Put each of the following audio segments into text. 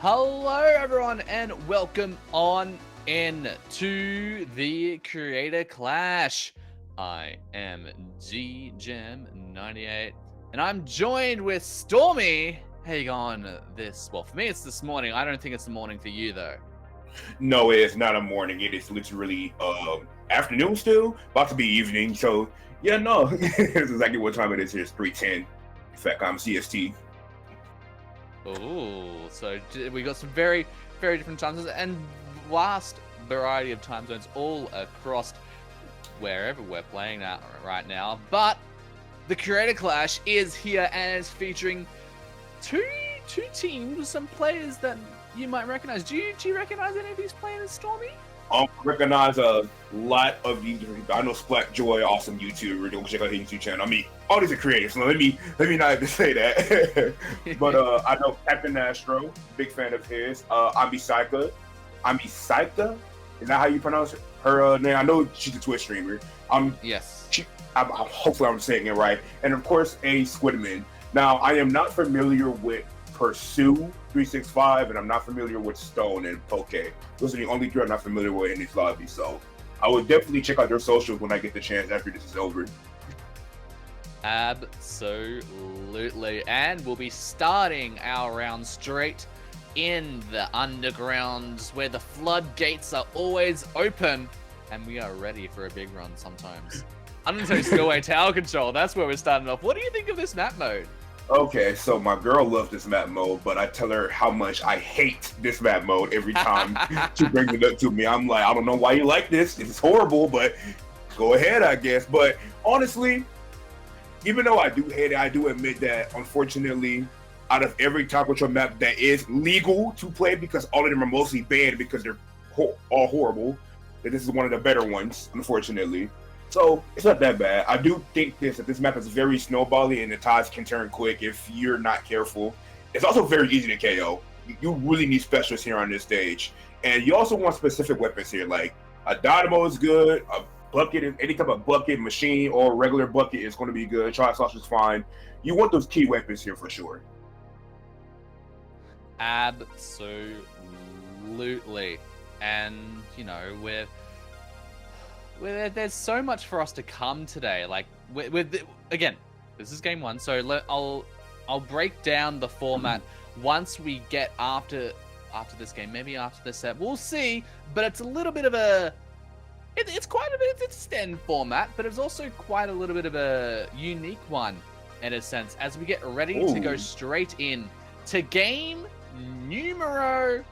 Hello, everyone, and welcome on in to the Creator Clash. I am GGem98, and I'm joined with Stormy. How you going well, for me, it's this morning. I don't think it's the morning for you, though. No, it's not a morning. It is literally afternoon still, about to be evening. So yeah, no, it's exactly what time it is here. It's 3:10. In fact, I'm CST. Oh, so we got some very, very different time zones and vast variety of time zones all across wherever we're playing at right now. But the Creator Clash is here and is featuring two teams, some players that you might recognize. Do you recognize any of these players, Stormy? Recognize a lot of YouTubers. I know Splat Joy, awesome YouTuber. Go check out his YouTube channel. I mean, all these are creative, so let me not even say that. But I know Captain Astro, big fan of his. Amisika, is that how you pronounce her name? I know she's a Twitch streamer. Yes. Hopefully I'm saying it right. And of course, a Squidman. Now, I am not familiar with Pursue 365, and I'm not familiar with Stone and Poke. Those are the only three I'm not familiar with in these lobbies. So I would definitely check out their socials when I get the chance after this is over. Absolutely. And we'll be starting our round straight in the undergrounds where the floodgates are always open and we are ready for a big run sometimes. Unintended Spillway Tower Control, that's where we're starting off. What do you think of this map mode? Okay, so my girl loves this map mode, but I tell her how much I hate this map mode every time she brings it up to me. I'm like, I don't know why you like this. It's horrible, but go ahead, I guess. But honestly, even though I do hate it, I do admit that, unfortunately, out of every tower control map that is legal to play, because all of them are mostly banned because they're all horrible, that this is one of the better ones, unfortunately. So it's not that bad. I do think that this map is very snowbally and the tides can turn quick if you're not careful. It's also very easy to KO. You really need specialists here on this stage. And you also want specific weapons here. Like a dynamo is good, a bucket, any type of bucket, machine, or regular bucket is going to be good. Tri-Slosh is fine. You want those key weapons here for sure. Absolutely. And, you know, there's so much for us to come today. Like, again, this is game one, so I'll break down the format once we get after this game. Maybe after this set, we'll see. But it's a little bit of it's quite a bit. It's a standard format, but it's also quite a little bit of a unique one in a sense. As we get ready to go straight in to game numero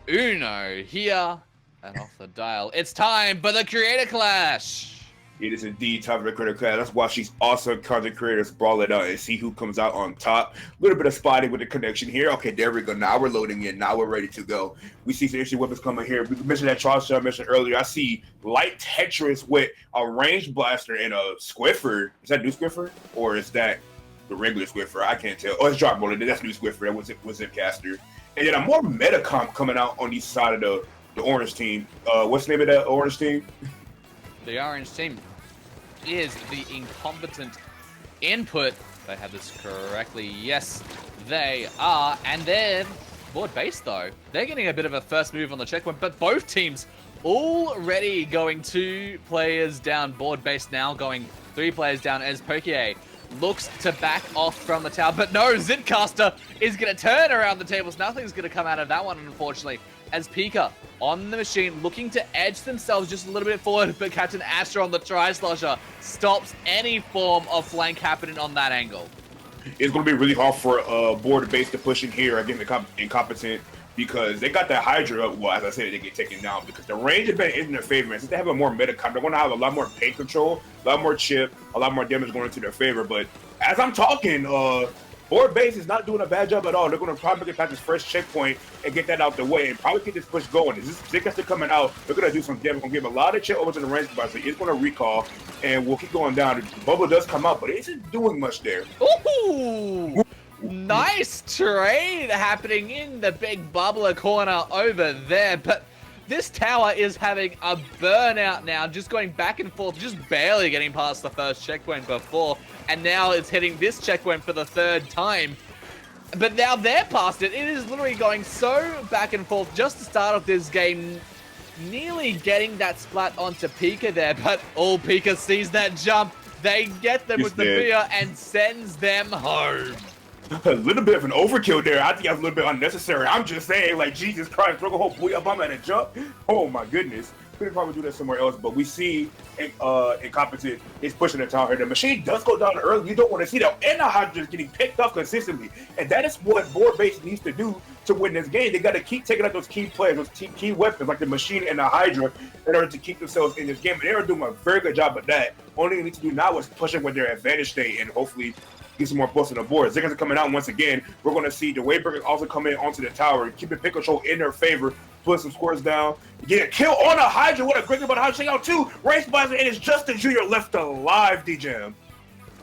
uno here. And off the dial, it's time for the Creator Clash. It is indeed time for the Creator Clash. That's why she's awesome content creators brawl it out and see who comes out on top. A little bit of spotting with the connection here. Okay, there we go. Now we're loading in. Now we're ready to go. We see some interesting weapons coming here. We mentioned that Charles I mentioned earlier. I see Light Tetris with a ranged blaster and a Squiffer. Is that new Squiffer? Or is that the regular Squiffer? I can't tell. Oh, it's Drop Roller. That's new Squiffer. That was Zipcaster. And then a more meta comp coming out on each side of the orange team. What's the name of that orange team? The orange team is the Incompetent Input. They have this correctly. Yes, they are. And then board base, though. They're getting a bit of a first move on the checkpoint, but both teams already going 2 players down. Board base now going 3 players down as Poke looks to back off from the tower. But no, Zitcaster is going to turn around the tables. Nothing's going to come out of that one, unfortunately, as Pika on the machine looking to edge themselves just a little bit forward, but Captain Astro on the Tri-Slosher stops any form of flank happening on that angle. It's going to be really hard for board base to push in here against the Incompetent, because they got that Hydra up. Well, as I said, they get taken down because the range of isn't in their favor. And since they have a more meta comp, they're going to have a lot more paint control, a lot more chip, a lot more damage going into their favor. But as I'm talking, board base is not doing a bad job at all. They're going to probably get past this first checkpoint and get that out the way and probably get this push going. As this Zitcaster coming out, they're going to do some damage. Going to give a lot of chip over to the range boss. So it's going to recall, and we'll keep going down. The bubble does come out, but it isn't doing much there. Ooh! Nice trade happening in the big bubbler corner over there, but this tower is having a burnout now, just going back and forth, just barely getting past the first checkpoint before, and now it's hitting this checkpoint for the 3rd time. But now they're past it. It is literally going so back and forth just to start off this game. Nearly getting that splat onto Pika there, but Pika sees that jump. They get them with the beer and sends them home. A little bit of an overkill there. I think that's a little bit unnecessary. I'm just saying, like, Jesus Christ, throw a whole boy up on at a jump. Oh my goodness. Could probably do that somewhere else, but we see Incompetent is pushing the tower here. The machine does go down early. You don't want to see that. And the Hydra's getting picked up consistently. And that is what board base needs to do to win this game. They got to keep taking out those key players, those key weapons like the machine and the Hydra in order to keep themselves in this game. And they are doing a very good job of that. Only thing they need to do now is pushing with their advantage state and hopefully get some more points on the board. Ziggins are coming out once again. We're going to see the Waybreakers also come in onto the tower, keeping pick control in their favor, put some scores down. Get a kill on a Hydra. What a great thing about Hydra. Check out two. Race Blaster, and it's Justin Jr. left alive, D-Jam.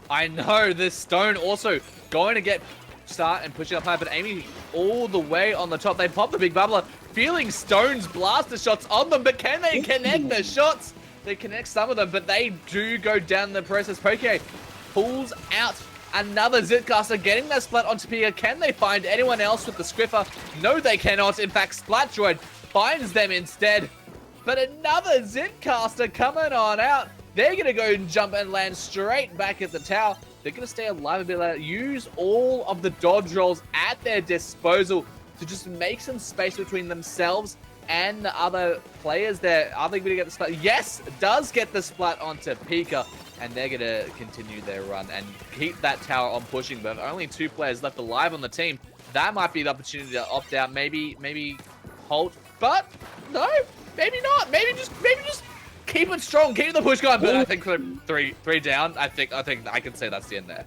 I know, this Stone also going to get start and pushing up high, but Amy all the way on the top. They pop the big bubbler, feeling Stone's blaster shots on them, but can they connect the shots? They connect some of them, but they do go down in the process. Poke pulls out another Zitcaster, getting that splat onto Pika. Can they find anyone else with the Squiffer? No, they cannot. In fact, Splat Droid finds them instead. But another Zitcaster coming on out. They're going to go and jump and land straight back at the tower. They're going to stay alive a bit later. Use all of the dodge rolls at their disposal to just make some space between themselves and the other players there. Are they going to get the splat? Yes, does get the splat onto Pika. And they're going to continue their run and keep that tower on pushing. But only 2 players left alive on the team. That might be the opportunity to opt out. Maybe halt. But no, maybe not. Maybe just keep it strong. Keep the push going. But I think three down. I think I can say that's the end there.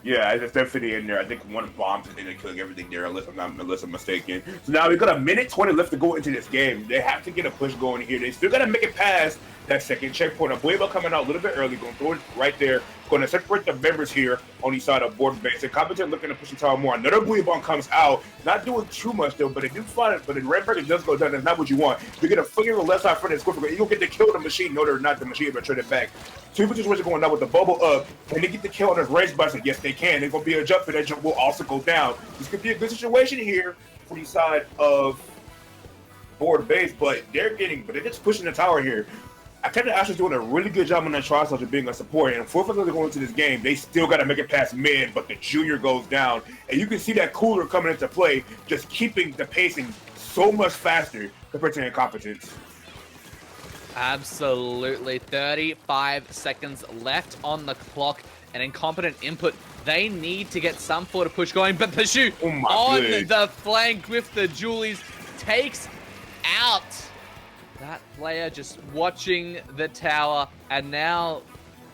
Yeah, it's definitely in there. I think one bomb's in there killing everything there, unless I'm mistaken. So now we've got a minute 20 left to go into this game. They have to get a push going here. They still got to make it past that second checkpoint. Abueva coming out a little bit early, going to throw it right there. Going to separate the members here on each side of board base. Incompetent looking to push the tower more. Another Abueva comes out, not doing too much though, but they do find it. But the red breaker does go down. That's not what you want. You get a figure on the left side front of the square. You don't get to kill the machine. No, they're not the machine, but turn it back. Two situations going down with the bubble up. Can they get the kill on this race buster? Yes, they can. There's going to be a jump, and that jump will also go down. This could be a good situation here for the side of board base, but they're just pushing the tower here. I think the Astros doing a really good job on that tri-slot of being a support. And fourth going into this game, they still got to make it past mid, but the junior goes down. And you can see that cooler coming into play, just keeping the pacing so much faster compared to Incompetence. Absolutely. 35 seconds left on the clock. An Incompetent input. They need to get some sort of push going, but Pursuit on the flank with the Julies takes out that player, just watching the tower. And now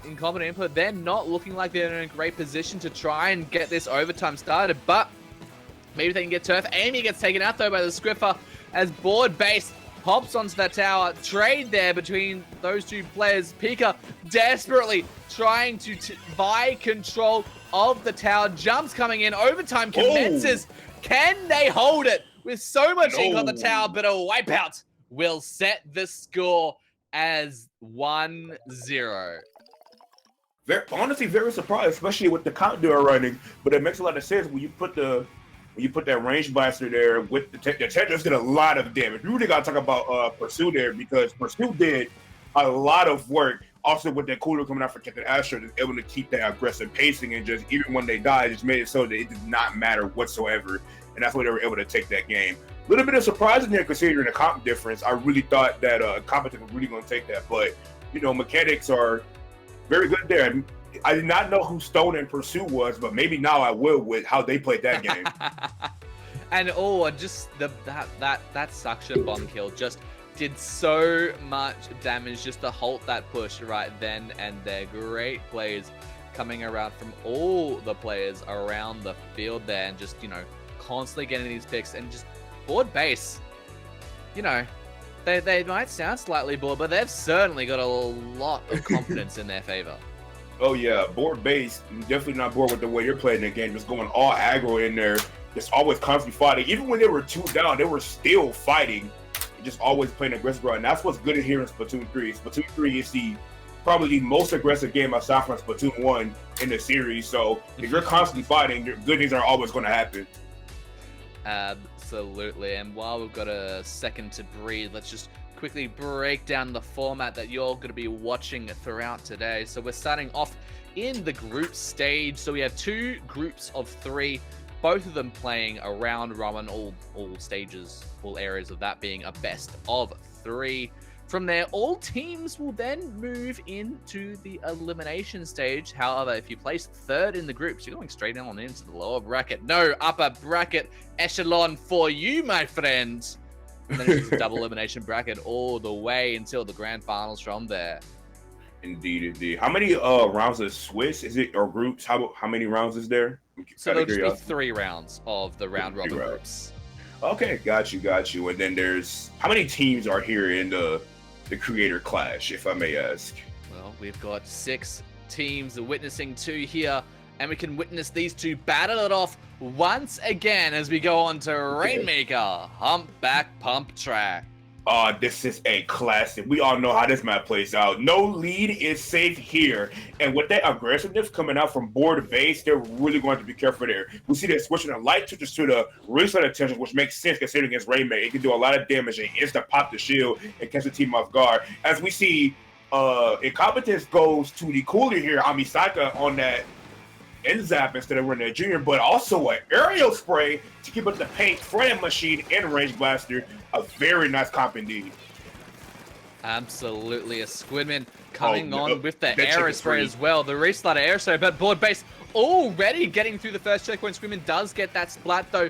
Incompetent input, they're not looking like they're in a great position to try and get this overtime started, but maybe they can get turf. Amy gets taken out though by the Squiffer as board base pops onto that tower. Trade there between those 2 players. Pika desperately trying to buy control of the tower. Jumps coming in. Overtime commences. Can they hold it? With so much ink on the tower, but a wipeout will set the score as 1-0. Honestly, very surprised, especially with the countdown running. But it makes a lot of sense when you put that range blaster there with the Tetris did a lot of damage. We really got to talk about Pursue there, because Pursue did a lot of work. Also with that cooler coming out for Captain Astro, is able to keep that aggressive pacing, and just even when they died, just made it so that it did not matter whatsoever. And that's why they were able to take that game. A little bit of surprise in there considering the comp difference. I really thought that Competent was really going to take that, but you know, mechanics are very good there. I did not know who Stone and Pursue was, but maybe now I will with how they played that game. And just that suction bomb kill just did so much damage just to halt that push right then and there. Great plays coming around from all the players around the field there, and just, you know, constantly getting these picks. And just board base, you know, they might sound slightly bored, but they've certainly got a lot of confidence in their favor. Oh yeah, board base, definitely not bored with the way you're playing the game. Just going all aggro in there, just always constantly fighting. Even when they were 2 down, they were still fighting, just always playing aggressive. And that's what's good in here in Splatoon 3. Splatoon 3 is the probably the most aggressive game aside from Splatoon 1 in the series. So if you're constantly fighting, good things are always going to happen. Absolutely. And while we've got a second to breathe, let's just quickly break down the format that you're going to be watching throughout today. So we're starting off in the group stage. So we have 2 groups of 3, both of them playing a round robin, all stages, all areas of that being a best of 3. From there, all teams will then move into the elimination stage. However, if you place 3rd in the groups, you're going straight on into the lower bracket. No upper bracket echelon for you, my friends. And then it's a double elimination bracket all the way until the grand finals from there. Indeed, indeed. How many rounds is Swiss? Is it, or groups? How many rounds is there? So there'll just be 3 rounds of the round robin groups. Okay, got you. And then there's, how many teams are here in the Creator Clash, if I may ask? Well, we've got 6 teams witnessing 2 here, and we can witness these 2 battle it off once again as we go on to Rainmaker Humpback Pump Track. This is a classic. We all know how this map plays out. No lead is safe here. And with that aggressiveness coming out from board base, they're really going to be careful there. We see they're switching the light switches to the reset attention, which makes sense considering it's Rainmaker. It can do a lot of damage and instant pop the shield and catch the team off guard. As we see, Incompetence goes to the cooler here, Amisaka, on that end zap instead of running a junior, but also an aerial spray to keep up the paint, frame machine, and range blaster. A very nice comp indeed. Absolutely. A Squidman coming on with the air spray as well. The restart air spray, but board base already getting through the first checkpoint. Squidman does get that splat though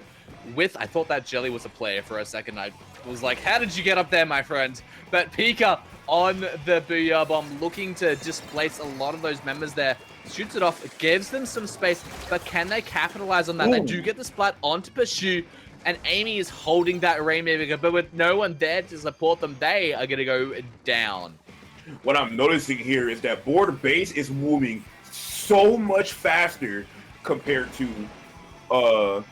with, I thought that Jelly was a player for a second. I was like, how did you get up there, my friend? But Pika on the Booyah Bomb looking to displace a lot of those members there. Shoots it off, it gives them some space, but can they capitalize on that? Ooh. They do get the splat onto Pursue, and Amy is holding that Rainmaker, but with no one there to support them, they are going to go down. What I'm noticing here is that board base is moving so much faster compared to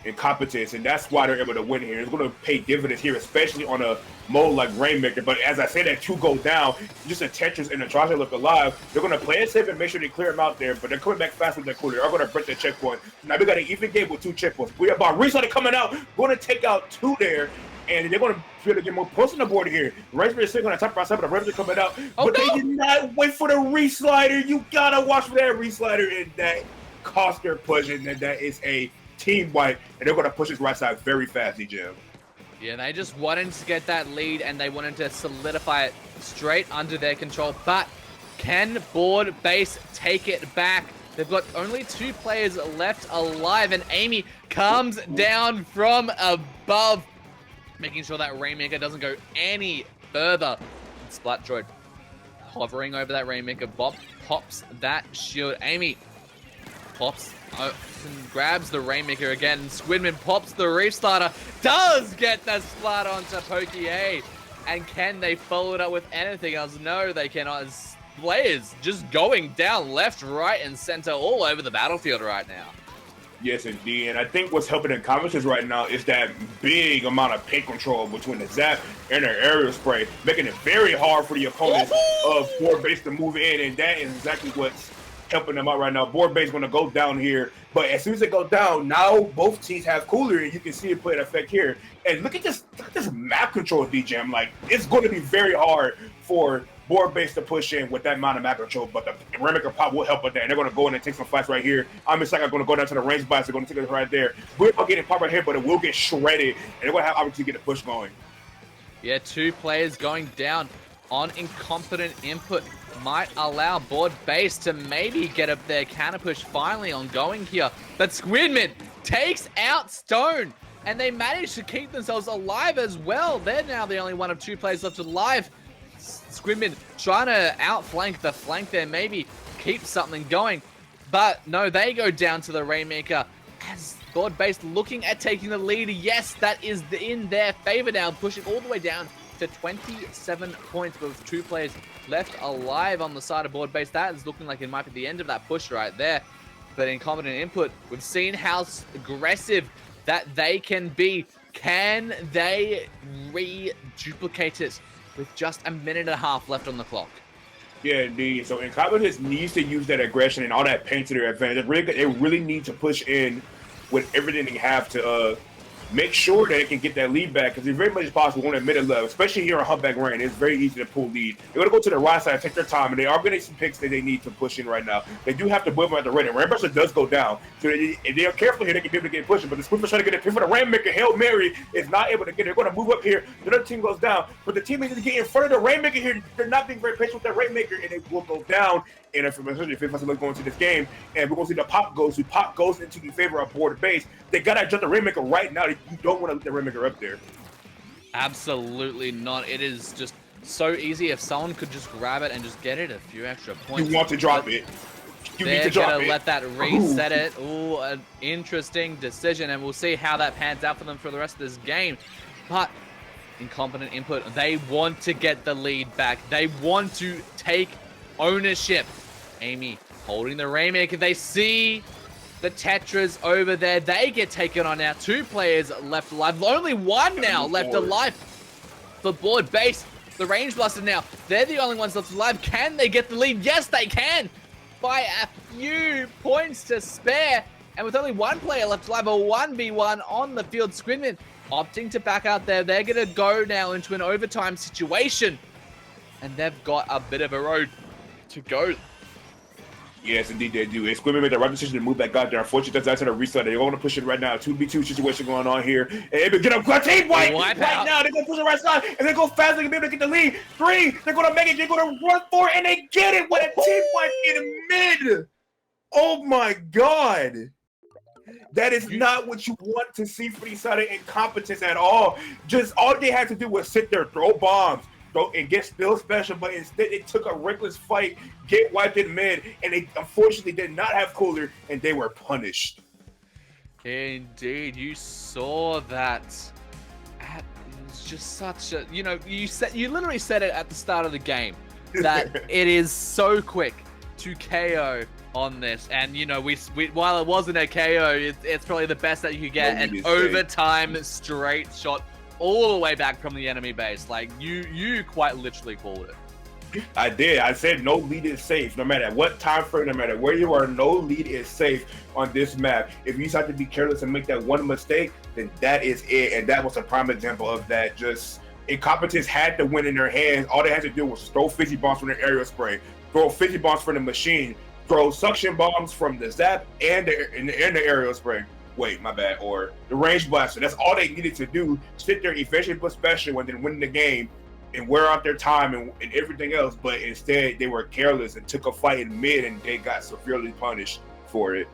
Incompetence, and that's why they're able to win here. It's going to pay dividends here, especially on a mode like Rainmaker. But as I say, that 2 go down, just the Tetris and the Traja look alive. They're going to play it safe and make sure they clear them out there, but they're coming back fast with their cooler. They're going to break their checkpoint. Now we got an even game with 2 checkpoints. We have about Reset coming out, going to take out 2 there, and they're going to be able to get more points on the board here. Rainmaker is sitting on the top right side, but the Rainmaker coming out. Oh, but they did not wait for the re-slider. You got to watch for that re-slider, and that cost their push, and that is a team wipe, and they're going to push his right side very fast, Jim. Yeah, they just wanted to get that lead, and they wanted to solidify it straight under their control. But can board base take it back? They've got only 2 players left alive, and Amy comes down from above, making sure that Rainmaker doesn't go any further. Splat Droid hovering over that Rainmaker. Bob pops that shield. Amy pops and grabs the Rainmaker again. Squidman pops the Reef Starter. Does get the splat onto Pokie. And can they follow it up with anything else? No, they cannot. Players just going down left, right, and center all over the battlefield right now. Yes, indeed. And I think what's helping in Converses right now is that big amount of paint control between the Zap and their aerial spray, making it very hard for the opponents of board base to move in. And that is exactly what's helping them out right now. Board base going to go down here, but as soon as they go down, now both teams have cooler, and you can see it play an effect here. And look at this map control, DJM. Like, it's going to be very hard for board base to push in with that amount of map control, but the Rainmaker pop will help with that. And they're going to go in and take some fights right here. I'm just like, I'm going to go down to the range bias. They're going to take it right there. We're not getting pop right here, but it will get shredded, and they're going to have opportunity to get the push going. Yeah, 2 players going down on incompetent input might allow board base to maybe get up their counter push finally on going here. But Squidman takes out Stone, and they manage to keep themselves alive as well. They're now the only one of 2 players left alive. Squidman trying to outflank the flank there, maybe keep something going. But no, they go down to the Rainmaker as board base looking at taking the lead. Yes, that is in their favor now, pushing all the way down to 27 points with 2 players left alive on the side of board base. That is looking like it might be the end of that push right there. But incompetent input, we've seen how aggressive that they can be. Can they re-duplicate it with just a minute and a half left on the clock? Yeah, indeed. So Incompetence needs to use that aggression and all that pain to their advantage. They really need to push in with everything they have to make sure that they can get that lead back, because it's very much possible on the middle level, especially here on Humpback Rain. It's very easy to pull lead. They're going to go to the right side, take their time, and they are getting some picks that they need to push in right now. They do have to move at the rate. And Rainmaker does go down. So if they are careful here, they can be able to get pushing. But the Squidward's trying to get a pick for the Rainmaker. Hail Mary is not able to get it. They're going to move up here. The other team goes down. But the team needs to get in front of the Rainmaker here. They're not being very patient with that Rainmaker, and they will go down. And if we're going to this game, and we're going to see the pop goes. The pop goes into the favor of board base. They got to adjust the Rainmaker right now. You don't want to let the Rainmaker up there. Absolutely not. It is just so easy if someone could just grab it and just get it a few extra points. You want to drop it. You need They're to drop gonna it. let that reset it. Ooh, an interesting decision, and we'll see how that pans out for them for the rest of this game. But incompetent input. They want to get the lead back. They want to take ownership. Amy holding the Rainmaker. They see the Tetras over there. They get taken on now. 2 players left alive. Only 1 now left alive for board base. The Range Blaster now. They're the only ones left alive. Can they get the lead? Yes, they can. By a few points to spare. And with only 1 player left alive, a 1v1 on the field. Squidman opting to back out there. They're going to go now into an overtime situation. And they've got a bit of a road to go. Yes, indeed they do. And Squidman made the right decision to move back out there. Unfortunately, that's out of the reset. They're going to push it right now. 2v2 situation going on here. And get up, team white right now. They're going to push it right side, and they go fast. They can be able to get the lead. 3, they're going to make it. They're going to run for it, and they get it with a team white in mid. Oh my God. That is not what you want to see for these side of Incompetence at all. Just all they had to do was sit there, throw bombs, and get still special, but instead they took a reckless fight, get wiped in mid, and they unfortunately did not have cooler, and they were punished. Indeed, you saw that. It was just such a, you literally said it at the start of the game that it is so quick to KO on this, and we while it wasn't a KO, it's probably the best that you could get, an overtime straight shot all the way back from the enemy base. Like, you quite literally called it. I did. I said no lead is safe. No matter what time frame, no matter where you are, no lead is safe on this map. If you decide to be careless and make that one mistake, then that is it. And that was a prime example of that. Just Incompetence had the win in their hands. All they had to do was throw fizzy bombs from the aerial spray, throw fizzy bombs from the machine, throw suction bombs from the zap and the aerial spray. Wait, my bad. Or the Range Blaster. That's all they needed to do. Sit there, eventually put special, and then win the game and wear out their time and everything else. But instead, they were careless and took a fight in mid, and they got severely punished for it.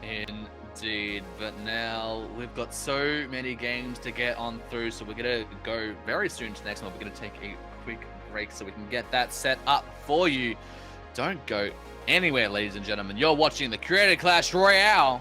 Indeed. But now we've got so many games to get on through, so we're going to go very soon to the next one. We're going to take a quick break so we can get that set up for you. Don't go anywhere, ladies and gentlemen. You're watching the Creator Clash Royale.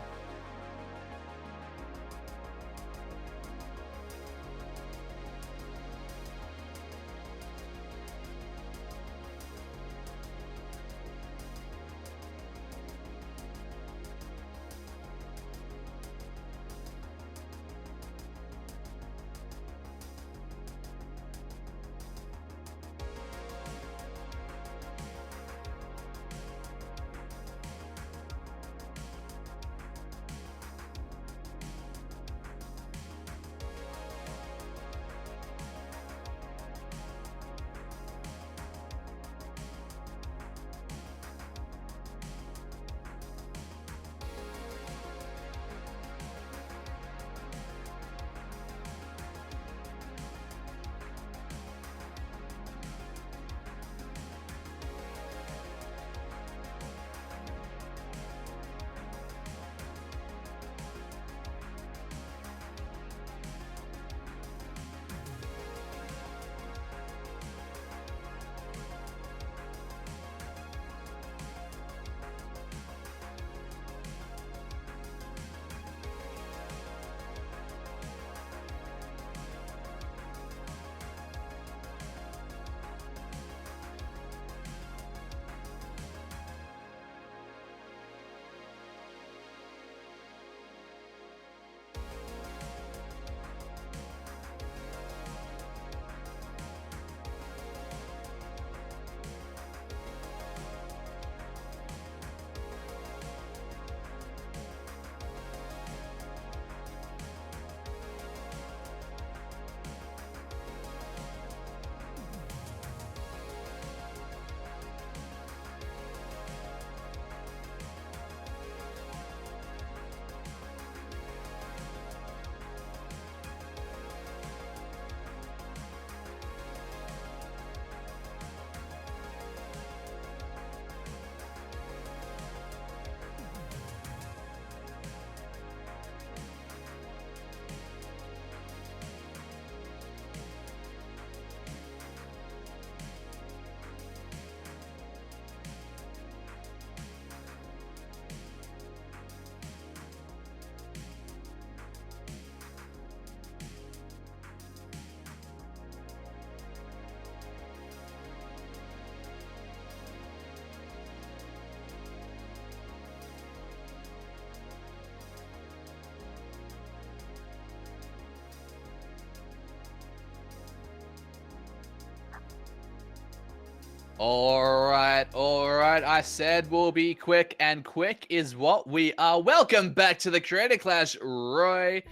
All right. I said we'll be quick, and quick is what we are. Welcome back to the Creator Clash Royale,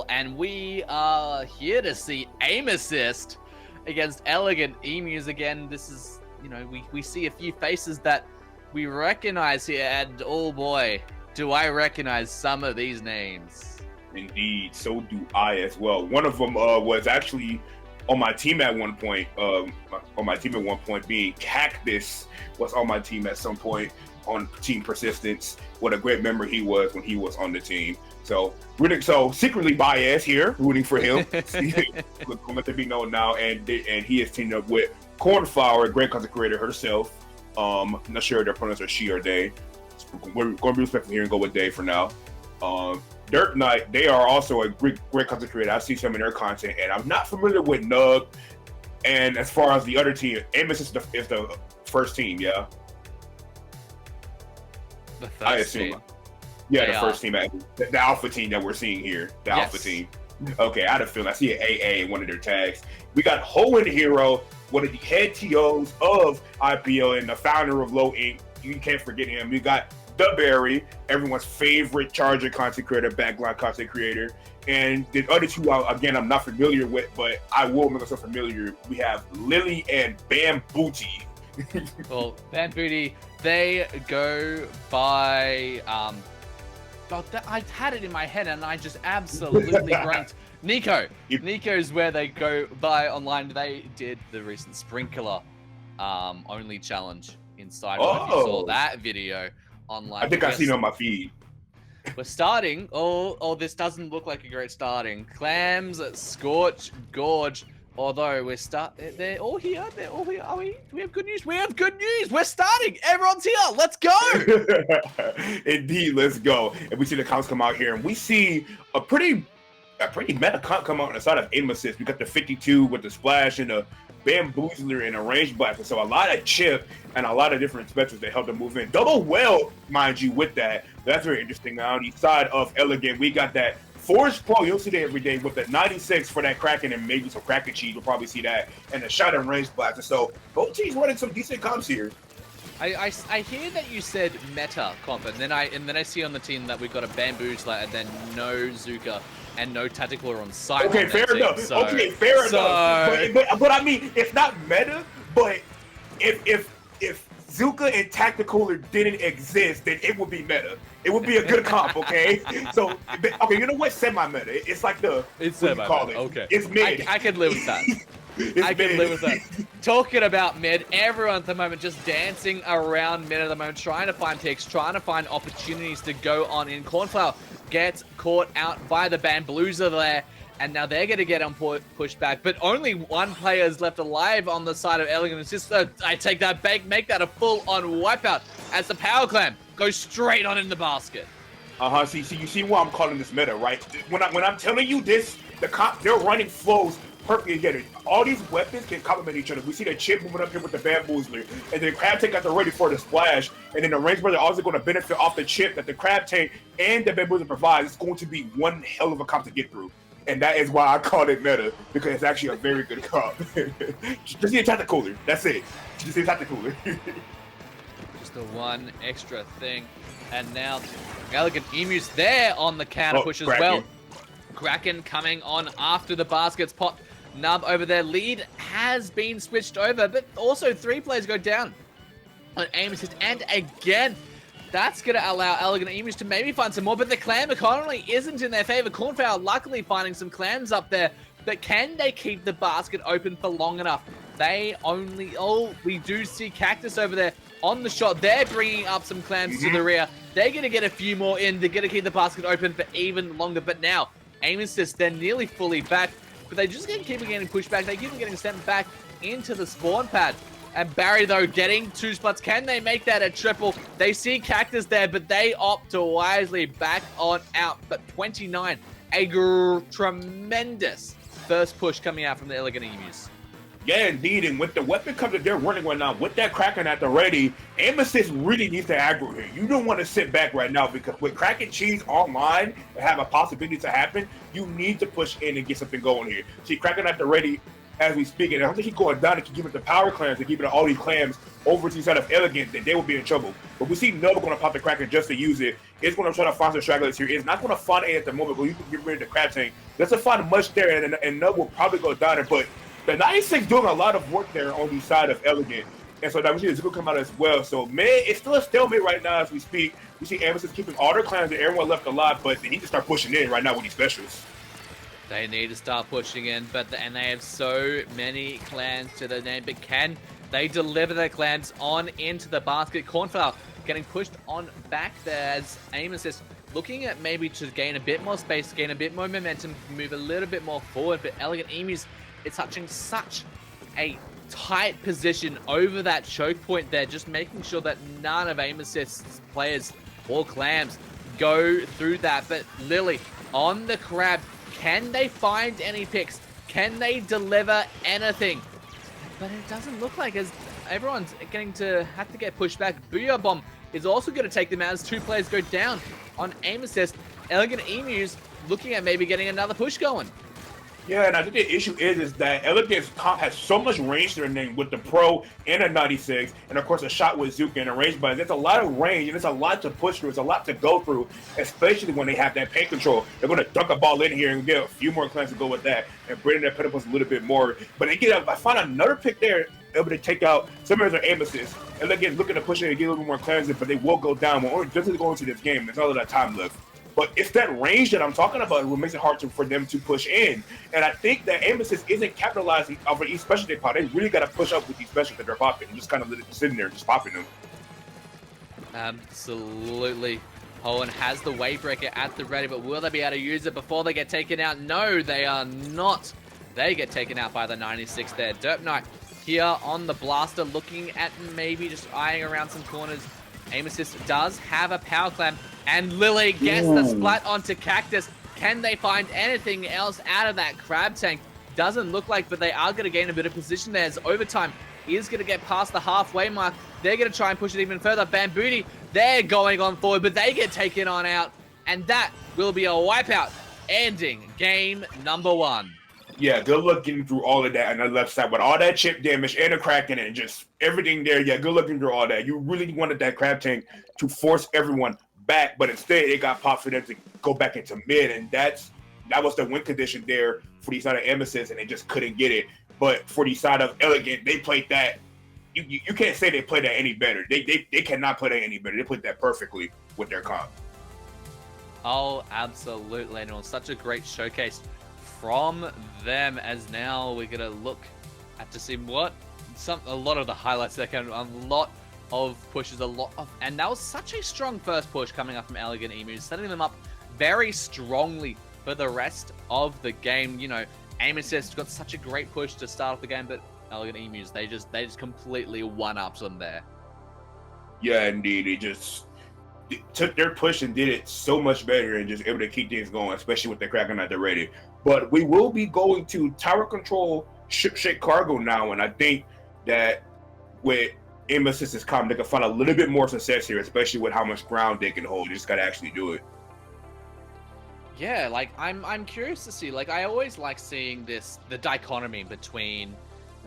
and we are here to see aim assist against Elegant Emus again. This is, we see a few faces that we recognize here, and oh boy, do I recognize some of these names. Indeed, so do I as well. One of them was actually on my team at one point. Being Cactus was on my team at some point on Team Persistence. What a great member he was when he was on the team. So secretly biased here, rooting for him. Let it be known now, and he is teamed up with Cornflower, great content creator herself. I'm not sure if their pronouns are she or they. We're going to be respectful here and go with they for now. Dirt Knight, they are also a great content creator. I've seen some of their content, and I'm not familiar with Nug. And as far as the other team, Amos is the first team, yeah? The first I assume. team. Yeah, the first team, the alpha team that we're seeing here. The alpha team. Okay, I had a feeling. I see an AA in one of their tags. We got Hoenn Hero, one of the head TOs of IPL and the founder of Low Inc. You can't forget him. We got Dubberry, everyone's favorite Charger content creator, backline content creator. And the other two, again, I'm not familiar with, but I will make myself familiar. We have Lily and Bambooty. Well, Bambooty, they go by... I had it in my head and I just absolutely blanked. Nico. Nico's where they go by online. They did the recent Sprinkler only challenge inside. If you saw that video online. I think I've seen it on my feed. We're starting. Oh, this doesn't look like a great starting. Clams, Scorch, Gorge. Although they're all here. They're all here. Do we have good news? We have good news. We're starting. Everyone's here. Let's go. Indeed, let's go. And we see the comps come out here, and we see a pretty meta comp come out on the side of aim assist. We got the 52 with the splash and the bamboozler and a range blaster. So a lot of chip and a lot of different specials that help them move in. Double well, mind you, with that. That's very interesting. Now on the side of Elegant, we got that Force Pro, you'll see that every day with the 96 for that Kraken and maybe some Kraken cheese. You'll probably see that. And the shot and range blaster. So both teams running some decent comps here. I hear that you said meta comp, and then I see on the team that we've got a bamboozler and then no Zuka and no tactical on site. Okay, fair enough. Fair enough. But I mean, it's not meta. But if Zuka and Tacticooler didn't exist, then it would be meta. It would be a good comp, okay? So, okay, you know what? Semi-meta. It's like it's semi-meta. Okay. It's mid. I can live with that. I can live with that. Talking about mid, everyone at the moment just dancing around mid at the moment, trying to find picks, trying to find opportunities to go on in. Cornflower gets caught out by the Bamboozler there, and now they're going to get on pushed back, but only one player is left alive on the side of Elegant. It's just, I take that back, make that a full-on wipeout as the Power Clam goes straight on in the basket. See, you see why I'm calling this meta, right? When I'm telling you this, they're running flows perfectly together. All these weapons can complement each other. We see the chip moving up here with the Bamboozler, and then Crab Tank got the ready for the splash, and then the range brother also going to benefit off the chip that the Crab Tank and the Bamboozler provides. It's going to be one hell of a comp to get through. And that is why I called it meta, because it's actually a very good comp. Just see a Tacticooler. That's it. Just see a Tacticooler. Just the one extra thing. And now Elegant Emu's there on the counter push as well. Kraken coming on after the basket's popped. Nub over there. Lead has been switched over, but also 3 players go down on aim assist. And again, that's going to allow Elegant Emus to maybe find some more, but the clam economy isn't in their favor. Cornflower luckily finding some clams up there, but can they keep the basket open for long enough? We do see Cactus over there on the shot. They're bringing up some clams to the rear. They're going to get a few more in. They're going to keep the basket open for even longer, but now aim assist, they're nearly fully back, but they just keep getting pushed back. They keep getting sent back into the spawn pad. And Barry, though, getting 2 spots. Can they make that a triple? They see Cactus there, but they opt to wisely back on out. But 29, a tremendous first push coming out from the Elegant Emus. Yeah, indeed. And with the weapon comes that they're running right now, with that Kraken at the ready, aim assist really needs to aggro here. You don't want to sit back right now, because with Kraken Cheese online and have a possibility to happen, you need to push in and get something going here. See, Kraken at the ready, as we speak. And I don't think he's going down and keep it the power clans and keeping all these clans over to the side of Elegant, that they will be in trouble. But we see Nova going to pop the Kraken just to use it. It's going to try to find some stragglers here. It's not going to find A at the moment, but you can get rid of the crab tank. Doesn't find much there, and Nova will probably go down there. But the 96 doing a lot of work there on the side of Elegant. And so that we see Zuko come out as well. So, man, it's still a stalemate right now as we speak. We see Amethyst keeping all their clans and everyone left alive, but they need to start pushing in right now with these specials. They need to start pushing in, and they have so many clans to their name. But can they deliver their clans on into the basket? Cornflower getting pushed on back there as Aim Assist looking at maybe to gain a bit more space, gain a bit more momentum, move a little bit more forward. But Elegant Emus is touching such a tight position over that choke point there, just making sure that none of Aim Assist's players or clams go through that. But Lily on the crab, can they find any picks? Can they deliver anything? But it doesn't look like, as everyone's going to have to get pushed back. Booyah Bomb is also going to take them out as 2 players go down on Aim Assist. Elegant Emus looking at maybe getting another push going. Yeah, and I think the issue is that Elegant's comp has so much range to their name with the Pro and a 96, and of course a shot with Zuka and a range button. There's a lot of range, and it's a lot to push through. It's a lot to go through, especially when they have that paint control. They're going to dunk a ball in here and get a few more clans to go with that, and bring that pedal a little bit more. But they get, I find another pick there, able to take out some of their Aim Assists. Elegant looking to push it and get a little bit more clans in, but they will go down. We're only just going into this game. There's all of that time left. But it's that range that I'm talking about what makes it hard for them to push in. And I think that Aim Assist isn't capitalizing over each special they pop. They really got to push up with these specials that they're popping and just kind of let it sitting there, just popping them. Absolutely. Owen has the Wavebreaker at the ready, but will they be able to use it before they get taken out? No, they are not. They get taken out by the 96 there. Derp Knight here on the blaster, looking at maybe just eyeing around some corners. Aim Assist does have a power clamp, and Lily gets the splat onto Cactus. Can they find anything else out of that crab tank? Doesn't look like, but they are going to gain a bit of position there as overtime is going to get past the halfway mark. They're going to try and push it even further. Bambooty, they're going on forward, but they get taken on out, and that will be a wipeout, ending game number 1. Yeah, good luck getting through all of that on the left side with all that chip damage and a Kraken and just everything there. Yeah, good luck getting through all that. You really wanted that crab tank to force everyone back, but instead it got popped for them to go back into mid, and that was the win condition there for the side of Emesis, and they just couldn't get it. But for the side of Elegant, they played that. You can't say they played that any better. They cannot play that any better. They played that perfectly with their comp. Oh, absolutely. And it was such a great showcase from them, as now we're going to look at to see a lot of the highlights there, a lot of pushes, and that was such a strong first push coming up from Elegant Emus, setting them up very strongly for the rest of the game. You know, Aim Assist got such a great push to start off the game, but Elegant Emus, they just completely one-upped them there. Yeah, indeed. They just took their push and did it so much better and just able to keep things going, especially with the Kraken at the ready. But we will be going to tower control ship shake cargo now, and I think that with Aim Assist's comp, they can find a little bit more success here, especially with how much ground they can hold. You just got to actually do it. Yeah, like I'm curious to see. Like, I always like seeing the dichotomy between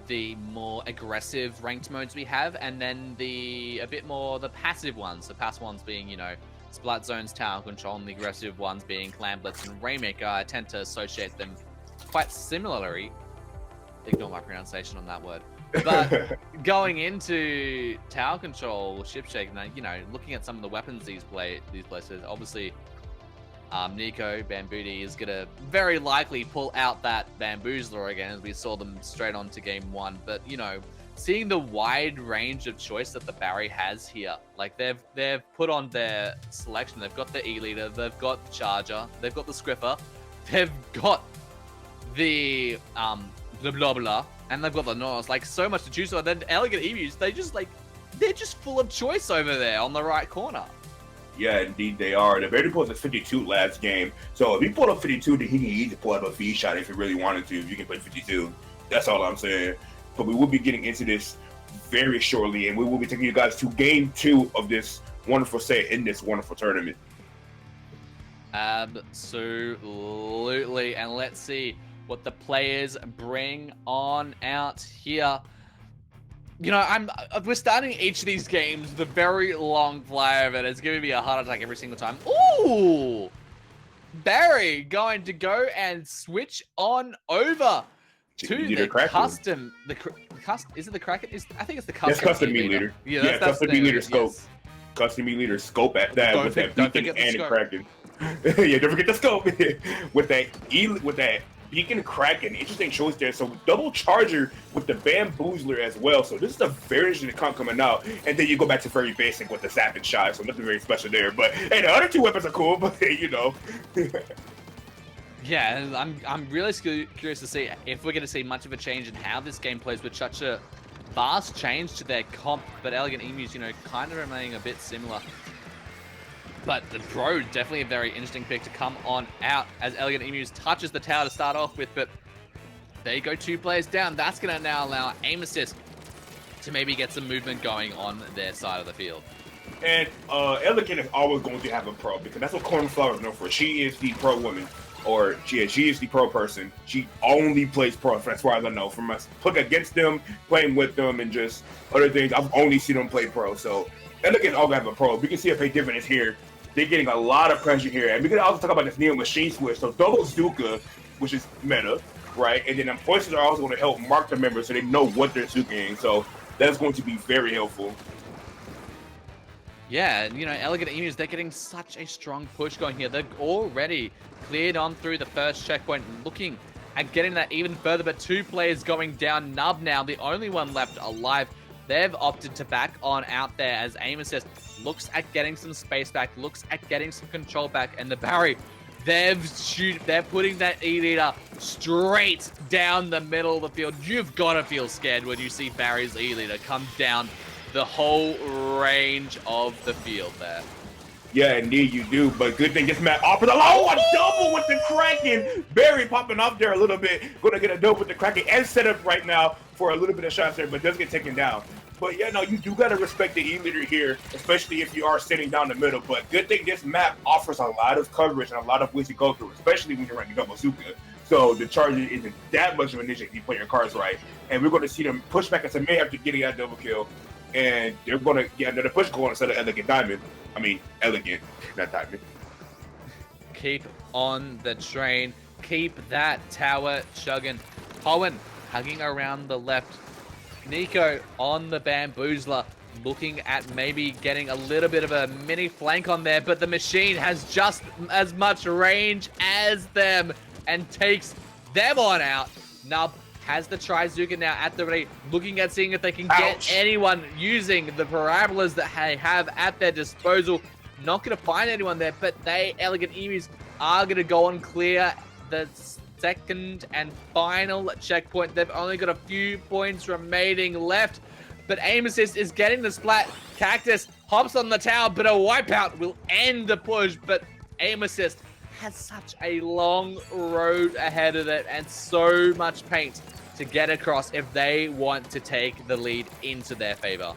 the more aggressive ranked modes we have, and then a bit more the passive ones. The passive ones being, you know, Splat Zones, Tower Control, and the aggressive ones being Clan Blitz and Rainmaker. I tend to associate them quite similarly. Ignore my pronunciation on that word. But going into Tower Control, Ship Shake, and you know, looking at some of the weapons these places, obviously Nico, Bambooty is going to very likely pull out that Bamboozler again, as we saw them straight on to game 1. But, you know, seeing the wide range of choice that the Barry has here, like they've put on their selection. They've got the E-Leader, they've got the Charger, they've got the Scripper, they've got the blah blah, and they've got the Norse. Like, so much to choose from. And then Elegant Emus, they're just full of choice over there on the right corner. Yeah, indeed they are. The Barry pulled a 52 last game. So if he pulled up 52, then he can easily pull up a feed shot if he really wanted to. If you can play 52. That's all I'm saying. But we will be getting into this very shortly, and we will be taking you guys to game 2 of this wonderful set in this wonderful tournament. Absolutely. And let's see what the players bring on out here. You know, we're starting each of these games with a very long flyover, and it's giving me a heart attack every single time. Ooh! Barry going to go and switch on over to the custom. Is it the Kraken? I think it's the custom. That's custom meat leader. Yeah, that's custom meat leader scope. Yes. Custom meat leader scope at that with that beacon and the Kraken. Yeah, don't forget the scope with that beacon Kraken. Interesting choice there. So double charger with the bamboozler as well. So this is a version of the comp coming out, and then you go back to very basic with the sap and shot. So nothing very special there. But hey, the other two weapons are cool. But you know. Yeah, I'm really curious to see if we're going to see much of a change in how this game plays with such a vast change to their comp, but Elegant Emus, you know, kind of remaining a bit similar. But the Bro, definitely a very interesting pick to come on out as Elegant Emus touches the tower to start off with, but there you go, 2 players down. That's going to now allow aim assist to maybe get some movement going on their side of the field. And Elegant is always going to have a pro, because that's what Cornflower is known for. She is the pro woman. Or she is the pro person. She only plays pro. That's why I know from us playing against them, playing with them, and just other things. I've only seen them play pro. So Elegant all have a pro. We can see a big difference here. They're getting a lot of pressure here, and we can also talk about this Neo machine switch. So double Zuka, which is meta, right? And then the voices are also going to help mark the members so they know what they're Zukaing. So that's going to be very helpful. Yeah, you know, Elegant Emus, they're getting such a strong push going here. They're already cleared on through the first checkpoint, looking at getting that even further, but 2 players going down. Nub now, the only one left alive. They've opted to back on out there as aim assist looks at getting some space back, looks at getting some control back, and the Barry, they're putting that E-Leader straight down the middle of the field. You've got to feel scared when you see Barry's E-Leader come down the whole range of the field there. Yeah, indeed you do. But good thing this map offers a double with the Kraken. Barry popping off there a little bit. Going to get a double with the Kraken and set up right now for a little bit of shots there, but does get taken down. But yeah, no, you do got to respect the E-Leader here, especially if you are sitting down the middle. But good thing this map offers a lot of coverage and a lot of ways to go through, especially when you're running double Zuka. So the charge isn't that much of an issue if you play your cards right. And we're going to see them push back into May after getting that double kill. And they're going to get another push going instead of Elegant Diamond. I mean, Elegant, not Diamond. Keep on the train. Keep that tower chugging. Cohen hugging around the left. Nico on the Bamboozler, looking at maybe getting a little bit of a mini flank on there, but the machine has just as much range as them and takes them on out. Nub has the Trizuka now at the ready, looking at seeing if they can get anyone using the parabolas that they have at their disposal. Not going to find anyone there, but Elegant Emus, are going to go and clear the second and final checkpoint. They've only got a few points remaining left, but aim assist is getting the splat. Cactus hops on the tower, but a wipeout will end the push, but aim assist has such a long road ahead of it and so much paint to get across if they want to take the lead into their favor.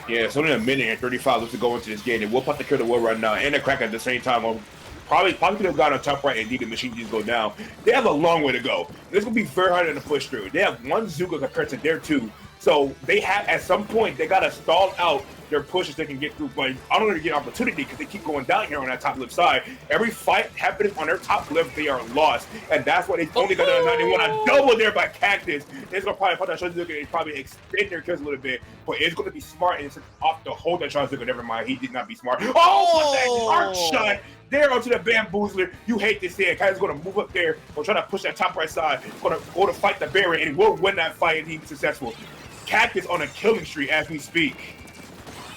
Yeah, it's only a minute and 35 left to go into this game, and we'll put the kill the world right now and the crack at the same time. Probably could have gone on top right and indeed the machine just go down. They have a long way to go. This will be very hard to push through. They have 1 Zuka compared to their 2. So they have, at some point, they got to stall out their pushes they can get through. But I don't really get opportunity because they keep going down here on that top left side. Every fight happening on their top left, they are lost. And that's why they only got a 91. A double there by Cactus. It's going to probably put that Trizuka and probably extend their kills a little bit. But it's going to be smart and it's off the hold that Trizuka. Never mind, he did not be smart. Oh, that arc shot! There onto the Bamboozler. You hate to see it. Kai's going to move up there or try to push that top right side. Going to go to fight the Barry and will win that fight and he's successful. Cactus on a killing streak as we speak.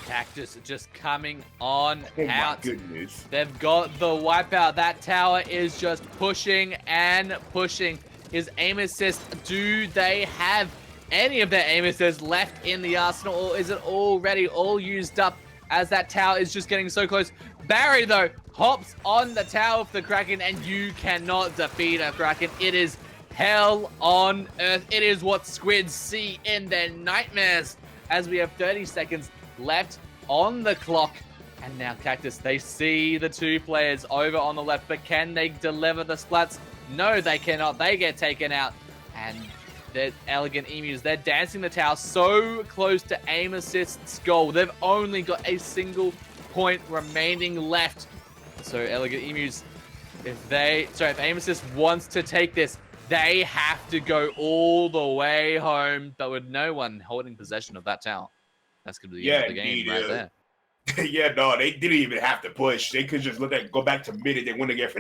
Cactus just coming on out. My goodness. They've got the wipeout. That tower is just pushing and pushing. His aim assist, do they have any of their aim assists left in the arsenal, or is it already all used up as that tower is just getting so close? Barry, though, hops on the tower of the Kraken, and you cannot defeat a Kraken. It is hell on earth. It is what squids see in their nightmares. As we have 30 seconds left on the clock. And now Cactus, they see the 2 players over on the left, but can they deliver the splats? No, they cannot. They get taken out. And the Elegant Emus, they're dancing the tower so close to Aim Assist's goal. They've only got a single point remaining left. So Elegant Emus, if Aim Assist wants to take this, they have to go all the way home, but with no one holding possession of that tower. That's going to be the end of the game right there. Yeah, no, they didn't even have to push. They could just go back to mid and they win again.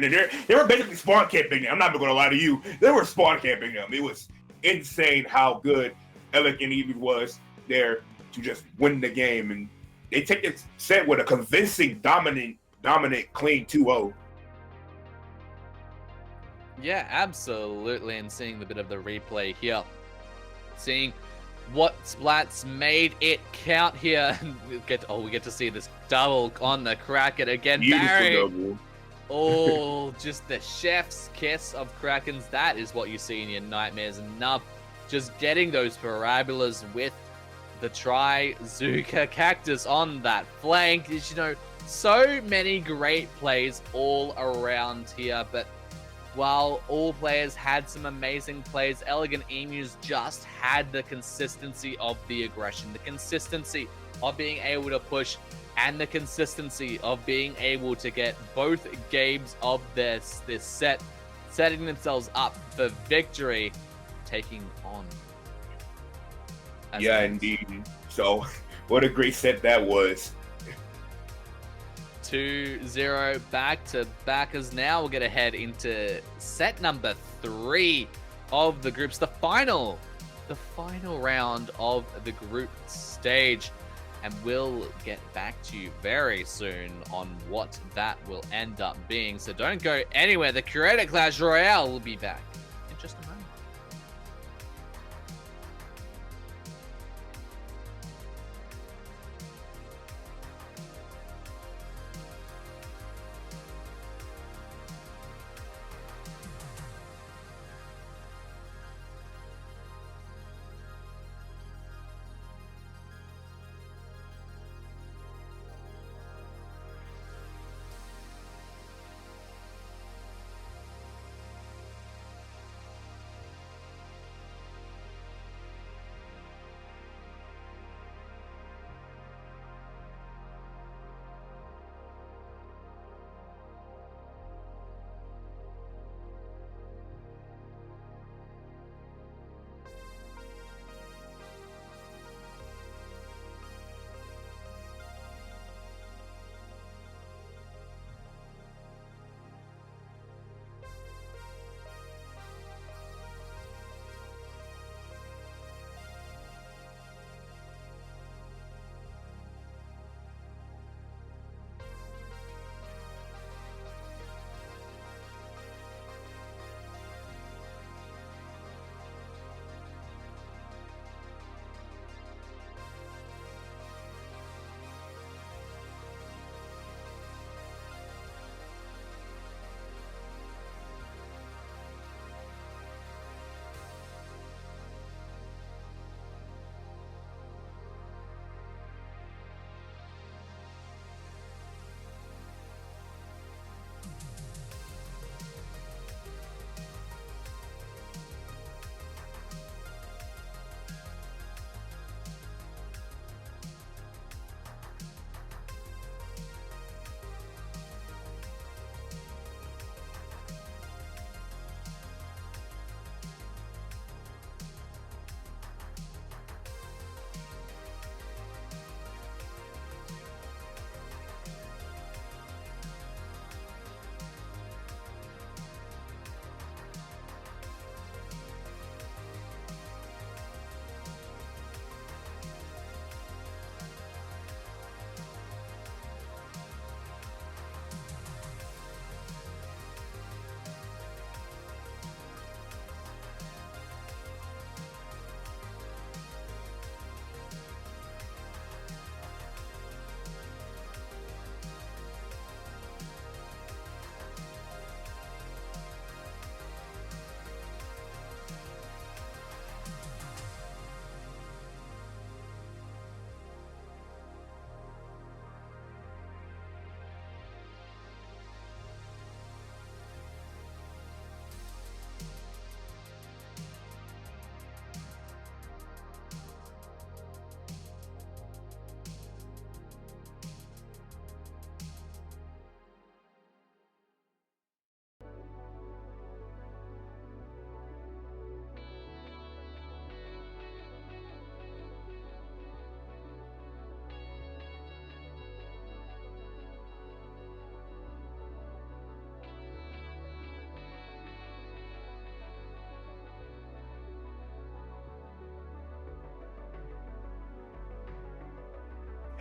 They were basically spawn camping them. I'm not even going to lie to you. They were spawn camping them. It was insane how good Elegant Eve was there to just win the game. And they take this set with a convincing, dominant, clean 2-0. Yeah, absolutely. And seeing the bit of the replay here, seeing what Splats made it count here. we get to see this double on the Kraken again. Beautiful double. Oh, just the chef's kiss of Krakens. That is what you see in your nightmares enough. Just getting those parabolas with the Tri-Zuka Cactus on that flank. You know, so many great plays all around here, but while all players had some amazing plays, Elegant Emus just had the consistency of the aggression, the consistency of being able to push, and the consistency of being able to get both games of this set, setting themselves up for victory, taking on. Yeah, indeed. So, what a great set that was. 2-0 back-to-back, as now we're going to head into set number 3 of the groups, the final round of the group stage, and we'll get back to you very soon on what that will end up being. So don't go anywhere. The Creator Clash Royale will be back in just a moment.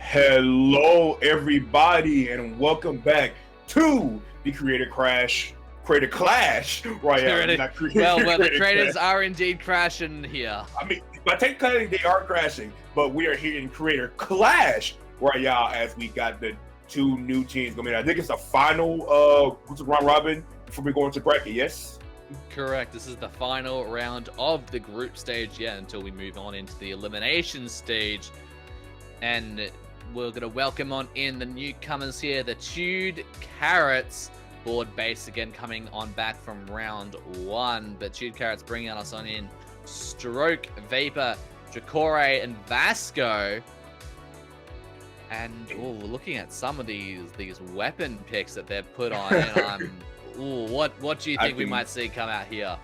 Hello, everybody, and welcome back to the Creator Clash Royale. Well, the creators are indeed crashing here. I mean, but technically they are crashing, but we are here in Creator Clash Royale as we got the two new teams going. I think it's the final round robin before we go into bracket. Yes. Correct. This is the final round of the group stage. Yeah, until we move on into the elimination stage, and we're gonna welcome on in the newcomers here, the Chewed Carrots. Board base again coming on back from round one, but Chewed Carrots bringing us on in Stroke, Vapor, Dracore, and Vasco. And looking at some of these weapon picks that they've put on, and what do you think we might see come out here?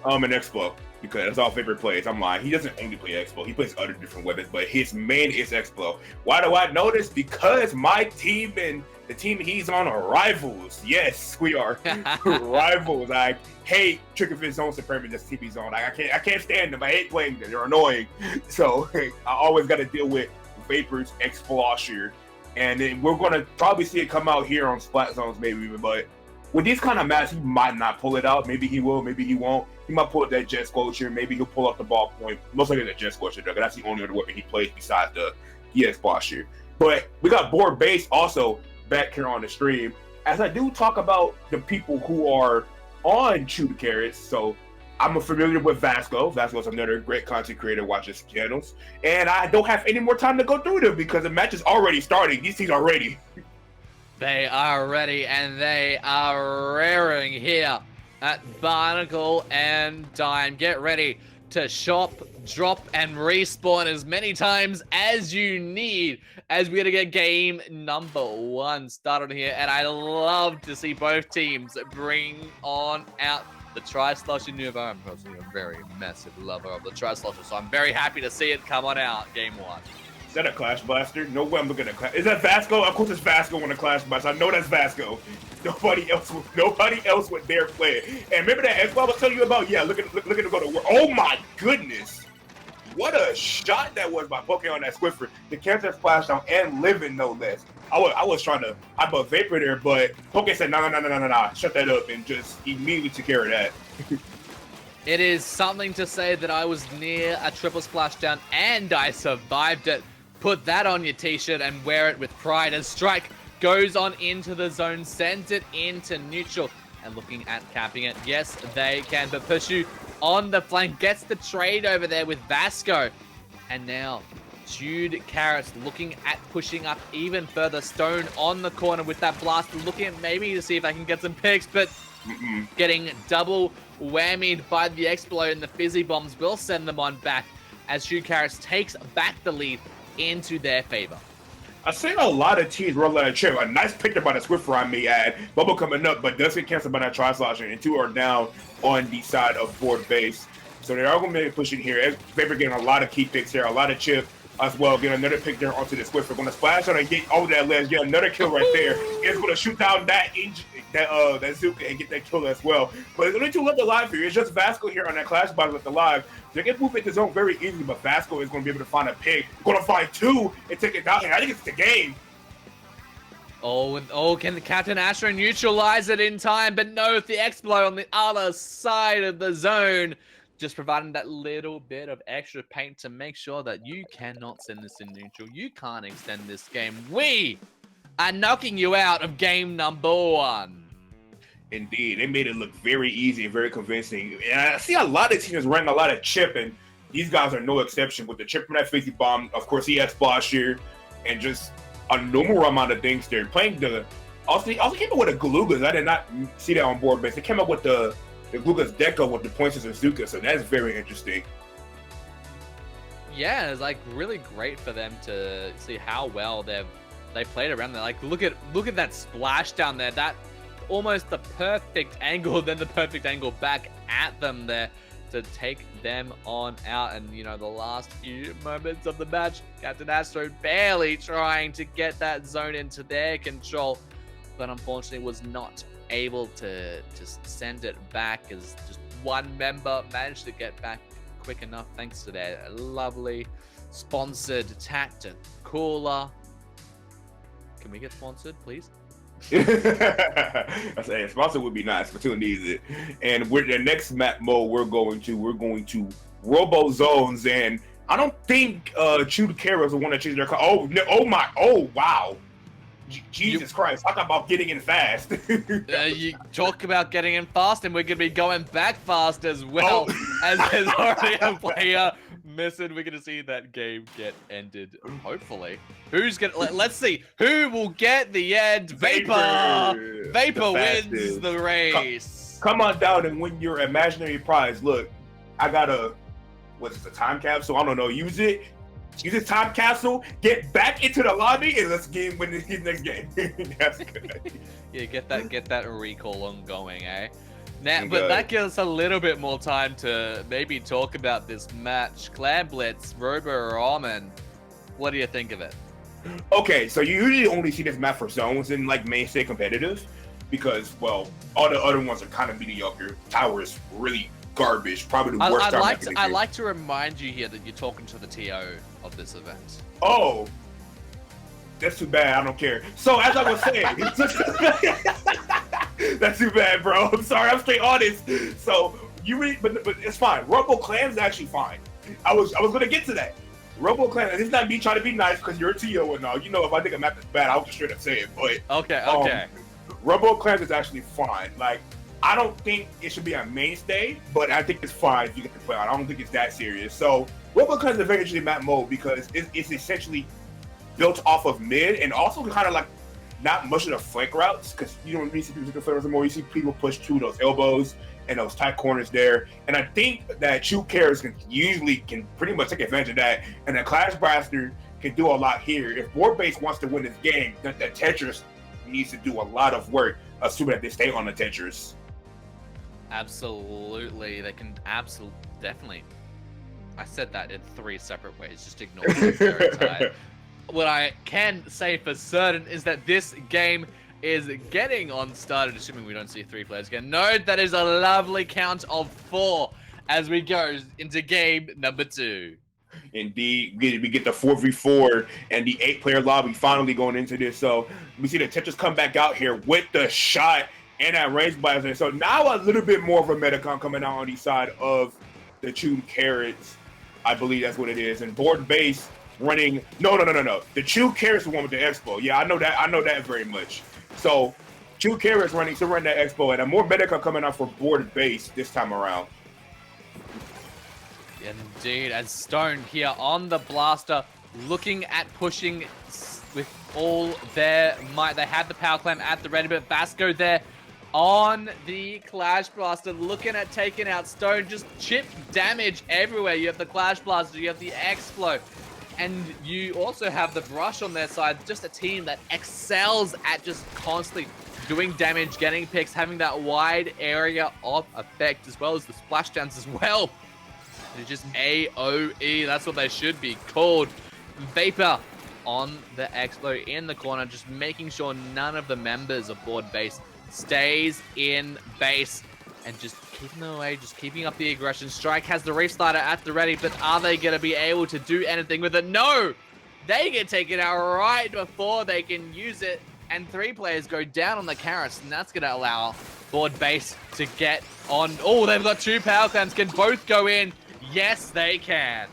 An Expo, because that's all Vapor plays. I'm lying. He doesn't only play Expo. He plays other different weapons, but his main is Expo. Why do I know this? Because my team and the team he's on are rivals. Yes, we are rivals. I hate Trick of his own supremacy. That's TP Zone. I can't stand them. I hate playing them. They're annoying. So I always got to deal with Vapor's Explosher, and then we're gonna probably see it come out here on Splat Zones maybe. But with these kind of maps, he might not pull it out. Maybe he will. Maybe he won't. He might pull up that Jet Scorcher. Maybe he'll pull up the ballpoint. Most likely the Jet Scorcher, because that's the only other weapon he plays besides the Explosher. But we got board base also back here on the stream, as I do talk about the people who are on Chewed Carrots. So I'm familiar with Vasco. Vasco's another great content creator, watches channels. And I don't have any more time to go through them because the match is already starting. These teams are ready. They are ready, and they are raring here at Barnacle and Dime. Get ready to shop, drop, and respawn as many times as you need, as we're gonna get game number one started here. And I love to see both teams bring on out the Tri-Slosher Nouveau. I'm personally a very massive lover of the Tri-Slosher, so I'm very happy to see it come on out game one. Is that a Clash Blaster? No way I'm looking at Clash. Is that Vasco? Of course it's Vasco on the Clash Blaster. I know that's Vasco. Nobody else would dare play it. And remember that Expo I was telling you about? Yeah, look at him go to work. Oh my goodness. What a shot that was by poking on that Swiffer. The cancel splashdown and living no less. I was trying to put Vapor there, but Poke said no, shut that up, and just immediately took care of that. It is something to say that I was near a triple splashdown and I survived it. Put that on your t-shirt and wear it with pride as Strike goes on into the zone, sends it into neutral, and looking at capping it. Yes, they can, but Pushu on the flank gets the trade over there with Vasco. And now Chewed Carrots looking at pushing up even further. Stone on the corner with that blast, looking at maybe to see if I can get some picks, but getting double whammied by the Explode, and the Fizzy Bombs will send them on back as Chewed Carrots takes back the lead into their favor. I've seen a lot of teams roll out of chair. A nice picture by the Swiffer I may add. Bubble coming up, but does get canceled by that Tri-Slosher, and two are down on the side of board base. So they are going to be pushing here. Vapor getting a lot of key picks here, a lot of chip as well. Get another pick there onto the Swiffer. Going to splash on and get over that ledge. Get another kill right there. It's going to shoot down that Zuka and get that kill as well. But there's only two left alive here. It's just Vasco here on that Clash Battle left alive. They can move into zone very easily, but Vasco is going to be able to find a pick. Going to find two and take it down. And I think it's the game. Can the Captain Astro neutralize it in time? But no, the Explo on the other side of the zone, just providing that little bit of extra paint to make sure that you cannot send this in neutral. You can't extend this game. We are knocking you out of game number one. Indeed, they made it look very easy and very convincing. And I see a lot of teams running a lot of chip, and these guys are no exception. With the chip from that Fizzy Bomb, of course, he has Splash here, and just a normal amount of things there. Playing the also came up with a Galugas. I did not see that on board base. They came up with the Galugas Deco with the Points of Zuka, so that's very interesting. Yeah, it's like really great for them to see how well they played around there. Like look at that splash down there. That almost the perfect angle, then the perfect angle back at them there to take them on out. And you know, the last few moments of the match, Captain Astro barely trying to get that zone into their control, but unfortunately was not able to just send it back, as just one member managed to get back quick enough thanks to their lovely sponsored Tactic Cooler. Can we get sponsored, please? I say a sponsor would be nice, but Splatoon needs it. And we're the next map mode we're going to Robo Zones, and I don't think Chew Kara is the one that changed their car. Oh no, oh wow. Jesus Christ, talk about getting in fast. You talk about getting in fast, and we're going to be going back fast as well, as there's already a player missing. We're going to see that game get ended, hopefully. Who's going to... Let's see. Who will get the end? Vapor! Vapor wins the race. Come on down and win your imaginary prize. Look, I got a... What's this, a time capsule? I don't know. Use it. Use this time capsule, get back into the lobby, and let's win this next game. That's good. Yeah, get that recall ongoing, eh? Now, but that gives us a little bit more time to maybe talk about this match. Clan Blitz, Robo Ramen. What do you think of it? Okay, so you usually only see this map for zones and like mainstay competitive, because well, all the other ones are kind of mediocre. Tower is really garbage, probably the worst. I'd like to remind you here that you're talking to the TO of this event. Oh, that's too bad. I don't care. So as I was saying, that's too bad, bro. I'm sorry. I'm straight honest. So you really, but it's fine. Robo Clan is actually fine. I was gonna get to that. Robo Clan, and it's not me trying to be nice because you're a TO and all. You know, if I think a map is bad, I'll just straight up say it. But okay. Robo Clan is actually fine. Like, I don't think it should be a mainstay, but I think it's fine if you get to play on. I don't think it's that serious. So RoboClan is a very interesting map mode because it's essentially built off of mid and also kind of like not much of the flank routes, because you don't really see people taking flank routes anymore. You see people push through those elbows and those tight corners there. And I think that Chew Carrots can pretty much take advantage of that. And the Clash Blaster can do a lot here. If Board Base wants to win this game, the Tetris needs to do a lot of work, assuming that they stay on the Tetris. Absolutely, they can definitely. I said that in 3 separate ways, just ignore it. What I can say for certain is that this game is getting on started, assuming we don't see 3 players again. No, that is a lovely count of 4 as we go into game number 2. Indeed, we get the 4v4 and the 8-player lobby finally going into this. So we see the Tetris come back out here with the shot and that range blaster. So now a little bit more of a metacon coming out on the side of the Chew Carrots. I believe that's what it is. And Board Base running. No. The Chew Carrots is the one with the Expo. Yeah, I know that very much. So Chew Carrots running to run that Expo, and a more metacon coming out for Board Base this time around. Indeed, as Stone here on the blaster, looking at pushing with all their might. They have the power clamp at the ready, but Vasco there on the Clash Blaster, looking at taking out Stone, just chip damage everywhere. You have the Clash Blaster, you have the Explo, and you also have the Brush on their side. Just a team that excels at just constantly doing damage, getting picks, having that wide area of effect, as well as the splashdowns as well. They're just AOE, that's what they should be called. Vapor on the Explo in the corner, just making sure none of the members of Board Base stays in base and just keeping them away, just keeping up the aggression. Strike has the restarter at the ready, but are they going to be able to do anything with it? No! They get taken out right before they can use it, and 3 players go down on the Carrots, and that's going to allow Board Base to get on. Oh, they've got 2 power clamps. Can both go in? Yes, they can.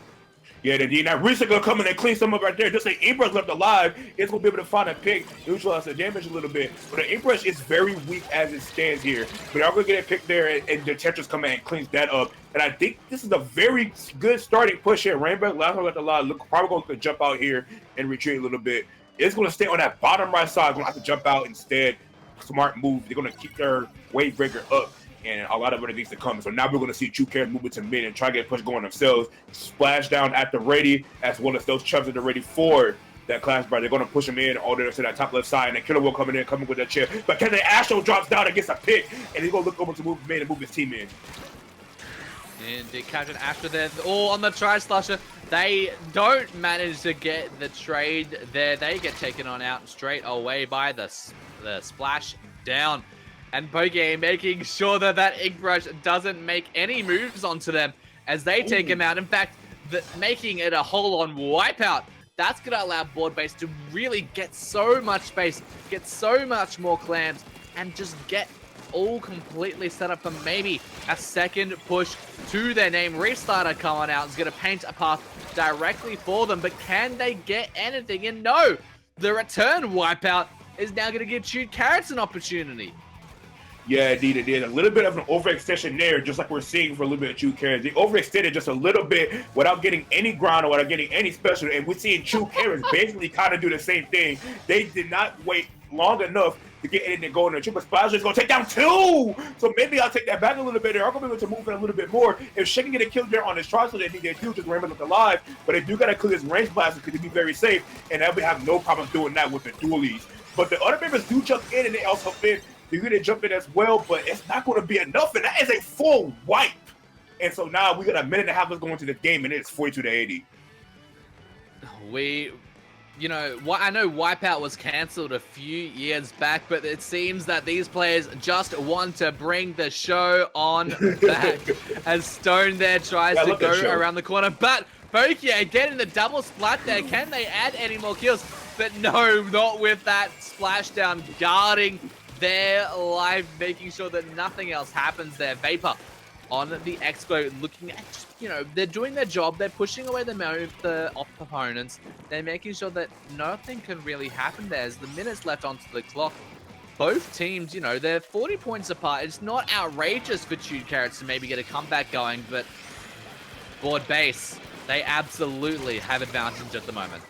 Yeah, indeed. Now, Risa gonna come in and clean some up right there. Just like Aimbrush left alive, it's gonna be able to find a pick, neutralize the damage a little bit. But the Aimbrush is very weak as it stands here. But I'm gonna get a pick there, and the Tetris come in and cleans that up. And I think this is a very good starting push here. Rainbow last one left alive. Probably gonna jump out here and retreat a little bit. It's gonna stay on that bottom right side. Gonna have to jump out instead. Smart move. They're gonna keep their wave breaker up, and a lot of other things to come. So now we're going to see Chew Carrots move into mid and try to get push going themselves. Splash down at the ready, as well as those chubs at the ready for that Clash Bar. They're going to push him in all the way to that top left side, and then Killer Will coming with that chip. But can the Astro drops down and gets a pick, and he's going to look over to move him in and move his team in. And the Captain Astro there, all on the Tri-Slasher. They don't manage to get the trade there. They get taken on out straight away by the splash down. And Bogey making sure that Ink Brush doesn't make any moves onto them as they take him out. In fact, making it a whole-on wipeout. That's going to allow board base to really get so much space, get so much more clams, and just get all completely set up for maybe a second push to their name. Restarter coming out is going to paint a path directly for them, but can they get anything? And no, the return wipeout is now going to give Chewed Carrots an opportunity. Yeah, indeed it did. A little bit of an overextension there, just like we're seeing for a little bit of Chewed Carrots. They overextended just a little bit without getting any ground or without getting any special, and we're seeing Chewed Carrots basically kind of do the same thing. They did not wait long enough to get in and go in the triple splash. Is going to take down 2! So maybe I'll take that back a little bit there. I'm going to be able to move in a little bit more. If Shake can get a kill there on his trial, they need to do just remember look alive, but they do got to clear his range blast because to be very safe, and they'll have no problem doing that with the dualies. But the other members do jump in, and they also help in. They're going to jump in as well, but it's not going to be enough, and that is a full wipe. And so now we got a minute and a half left going to this game, and it's 42-80. You know, I know Wipeout was cancelled a few years back, but it seems that these players just want to bring the show on back as Stone there tries to go around the corner. But Pokia getting the double splat there. Can they add any more kills? But no, not with that splashdown guarding their life, making sure that nothing else happens there. Vapor on the Expo looking at, just, you know, they're doing their job. They're pushing away the off opponents. They're making sure that nothing can really happen there. As the minutes left onto the clock, both teams, you know, they're 40 points apart. It's not outrageous for Chewed Carrots to maybe get a comeback going, but board base, they absolutely have advantage at the moment.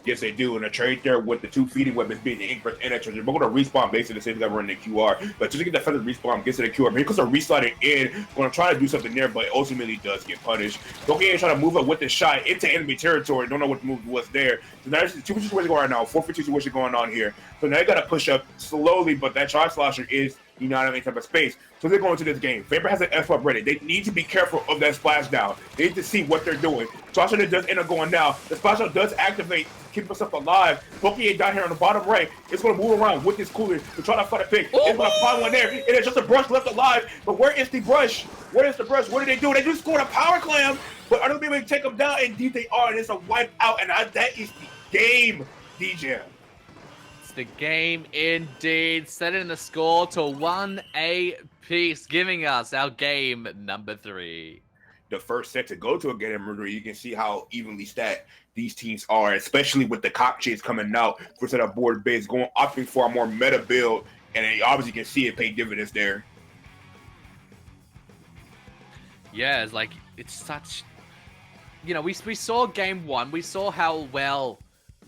Yes, they do. And a trade there with the 2 feeding weapons being the Ink and Extra. They're both going to respawn basically the same time running the QR. But just to get that feather respawn, gets to the QR. Because they're resliding in, going to try to do something there, but ultimately does get punished. Doki is trying to move up with the shot into enemy territory. Don't know what the move was there. So now there's 2 situations going right now. 4-for-2 situation going on here. So now they got to push up slowly, but that charge slasher is not in any type of space. So they're going to this game. Vapor has an F up ready. They need to be careful of that splashdown. They need to see what they're doing. Slasher does end up going down. The splashdown does activate, keep us up alive. Poki down here on the bottom right. It's going to move around with this cooler to try to find a pick. It's going to find one there. And it's just a brush left alive. But where is the brush? Where is the brush? What did they do? They just scored a power clam. But are they going to be able to take them down? Indeed they are. And it's a wipe out. And that is the game, DJ. The game indeed, setting the score to 1 apiece, giving us our game number 3. The first set to go to a game murder, you can see how evenly stacked these teams are, especially with the cockchits coming out for set up board base, opting for a more meta build, and you obviously can see it pay dividends there. Yeah, it's such, you know, we saw game 1, we saw how well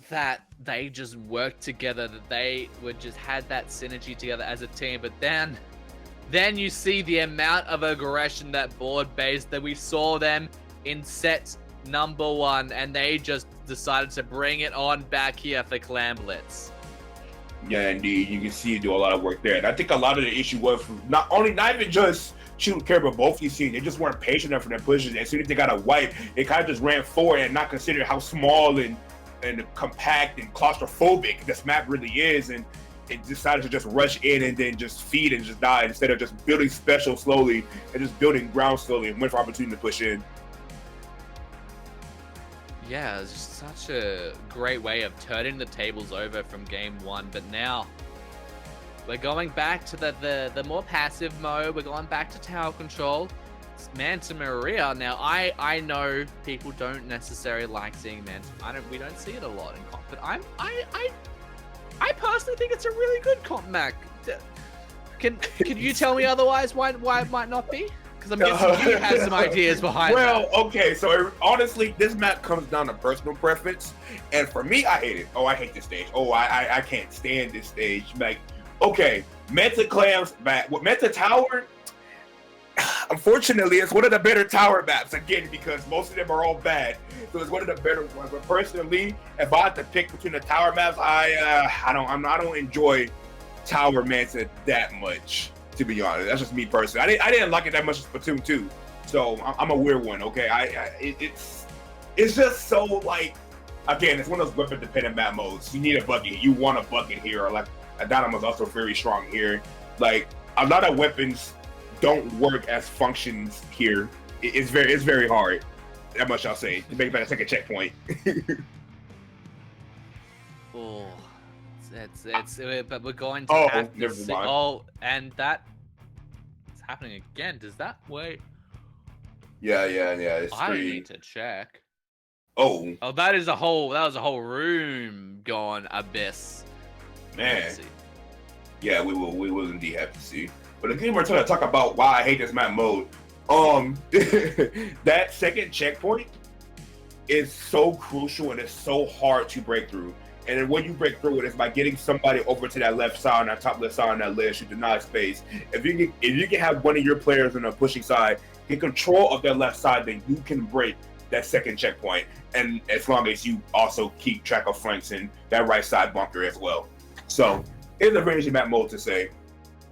that they just worked together, that they had that synergy together as a team. But then you see the amount of aggression that board based that we saw them in set number 1, and they just decided to bring it on back here for Clam Blitz. Yeah, indeed, you can see you do a lot of work there, and I think a lot of the issue was not even just Chewed Carrots, but both these teams, they just weren't patient enough for their pushes. As soon as they got a wipe, they kind of just ran forward and not considering how small and compact and claustrophobic this map really is, and it decided to just rush in and then just feed and just die instead of just building special slowly and just building ground slowly and wait for opportunity to push in. Yeah, it's just such a great way of turning the tables over from game 1, but now we're going back to the more passive mode. We're going back to tower control. Manta Maria. Now, I know people don't necessarily like seeing Manta. We don't see it a lot in comp, but I personally think it's a really good comp map. Can you tell me otherwise why it might not be? Because I'm guessing you have some ideas behind that. Well, okay, so honestly, this map comes down to personal preference, and for me, I hate it. Oh, I hate this stage. Oh, I can't stand this stage. Like, okay, Manta Clams back. With Manta Tower, unfortunately, it's one of the better tower maps, again, because most of them are all bad. So it's one of the better ones. But personally, if I had to pick between the tower maps, I don't enjoy Tower Manta that much, to be honest. That's just me personally. I didn't like it that much as Splatoon 2. So I'm a weird one, okay? It's just so, like, again, it's one of those weapon dependent map modes. You need a bucket. You want a bucket here, or like Adonam is also very strong here. Like, a lot of weapons don't work as functions here. It's very hard. That much I'll say. To make that a second checkpoint. Oh, but we're going to Oh, have to never see. mind. Oh, and that is happening again. Does that wait? Yeah. It's I three. need to check. Oh, Oh, that was a whole room gone abyss. man. Let's see. Yeah, we will indeed have to see. But again, we're trying to talk about why I hate this map mode. That second checkpoint is so crucial and it's so hard to break through. And then when you break through it, it's by getting somebody over to that left side, that top left side on that ledge to deny space. If you can have one of your players on the pushing side get control of that left side, then you can break that second checkpoint. And as long as you also keep track of flanks and that right side bunker as well. So it's a very easy map mode to say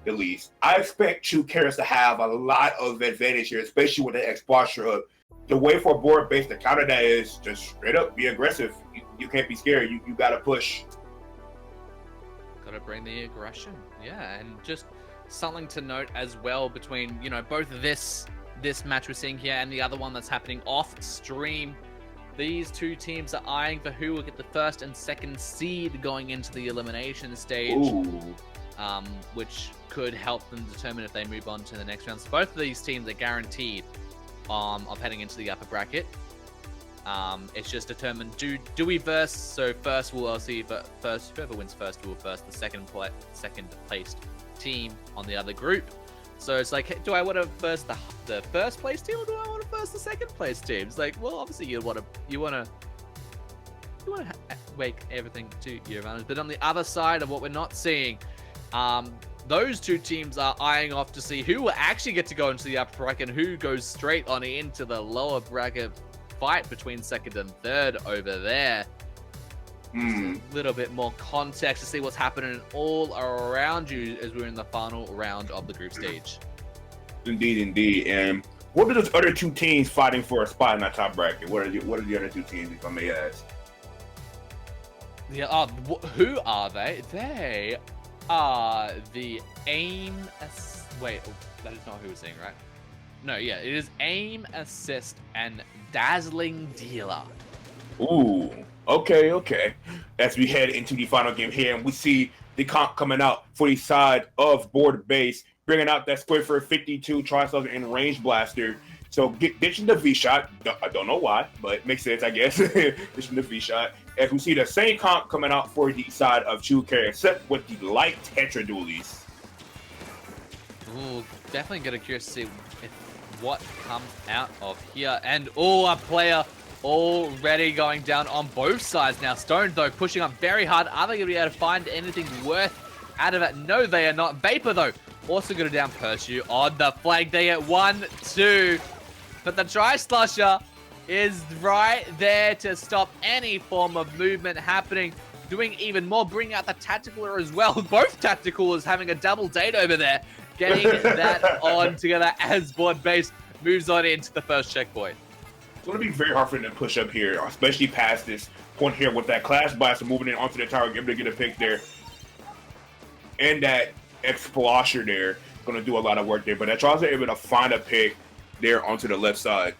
the least. I expect True Carrots to have a lot of advantage here, especially with the X posture up. The way for a board base to counter that is just straight up be aggressive. You can't be scared. You gotta push. Gotta bring the aggression. Yeah, and just something to note as well between, you know, both this match we're seeing here and the other one that's happening off stream. These two teams are eyeing for who will get the first and second seed going into the elimination stage. Ooh. Which could help them determine if they move on to the next round. So both of these teams are guaranteed of heading into the upper bracket. It's just determined, do we verse? So first we'll obviously first, whoever wins first will verse the second placed team on the other group. So it's like, do I want to verse the first place team, or do I want to verse the second place team? It's like, well, obviously you want to make everything to your advantage. But on the other side of what we're not seeing, those two teams are eyeing off to see who will actually get to go into the upper bracket and who goes straight on into the lower bracket fight between second and third over there. Just a little bit more context to see what's happening all around you as we're in the final round of the group stage. Indeed. And what are those other two teams fighting for a spot in that top bracket? What are the other two teams, if I may ask? Yeah, who are they? They are the wait, that is not who we're saying, right? No, yeah, it is Aim, Assist, and Dazzling Dealer. Ooh, okay. As we head into the final game here, and we see the comp coming out for the side of board base, bringing out that Squiffer 52 Tri-Soldier and Range Blaster. So ditching the V-Shot. I don't know why, but it makes sense, I guess. Ditching the V-Shot. As we see the same comp coming out for the side of True Carrots, except with the light Tetra Dualies. Ooh, definitely gonna curious to see what comes out of here. And a player already going down on both sides now. Stone, though, pushing up very hard. Are they going to be able to find anything worth out of it? No, they are not. Vapor, though, also going to down Pursue on the flank. They get 1, 2. But the Tri-Slusher is right there to stop any form of movement happening. Doing even more, bringing out the Tacticaler as well. Both Tacticalers having a double date over there. Getting that on together as board base moves on into the first checkpoint. It's going to be very hard for them to push up here, especially past this point here with that Clash Blaster moving in onto the tower, able to get a pick there. And that Explosher there, going to do a lot of work there. But that Charles are able to find a pick there onto the left side.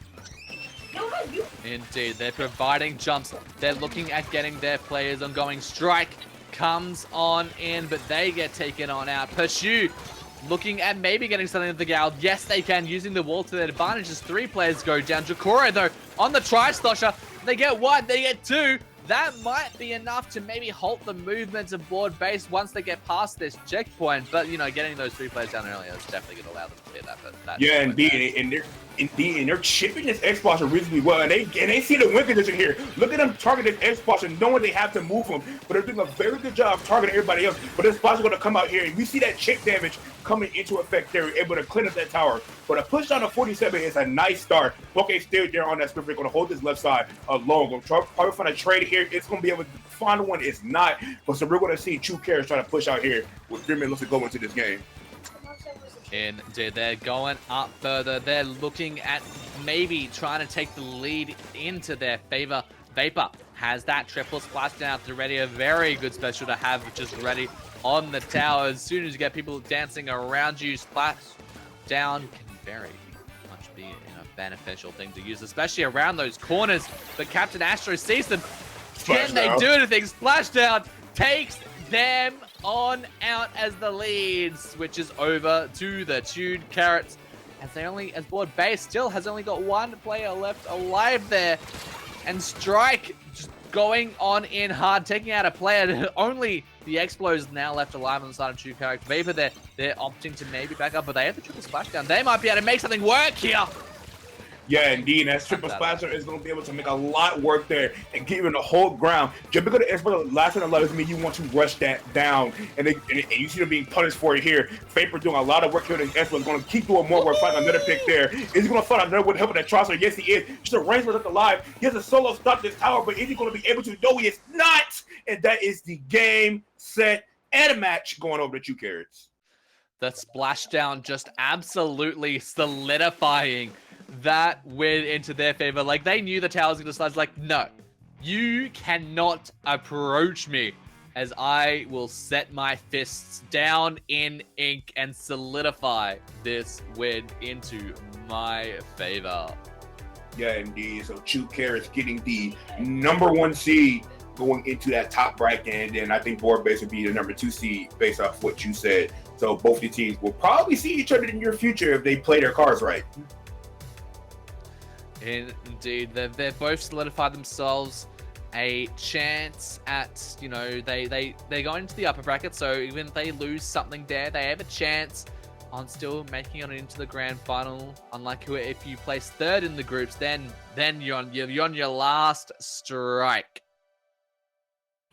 Indeed, they're providing jumps. They're looking at getting their players on going. Strike comes on in, but they get taken on out. Pursue looking at maybe getting something of the Gal. Yes, they can, using the wall to their advantage as 3 players go down. Jacoro, though, on the Tri-Slosher. They get 1, they get 2. That might be enough to maybe halt the movements of board base once they get past this checkpoint. But, you know, getting those 3 players down earlier is definitely going to allow them to clear that. Yeah, indeed. And they're chipping this X-Boxer reasonably well. And they see the win condition here. Look at them targeting X-Boxer, knowing they have to move him. But they're doing a very good job targeting everybody else. But this boss is going to come out here. And we see that chip damage coming into effect. They're able to clean up that tower. But a push down to 47 is a nice start. Okay, still there on that script. They're going to hold this left side alone. Going to probably find a trade here. It's going to be able to find one. It's not. But so we're going to see True Carrots trying to push out here with 3 minutes to go into this game. Indeed, they're going up further. They're looking at maybe trying to take the lead into their favor. Vapor has that triple splash down to ready. A very good special to have just ready on the tower. As soon as you get people dancing around you, splash down can very much be a beneficial thing to use, especially around those corners. But Captain Astro sees them. Can they do anything? Splashdown takes them on out as the lead switches over to the Tuned Carrots. As board base still has only got one player left alive there. And Strike just going on in hard, taking out a player. Only the Explos now left alive on the side of Tuned Carrots. Vapor, they're opting to maybe back up, but they have the triple splashdown. They might be able to make something work here. Yeah, indeed. That triple splasher is going to be able to make a lot work there and get you in the whole ground. Jumping to the expert, the last thing that allows me, you want to rush that down. And you see them being punished for it here. Vapor doing a lot of work here. The expert is going to keep doing more work, find another pick there. Is he going to find another one helping that Trosser? Yes, he is. Just a range left alive. He has a solo stop this tower, but is he going to be able to? No, he is not. And that is the game, set, and a match going over the 2 Carrots. The splashdown just absolutely solidifying that win into their favor. Like, they knew the tower's gonna slide. Like, no, you cannot approach me, as I will set my fists down in ink and solidify this win into my favor. Yeah, indeed. So 2 Carrots getting the #1 seed going into that top bracket, and then I think board base would be the #2 seed based off what you said. So both the teams will probably see each other in the near future if they play their cards right. Indeed, they've both solidified themselves a chance at, you know, they go into the upper bracket, so even if they lose something there, they have a chance on still making it into the grand final. Unlike if you place 3rd in the groups, then you're on your last strike.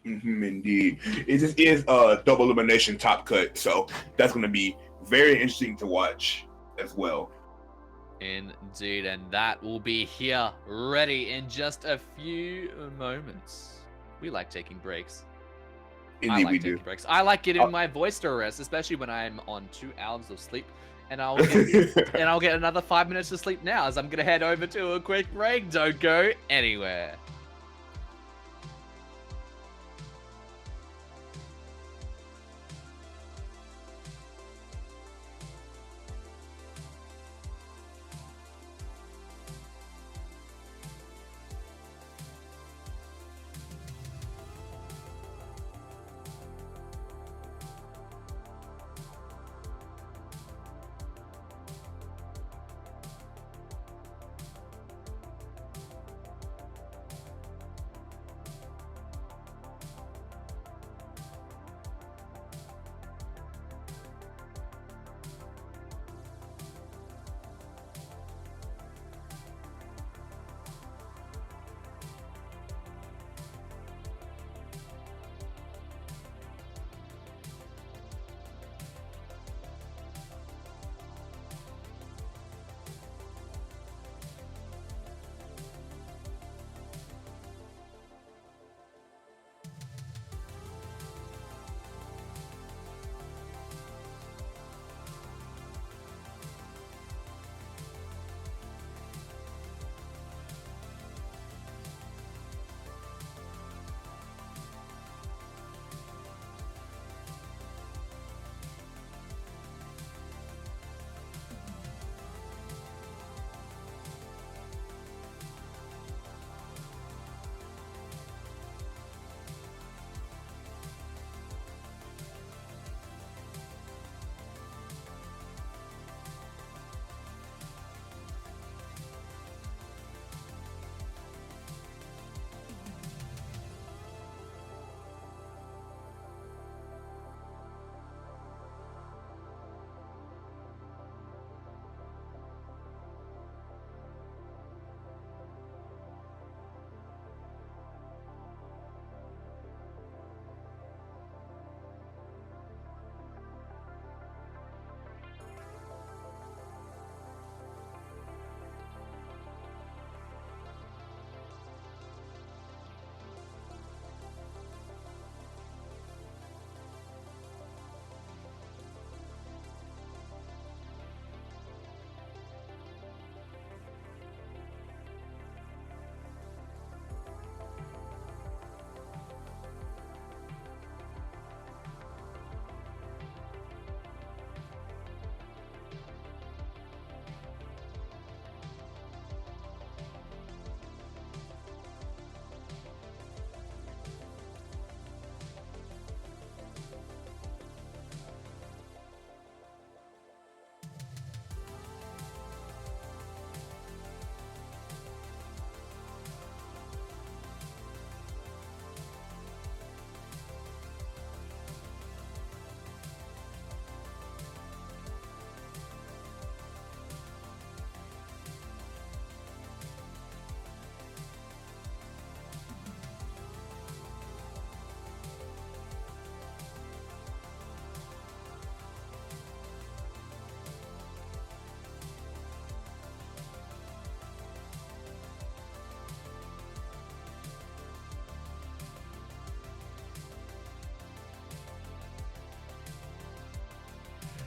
Indeed. It just is a double elimination top cut, so that's going to be very interesting to watch as well. Indeed, and that will be here, ready in just a few moments. We like taking breaks. Indeed, we do. Breaks. I like getting my voice to rest, especially when I'm on 2 hours of sleep. And I'll get another 5 minutes of sleep now, as I'm going to head over to a quick break. Don't go anywhere.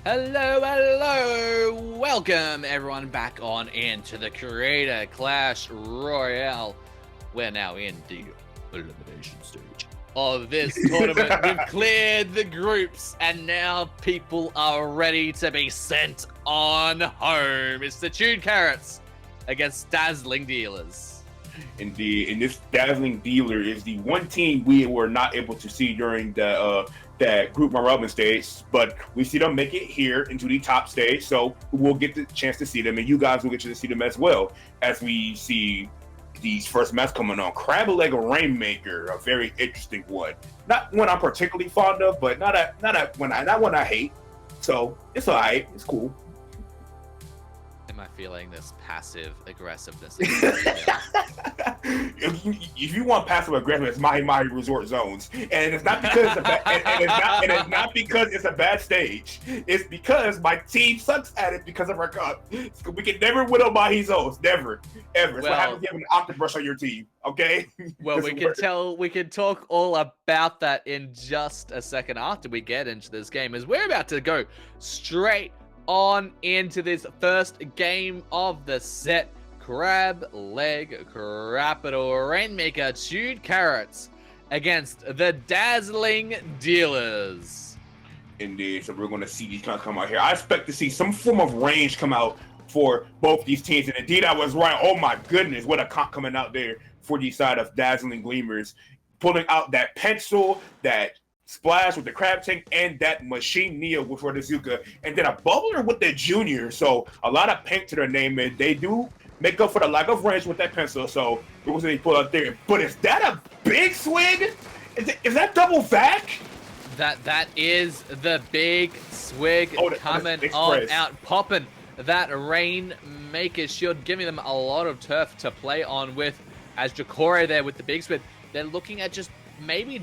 Hello, welcome everyone back on into the Creator Clash Royale. We're now in the elimination stage of this tournament. We've cleared the groups and now people are ready to be sent on home. It's the Chewed Carrots against Dazzling Dealers. Indeed, and this Dazzling Dealer is the one team we were not able to see during the that group Robin stage, but we see them make it here into the top stage, so we'll get the chance to see them, and you guys will get to see them as well as we see these first match coming on. Crab Leg Rainmaker, a very interesting one. Not one I'm particularly fond of, but not one I hate. So it's alright, it's cool. Am I feeling this passive aggressiveness? If you want passive aggressive, it's Mahi Mahi Resort Zones, and it's not because it's a it's not because it's a bad stage. It's because my team sucks at it because of our cup. So we can never win on Mahi Zones, never, ever. It's what happens if you have an Octobrush on your team. Okay. Well, we can talk all about that in just a second after we get into this game, as we're about to go straight on into this first game of the set. Crab Leg Capital Rainmaker Chewed Carrots against the Dazzling Dealers. Indeed, so we're going to see these guys come out here. I expect to see some form of range come out for both these teams, and indeed I was right. Oh my goodness, what a comp coming out there for the side of Dazzling Gleamers, pulling out that pencil, that Splash with the Crab Tank, and that Machine Neo for the Zuka, and then a Bubbler with the Junior. So a lot of paint to their name, and they do make up for the lack of range with that pencil. So it was they pull out there. But is that a big swing? Is that double vac? That is the big swig coming on out, popping that Rainmaker shield, giving them a lot of turf to play on with. As Jacore there with the big swig, they're looking at just maybe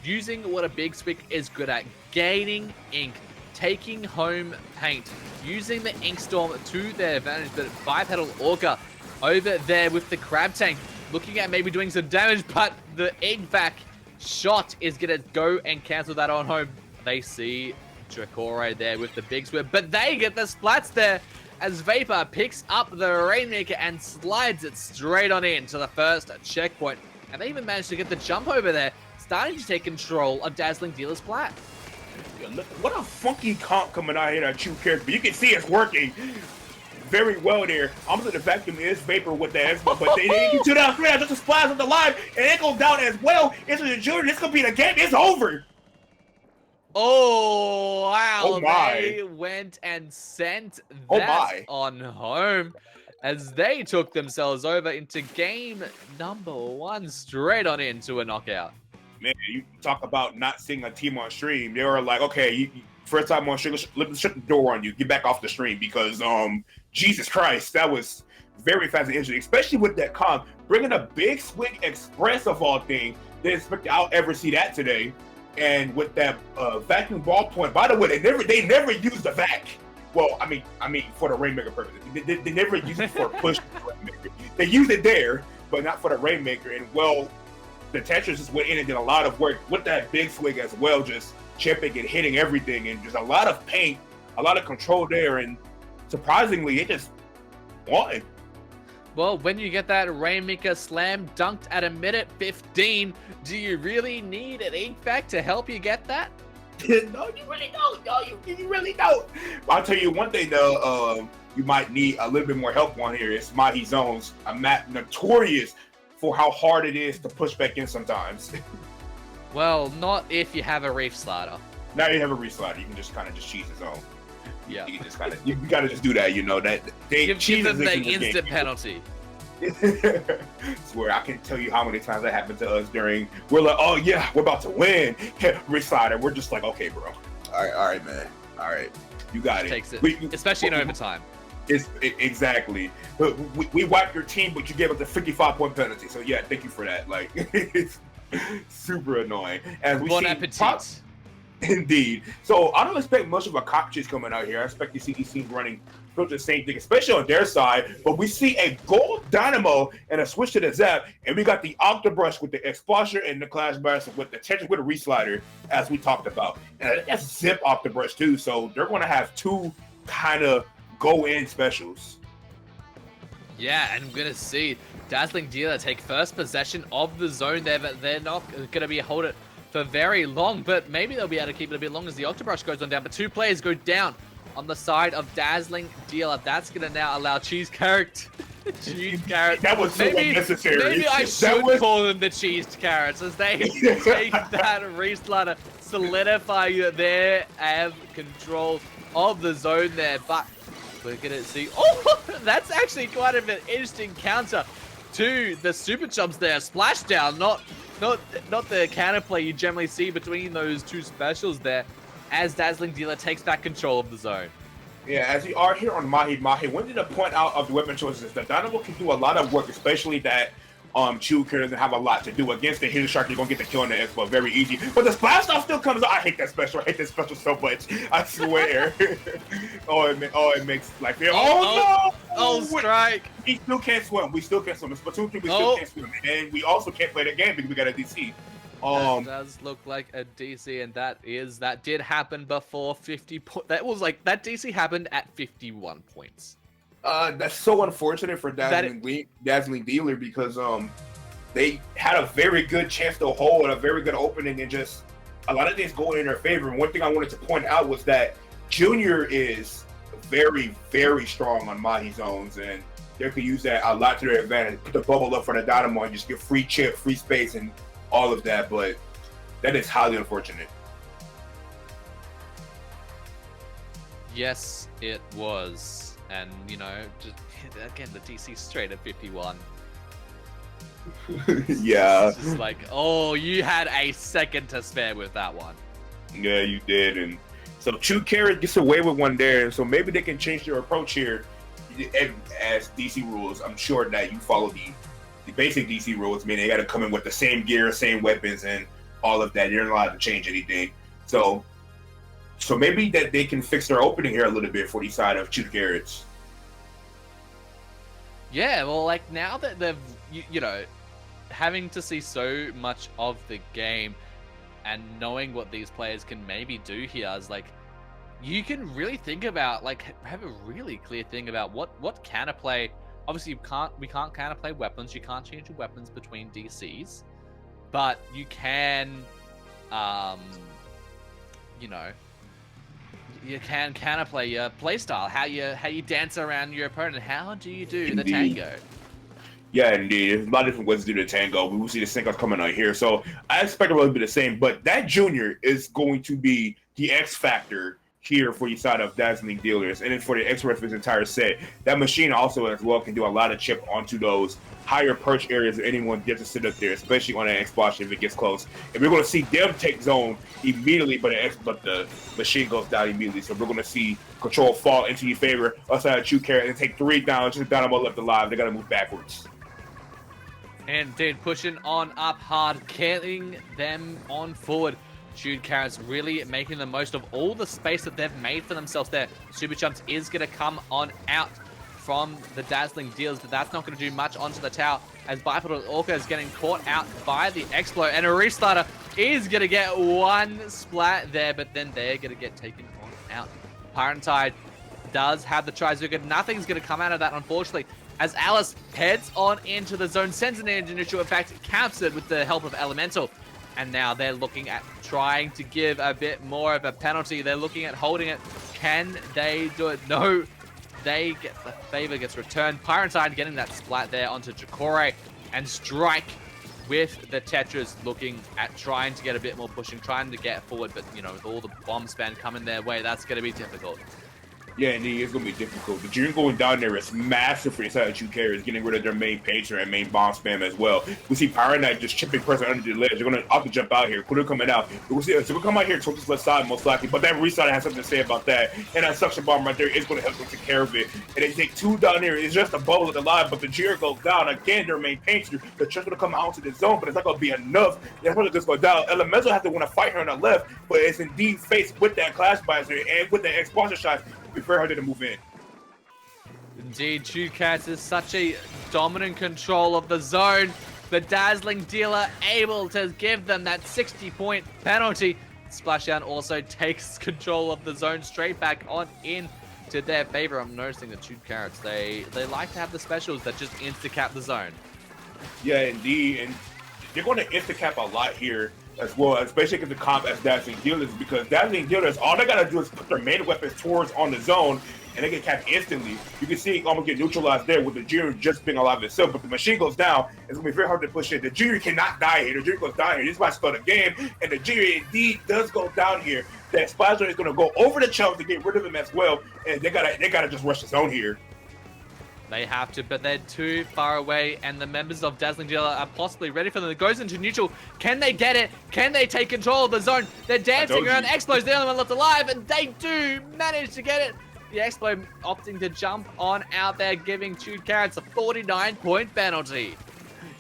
using what a big swig is good at, gaining ink, taking home paint, using the Ink Storm to their advantage. But Bipedal Orca over there with the Crab Tank, looking at maybe doing some damage, but the Ink Vac shot is going to go and cancel that on home. They see Jacore there with the big swim, but they get the splats there as Vapor picks up the Rainmaker and slides it straight on in to the first checkpoint. And they even managed to get the jump over there, starting to take control of Dazzling Dealer's plat. Yeah, look, what a funky comp coming out here that Chewed Carrots, but you can see it's working very well there. Almost the vacuum is Vapor with the Expo, but they didn't do that. Just the splash with the live, and it goes down as well into the Junior. This could be the game. It's over. Oh, wow. Oh, my. They went and sent that on home as they took themselves over into game number 1, straight on into a knockout. Man, you talk about not seeing a team on stream. They were like, okay, first time on stream, let's shut the door on you. Get back off the stream because, Jesus Christ, that was very fast and interesting, especially with that comp. Bringing a big swing express of all things. Didn't expect I'll ever see that today. And with that vacuum ballpoint, by the way, they never used the vac. Well, I mean, for the Rainmaker purpose. They never used it for a push. They used it there, but not for the Rainmaker. And well, the Tetris just went in and did a lot of work with that big swing as well, just chipping and hitting everything, and just a lot of paint, a lot of control there, and surprisingly, it just won. Well, when you get that Rainmaker slam dunked at a minute 15, do you really need an Ink Vac to help you get that? No, you really don't. No, you really don't. I'll tell you one thing though, you might need a little bit more help on here. It's Mahi Zones, a map notorious for how hard it is to push back in sometimes. Well, not if you have a Reef Slider. Now you have a Reef Slider, you can just kind of just cheese the zone. Yeah. You can just kind of, you gotta just do that, you know, that they give them the instant penalty. Swear, I can tell you how many times that happened to us during, we're like, oh yeah, we're about to win. Reef Slider, we're just like, okay, bro. All right, man. All right. You got it. Takes it, especially in overtime. Exactly. We wiped your team, but you gave us a 55-point penalty. So yeah, thank you for that. Like, it's super annoying. As we Bon see, appetit. Indeed. So I don't expect much of a cop chase coming out here. I expect to see these teams running pretty much the same thing, especially on their side. But we see a gold dynamo and a switch to the zap, and we got the octobrush with the expulsion and the clash burst with the tension with the reslider, as we talked about. And that's zip octobrush too. So they're going to have two kind of go in specials. Yeah, and we're going to see Dazzling Dealer take first possession of the zone there, but they're not going to be hold it for very long, but maybe they'll be able to keep it a bit long as the Octobrush goes on down. But two players go down on the side of Dazzling Dealer. That's going to now allow Cheese Carrot. Cheese Carrot. That was so unnecessary. Maybe I should call them the Cheese Carrots as they take that restarter, solidify their control of the zone there. But we're going to see. Oh, that's actually quite a bit interesting counter to the Super Chumps there. Splashdown, not the counterplay you generally see between those two specials there, as Dazzling Dealer takes back control of the zone. Yeah, as we are here on Mahi, one thing to point out of the weapon choices is that Dynamo can do a lot of work, especially that Chewker doesn't have a lot to do against the Hidden Shark. You're gonna get the kill on the Expo very easy. But the splash stuff still comes out. I hate that special. I hate that special so much. I swear. it makes like Oh, strike. We still can't swim. We still can't swim. Splatoon 3, we still can't swim. And we also can't play the game because we got a DC. That does look like a DC, and that did happen before 50 points. That DC happened at 51 points. That's so unfortunate for Dazzling Dealer because they had a very good chance to hold a very good opening and just a lot of things going in their favor. And one thing I wanted to point out was that Junior is very, very strong on Mahi zones, and they could use that a lot to their advantage. Put the bubble up for the Dynamo and just get free chip, free space, and all of that. But that is highly unfortunate. Yes, it was. And, you know, just, again, the DC straight at 51. Yeah. It's just like, oh, you had a second to spare with that one. Yeah, you did. And so Chew Carrot gets away with one there. And so maybe they can change their approach here. And as DC rules, I'm sure that you follow the basic DC rules, meaning they got to come in with the same gear, same weapons, and all of that. You're not allowed to change anything. So maybe that they can fix their opening here a little bit for the side of Chew Carrots. Yeah, well, like now that they've, you know, having to see so much of the game and knowing what these players can maybe do here is like, you can really think about, like, have a really clear thing about what counterplay. Obviously, we can't counterplay weapons. You can't change your weapons between DCs, but you can, you know, you can counterplay your playstyle, how you dance around your opponent. How do you do the tango? Yeah, indeed. There's a lot of different ways to do the tango. We will see the Senkos coming out here. So I expect it will be the same, but that Junior is going to be the X factor here for the side of Dazzling Dealers. And then for the X-Ray for this entire set, that machine also as well can do a lot of chip onto those higher perch areas that anyone gets to sit up there, especially on an explosion if it gets close. And we're going to see them take zone immediately, but the machine goes down immediately. So we're going to see control fall into your favor. Outside of Chew Carrot and take 3 down, just Dynamo left alive. They got to move backwards. And Indeed, pushing on up hard, getting them on forward. Chew Carrots really making the most of all the space that they've made for themselves there. Super Chumps is going to come on out from the Dazzling Dealers, but that's not going to do much onto the tower as Bipedal Orca is getting caught out by the Explo, and a restarter is going to get one splat there, but then they're going to get taken on out. Pyrantide does have the Trizuka. Nothing's going to come out of that, unfortunately, as Alice heads on into the zone, sends an initial effect, caps it with the help of Elemental. And now they're looking at trying to give a bit more of a penalty. They're looking at holding it. Can they do it? No. They get the favor gets returned. Pyrantide getting that splat there onto Jokore. And Strike with the Tetras looking at trying to get a bit more pushing, trying to get forward. But, you know, with all the bomb spam coming their way, that's going to be difficult. Yeah, and it's going to be difficult. The Junior going down there is massive for inside of two carriers, getting rid of their main pacer and main bomb spam as well. We see Power Knight just chipping pressure under the ledge. They're going to have to jump out here. Kudo coming out. We'll see. So we'll come out here towards this left side most likely. But that reset has something to say about that. And that suction bomb right there is going to help them take care of it. And they take two down there. It's just a bubble of the line, but the Junior goes down. Again, their main pacer. The just going to come out to the zone, but it's not going to be enough. They're going to just go down. Elemental has to want to fight her on the left, but it's indeed faced with that Clash Visor and with the exposure shots. It'll be very hard to move in. Indeed, Chewed Carrots is such a dominant control of the zone. The Dazzling Dealer able to give them that 60-point penalty. Splashdown also takes control of the zone straight back on in to their favor. I'm noticing the Chewed Carrots, they like to have the specials that just insta-cap the zone. Yeah, indeed, and they're going to insta-cap a lot here as well, especially against the comp as Dazzling Dealers, because Dazzling Dealers, all they got to do is put their main weapons towards on the zone, and they get capped instantly. You can see it almost get neutralized there with the Junior just being alive itself, but the machine goes down. It's going to be very hard to push it. The Junior cannot die here. The Junior goes down here. This might start a game, and the Junior indeed does go down here. That Splash is going to go over the chumps to get rid of him as well, and they gotta just rush the zone here. They have to, but they're too far away, and the members of Dazzling Dealer are possibly ready for them. It goes into neutral. Can they get it? Can they take control of the zone? They're dancing around. Explo's the only one left alive, and they do manage to get it. The Explo opting to jump on out there, giving Chewed Carrots a 49-point penalty.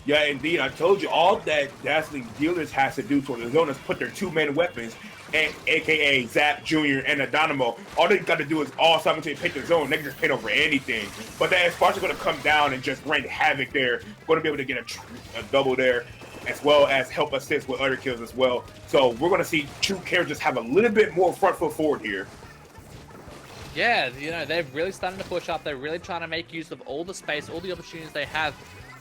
Yeah, indeed. I told you, all that Dazzling Dealers has to do toward the zone is put their two main weapons, aka Zap Jr. and Adonamo. All they got to do is all simultaneously pick the zone. They can just paint over anything. But that Sparks are going to come down and just wreak havoc there. Going to be able to get a double there, as well as help assist with other kills as well. So we're going to see Chewed Carrots just have a little bit more front foot forward here. Yeah, you know, they're really starting to push up. They're really trying to make use of all the space, all the opportunities they have.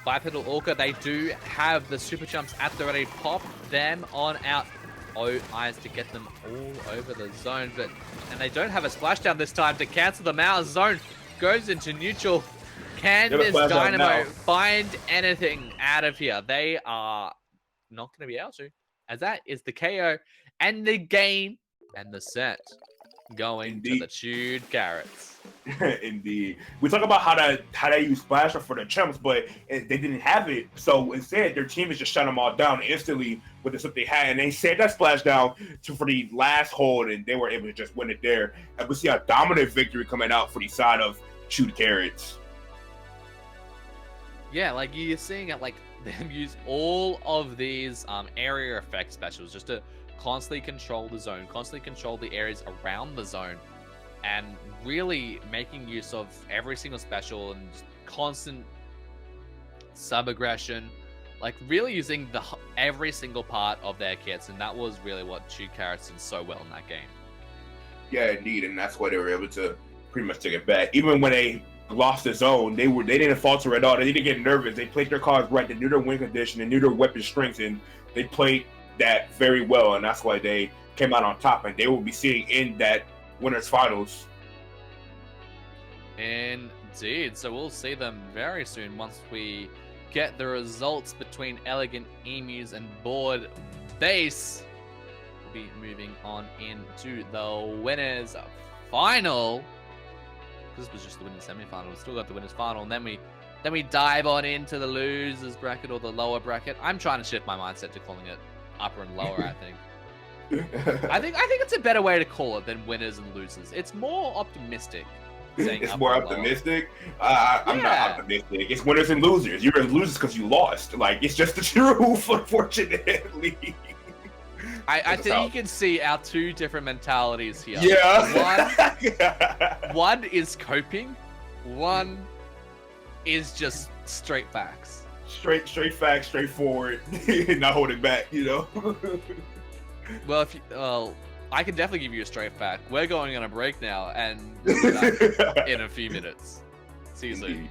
Bipedal Orca, they do have the super jumps at the ready. Pop them on out. Oh, eyes to get them all over the zone, and they don't have a splashdown this time to cancel them out. Zone goes into neutral. Can this Dynamo find anything out of here? They are not going to be able to, as that is the KO and the game and the set going to the Chewed Carrots. Indeed. We talk about how they use Splasher for the chumps, but they didn't have it. So instead, their team is just shut them all down instantly with the stuff they had. And they saved that splash down for the last hold, and they were able to just win it there. And we see a dominant victory coming out for the side of Chewed Carrots. Yeah, like you're seeing it, like them use all of these area effect specials just to constantly control the zone, constantly control the areas around the zone, and really making use of every single special and just constant sub-aggression, like really using every single part of their kits, and that was really what Chewed Carrots did so well in that game. Yeah, indeed, and that's why they were able to pretty much take it back. Even when they lost the zone, they didn't falter at all. They didn't get nervous. They played their cards right. They knew their win condition. They knew their weapon strengths, and they played that very well, and that's why they came out on top, and they will be sitting in that winners finals. Indeed, so we'll see them very soon once we get the results between Elegant Emus and Board Base. We'll be moving on into the winners final. This was just the winners semi-final. We still got the winners final, and then we dive on into the losers bracket or the lower bracket. I'm trying to shift my mindset to calling it upper and lower, I think. I think it's a better way to call it than winners and losers. It's more optimistic. It's more optimistic. I'm not optimistic. It's winners and losers. You're losers because you lost. Like, it's just the truth, unfortunately. I think you can see our two different mentalities here. Yeah. One is coping. One is just straight facts. Straight facts, straightforward, not holding back, you know? Well, I can definitely give you a straight fact. We're going on a break now, and we'll be back in a few minutes. See you soon.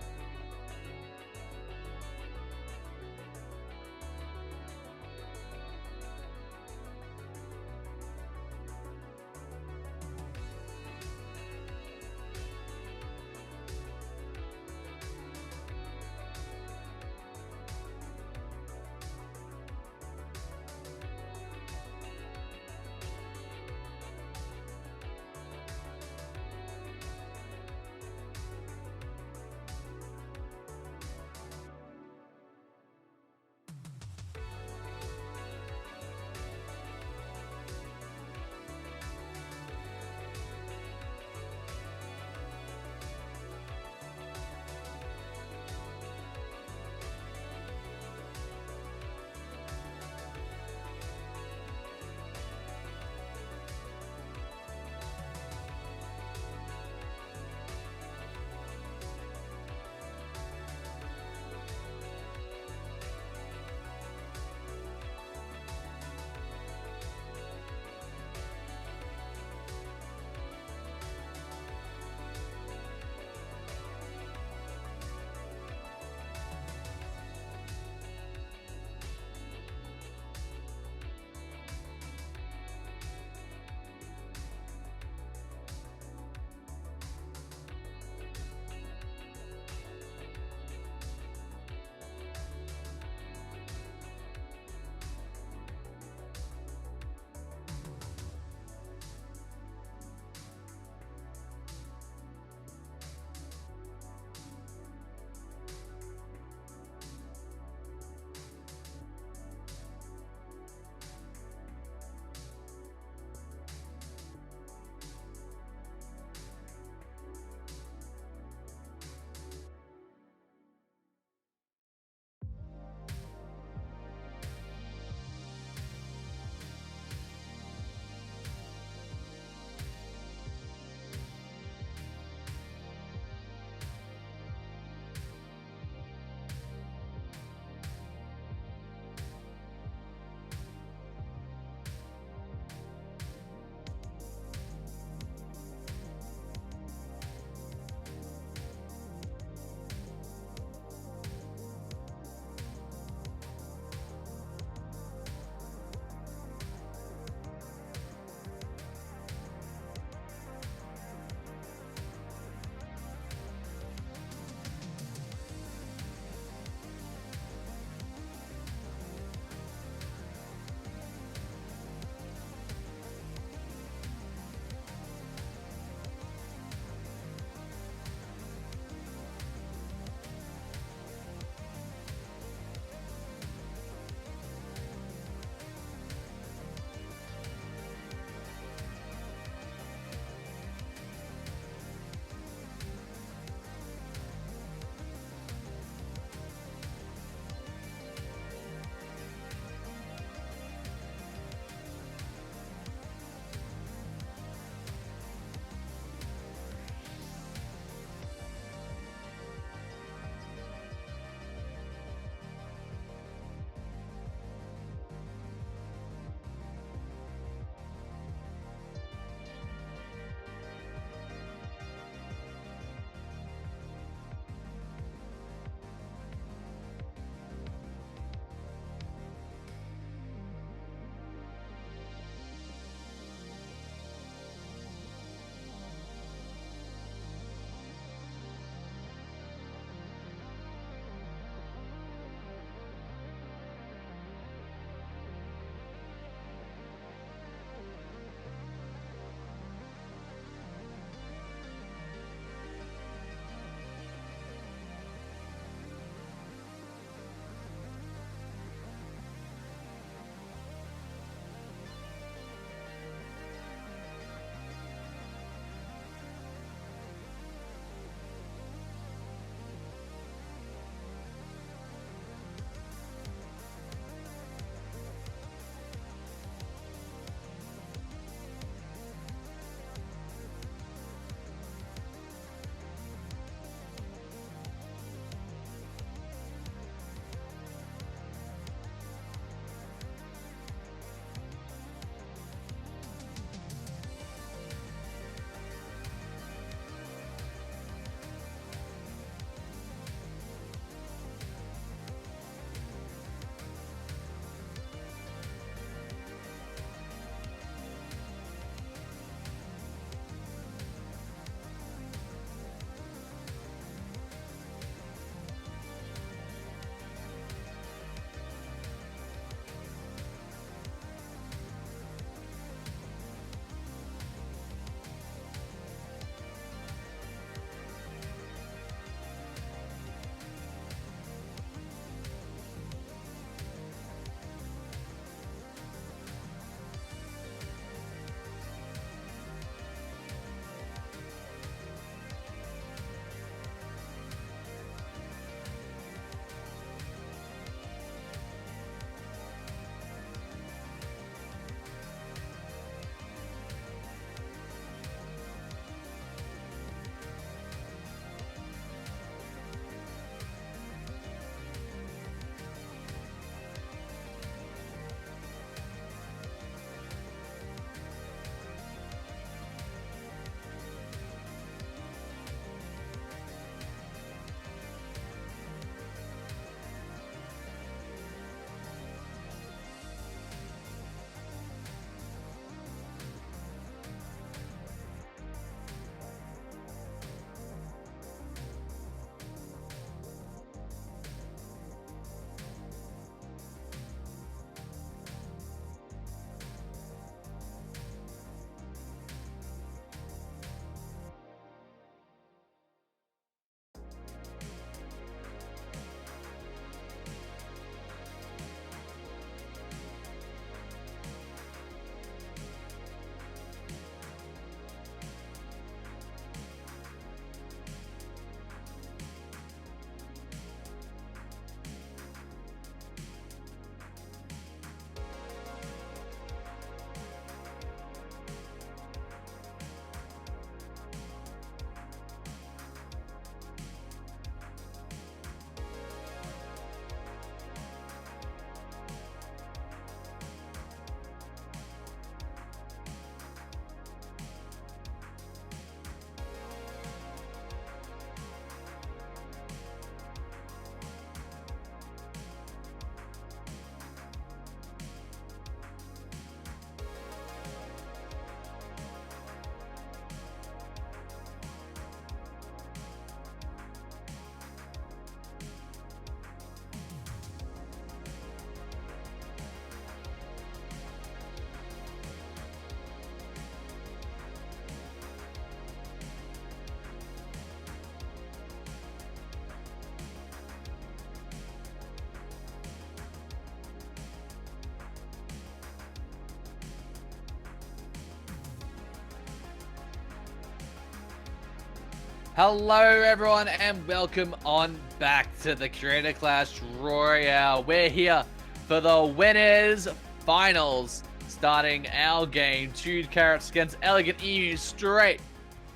Hello everyone and welcome on back to the Creator Clash Royale. We're here for the winners finals, starting our game. Chewed Carrots against Elegant Emu, straight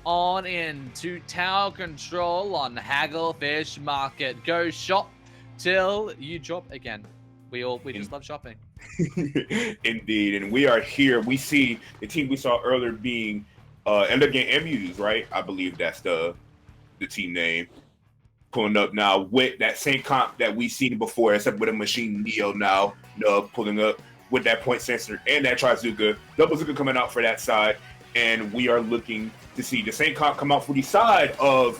on into tower control on Hagglefish Market. Go shop till you drop again. We just love shopping. Indeed, and we are here. We see the team we saw earlier being Elegant Emus, right? I believe that's the team name. Pulling up now with that same comp that we seen before, except with a machine Neo now. Nub pulling up with that point sensor and that Trizuka. Double Zuka coming out for that side, and we are looking to see the same comp come out for the side of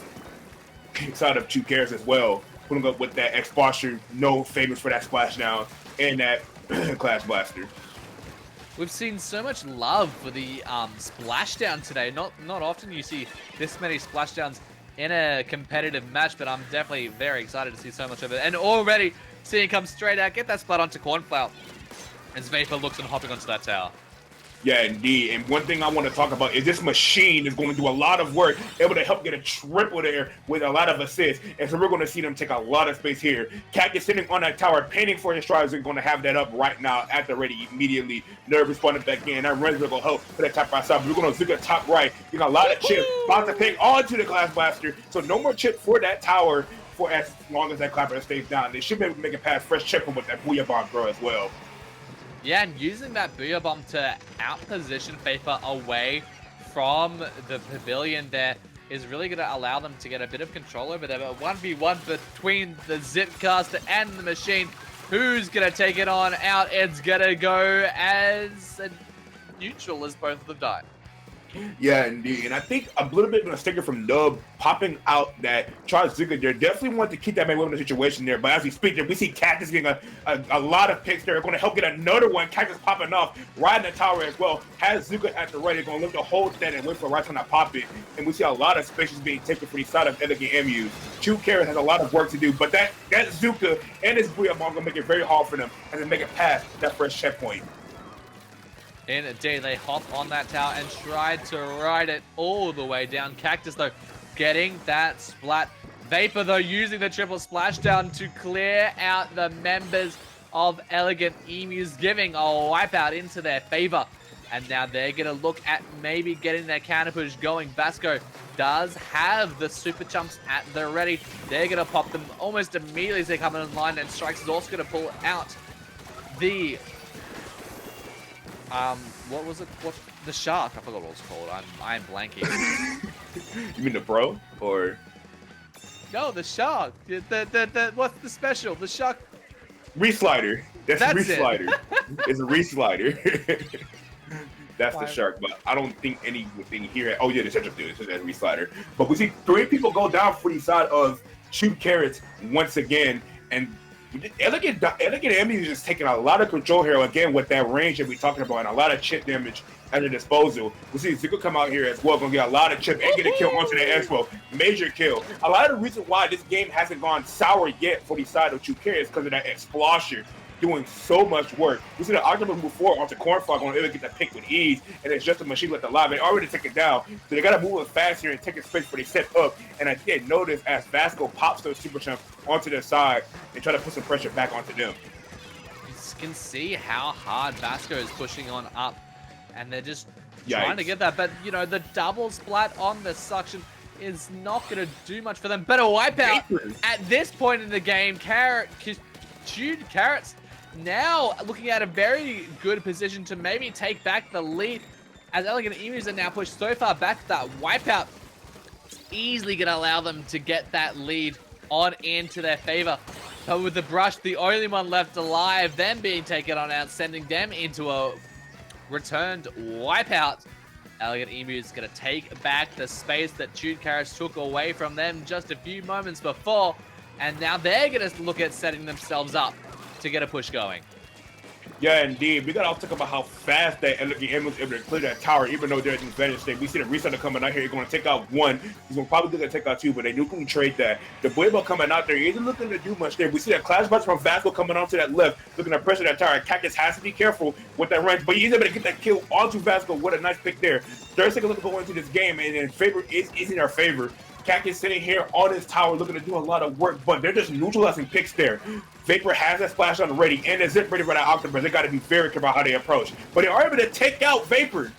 Two Cares as well. Pulling up with that X-Posture, no famous for that splashdown and that Clash Blaster. We've seen so much love for the splashdown today. Not often you see this many splashdowns in a competitive match, but I'm definitely very excited to see so much of it. And already seeing it come straight out, get that splat onto Cornflower as Vapor looks and hopping onto that tower. Yeah, indeed. And one thing I want to talk about is this machine is going to do a lot of work, able to help get a triple there with a lot of assists. And so we're going to see them take a lot of space here. Cactus sitting on that tower, painting for his tries, and going to have that up right now at the ready immediately. Nerve responding back in. That runs will help for that top right side. We're going to Zuka top right. You got a lot of chips about to ping onto the Clash Blaster. So no more chip for that tower for as long as that Clapper stays down. They should be able to make it past fresh chip with that Booyah Bomb throw as well. Yeah, and using that Booyah Bomb to outposition Vapor away from the pavilion there is really going to allow them to get a bit of control over there. But 1v1 between the Zipcaster and the machine. Who's going to take it on out? It's going to go as a neutral as both of them die. Yeah, indeed. And I think a little bit of a sticker from Nub popping out that Charles Zuka there definitely wanted to keep that man in the situation there. But as we speak there, we see Cactus getting a lot of picks there. Going to help get another one. Cactus popping off, riding the tower as well. Has Zuka at the ready. Going to look to hold that and wait for the right time to pop it. And we see a lot of spaces being taken for the side of Elegant Emu. Chewed Carrots has a lot of work to do. But that Zuka and his Booyah Bomb going to make it very hard for them as they make it past that first checkpoint. Indeed, they hop on that tower and try to ride it all the way down. Cactus, though, getting that splat. Vapor, though, using the triple splashdown to clear out the members of Elegant Emus, giving a wipeout into their favor. And now they're going to look at maybe getting their counter push going. Vasco does have the super chumps at the ready. They're going to pop them almost immediately as they come in line, and Strikes is also going to pull out the... what was it? What the shark? I forgot what it was called. I'm blanking. You mean the pro or? No, the shark. The what's the special? The shark. Reslider. That's a it. reslider. It's a reslider. That's the shark, but I don't think anything here. Oh yeah, the central dude. It's just that reslider. But we see 3 people go down for the side of Chewed Carrots once again, and Elegant Emu is just taking a lot of control here again with that range that we're talking about and a lot of chip damage at their disposal. We see Zuko come out here as well, gonna get a lot of chip and get a kill onto the Expo. Major kill. A lot of the reason why this game hasn't gone sour yet for the side of Chewed Carrots is because of that Explosion doing so much work. We see the Octopus move forward onto Cornflower, going to be able to get the pick with ease, and it's just a machine left alive. They already take it down, so they got to move it faster and take a space before they set up. And I think they notice as Vasco pops those super chumps onto their side and try to put some pressure back onto them. You can see how hard Vasco is pushing on up, and they're just trying to get that. But, you know, the double splat on the suction is not going to do much for them. But a wipeout at this point in the game. Chewed Carrots now looking at a very good position to maybe take back the lead, as Elegant Emus are now pushed so far back that wipeout is easily going to allow them to get that lead on into their favor. But with the brush, the only one left alive, them being taken on out, sending them into a returned wipeout. Elegant Emu is going to take back the space that Chewed Carrots took away from them just a few moments before, and now they're going to look at setting themselves up to get a push going. Yeah, indeed. We got to talk about how fast that Elegant Emu was able to clear that tower, even though they're in advantage state. We see the resetter coming out here. He's going to take out 1. He's going to probably going to take out 2, but they do trade that. The Buebo coming out there, he isn't looking to do much there. We see that Clash Blast from Vasco coming onto that left, looking to pressure that tower. Cactus has to be careful with that range, but he's able to get that kill onto Vasco. What a nice pick there. 30 seconds looking to go into this game, and in favor is in our favor. Cat is sitting here on his tower looking to do a lot of work, but they're just neutralizing picks there. Vapor has that splash on ready and a zip ready for that Octopus. They got to be very careful how they approach. But they are able to take out Vapor.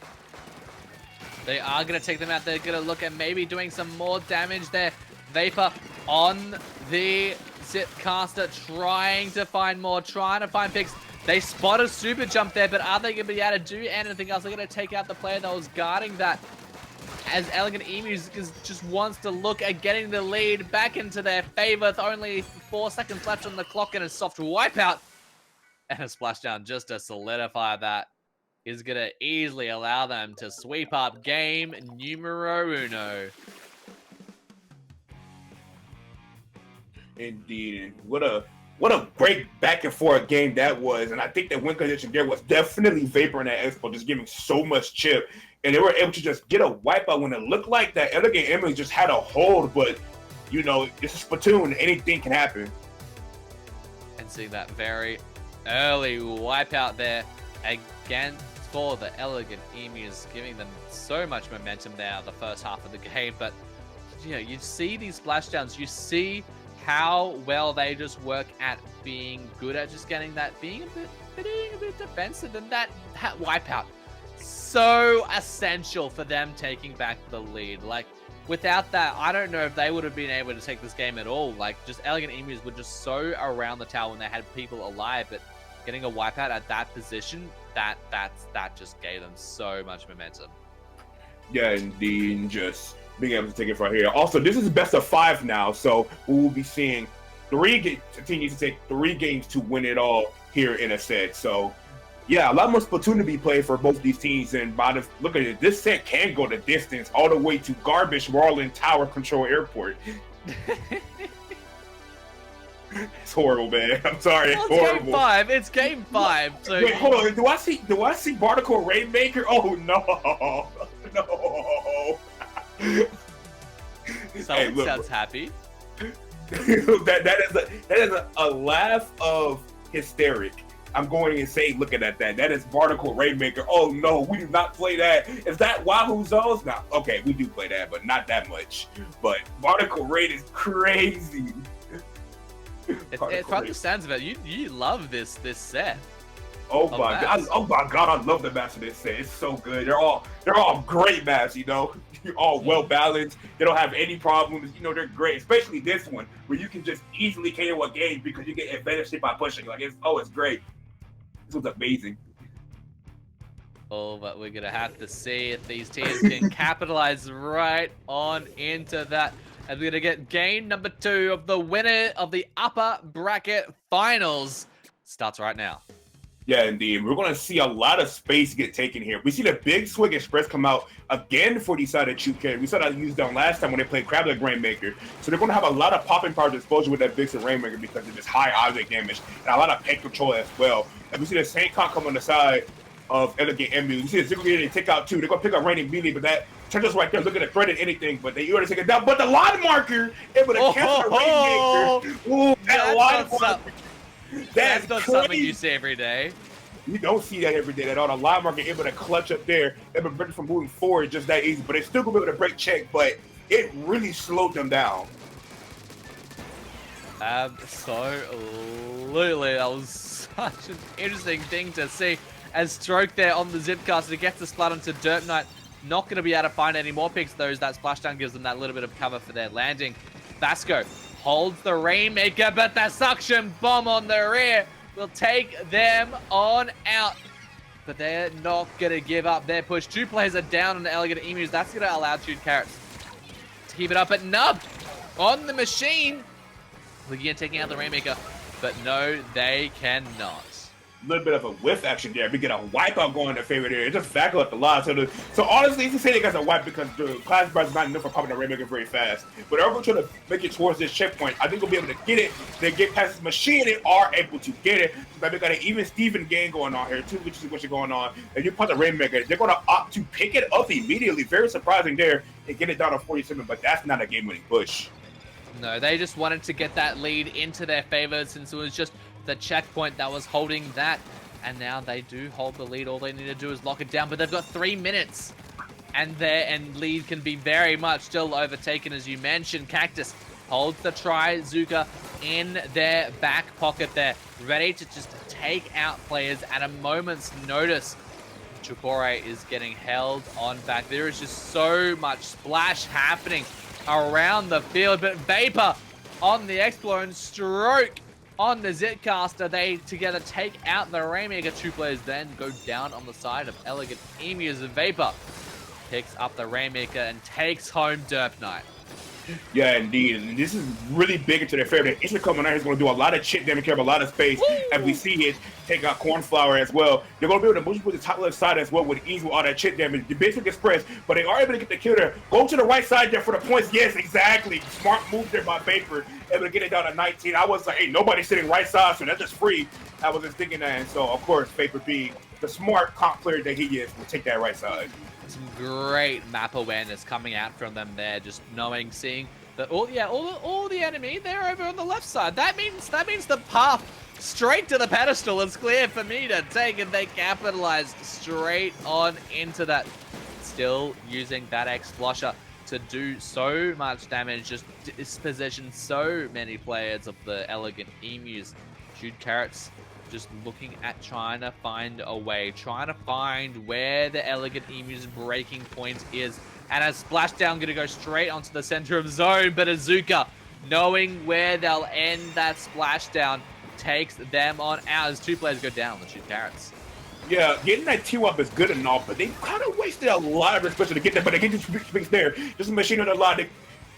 They are going to take them out. They're going to look at maybe doing some more damage there. Vapor on the Zip Caster, trying to find more, trying to find picks. They spot a super jump there, but are they going to be able to do anything else? They're going to take out the player that was guarding that. As Elegant Emus just wants to look at getting the lead back into their favor with only 4 seconds left on the clock and a soft wipeout. And a splashdown just to solidify that is going to easily allow them to sweep up game numero uno. Indeed. What a great back and forth game that was. And I think that win condition there was definitely Vapor in that expo, just giving so much chip. And they were able to just get a wipeout when it looked like that Elegant Emily just had a hold, but you know, it's a Splatoon, anything can happen. And seeing that very early wipeout there again for the Elegant Emus, giving them so much momentum there the first half of the game. But you know, you see these splashdowns, you see how well they just work at being good at just getting that, being a bit defensive, and that wipeout. So essential for them taking back the lead. Like, without that, I don't know if they would have been able to take this game at all. Like, just Elegant Emus were just so around the tower when they had people alive, but getting a wipeout at that position, that just gave them so much momentum. Yeah, indeed, just being able to take it from here. Also, this is best of 5 now, so we will be seeing 3 games. The team needs to take 3 games to win it all here in a set. So, yeah, a lot more Splatoon to be played for both these teams. And by the look at it, this set can go the distance all the way to Garbage Royale Tower Control Airport. It's horrible, man. I'm sorry, it's horrible. Game 5. It's game 5. So wait, hold on. Do I see Barnacle Rainmaker? Oh no, no. Someone sounds happy. that is a laugh of hysteric. I'm going insane looking at that. That is Barnacle Rainmaker. Oh no, we do not play that. Is that Wahoo Zones? No, okay, we do play that, but not that much. But Barnacle Raid is crazy. From the sounds of it, you love this set. Oh my god! Oh my god! I love the maps of this set. It's so good. They're all great maps. You know, you're all well balanced. They don't have any problems. You know, they're great. Especially this one, where you can just easily KO a game because you get advantage by pushing. Like it's great. This was amazing. Oh, but we're gonna have to see if these teams can capitalize right on into that. And we're gonna get game number 2 of the winner of the upper bracket finals. Starts right now. Yeah, indeed. We're going to see a lot of space get taken here. We see the Big Swig Express come out again for the side of Chuka. We saw that used them last time when they played Crablet Rainmaker. So they're going to have a lot of popping power exposure with that Big Swig Rainmaker because of this high object damage and a lot of pet control as well. And we see the same con come on the side of Elegant Emu. You see the Ziggle they take out 2. They're going to pick up Rain immediately, but that turns us right there looking at threaded anything, but they already take it down. But the line marker able to cancel the Rainmaker. Ooh, that line marker. That's not something you see every day. You don't see that every day at all. The line marker able to clutch up there and prevent from moving forward just that easy. But they still gonna be able to break check, but it really slowed them down. Absolutely. That was such an interesting thing to see. As Stroke there on the Zipcaster gets the splat onto Derp Knight. Not going to be able to find any more picks, though. That splashdown gives them that little bit of cover for their landing. Vasco holds the Rainmaker, but the suction bomb on the rear will take them on out. But they're not going to give up their push. 2 players are down on the Elegant Emus. That's going to allow Chewed Carrots to keep it up. But Nub on the machine. Looking at taking out the Rainmaker. But no, they cannot. A little bit of a whiff action there. We get a wipeout going in their favor there. It just back up the line. So honestly, you can say they got a wipe because the class bar is not enough for popping the Rainmaker very fast. But they're trying to make it towards this checkpoint. I think we'll be able to get it. They get past this machine and are able to get it. So we got an even Steven game going on here too, which is what's going on. And you put the Rainmaker, they're going to opt to pick it up immediately. Very surprising there and get it down to 47, but that's not a game-winning push. No, they just wanted to get that lead into their favor since it was just the checkpoint that was holding that. And now they do hold the lead. All they need to do is lock it down. But they've got 3 minutes. and lead can be very much still overtaken, as you mentioned. Cactus holds the Trizooka in their back pocket there, ready to just take out players at a moment's notice. Chukore is getting held on back. There is just so much splash happening around the field, but Vapor on the Explorer and Stroke on the Zitcaster. They together take out the Rainmaker. 2 players then go down on the side of Elegant Emus. Vapor picks up the Rainmaker and takes home Derp Knight. Yeah, indeed. And this is really big into their favor. Instant coming out is going to do a lot of chip damage, carry a lot of space. Woo! And we see it take out Cornflower as well. They're going to be able to move with the top left side as well with ease with all that chip damage. The basic gets pressed, but they are able to get the kill there. Go to the right side there for the points. Yes, exactly. Smart move there by Vapor. Able to get it down to 19. I was like, hey, nobody's sitting right side, so that's just free. I was just thinking that. And so, of course, Vapor being the smart comp player that he is will take that right side. Some great map awareness coming out from them there, just knowing, seeing that all the enemy, they're over on the left side. That means the path straight to the pedestal is clear for me to take, and they capitalized straight on into that. Still using that X-Flusher to do so much damage, just disposition so many players of the Elegant Emus. Jude Carrots just looking at trying to find a way, trying to find where the Elegant Emu's breaking point is. And a splashdown going to go straight onto the center of zone, but Azuka, knowing where they'll end that splashdown, takes them on out as 2 players go down on the Jude Carrots. Yeah, getting that T-Up is good enough, but they kind of wasted a lot of respect to get there, but they get this space there. Just a machine on the line.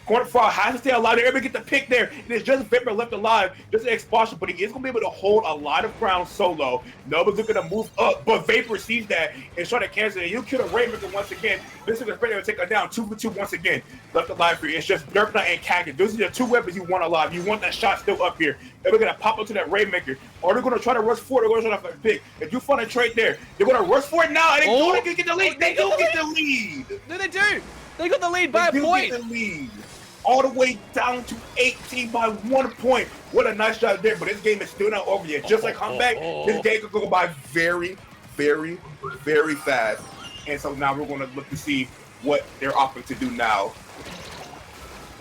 Cornflower has to stay alive. They're able to get the pick there. And it's just Vapor left alive. Just an expulsion, but he is going to be able to hold a lot of ground solo. Nobody's looking to move up, but Vapor sees that and trying to cancel it. He'll kill the Rainmaker once again. This is going to take her down 2 for 2 once again. Left alive for you. It's just Derp Knight and Cactus. Those are the 2 weapons you want alive. You want that shot still up here. And we're going to pop up to that Rainmaker. Or they're going to try to rush forward. They're going to try to pick. If you find a trade there, they're going to rush for it now. And they're going to get the lead. They do get the lead. No, they do. They got the lead by a point. Get the lead. All the way down to 18 by 1 point. What a nice job there, but this game is still not over yet. Just like Comeback, this game could go by very, very, very fast. And so now we're going to look to see what they're opting to do now.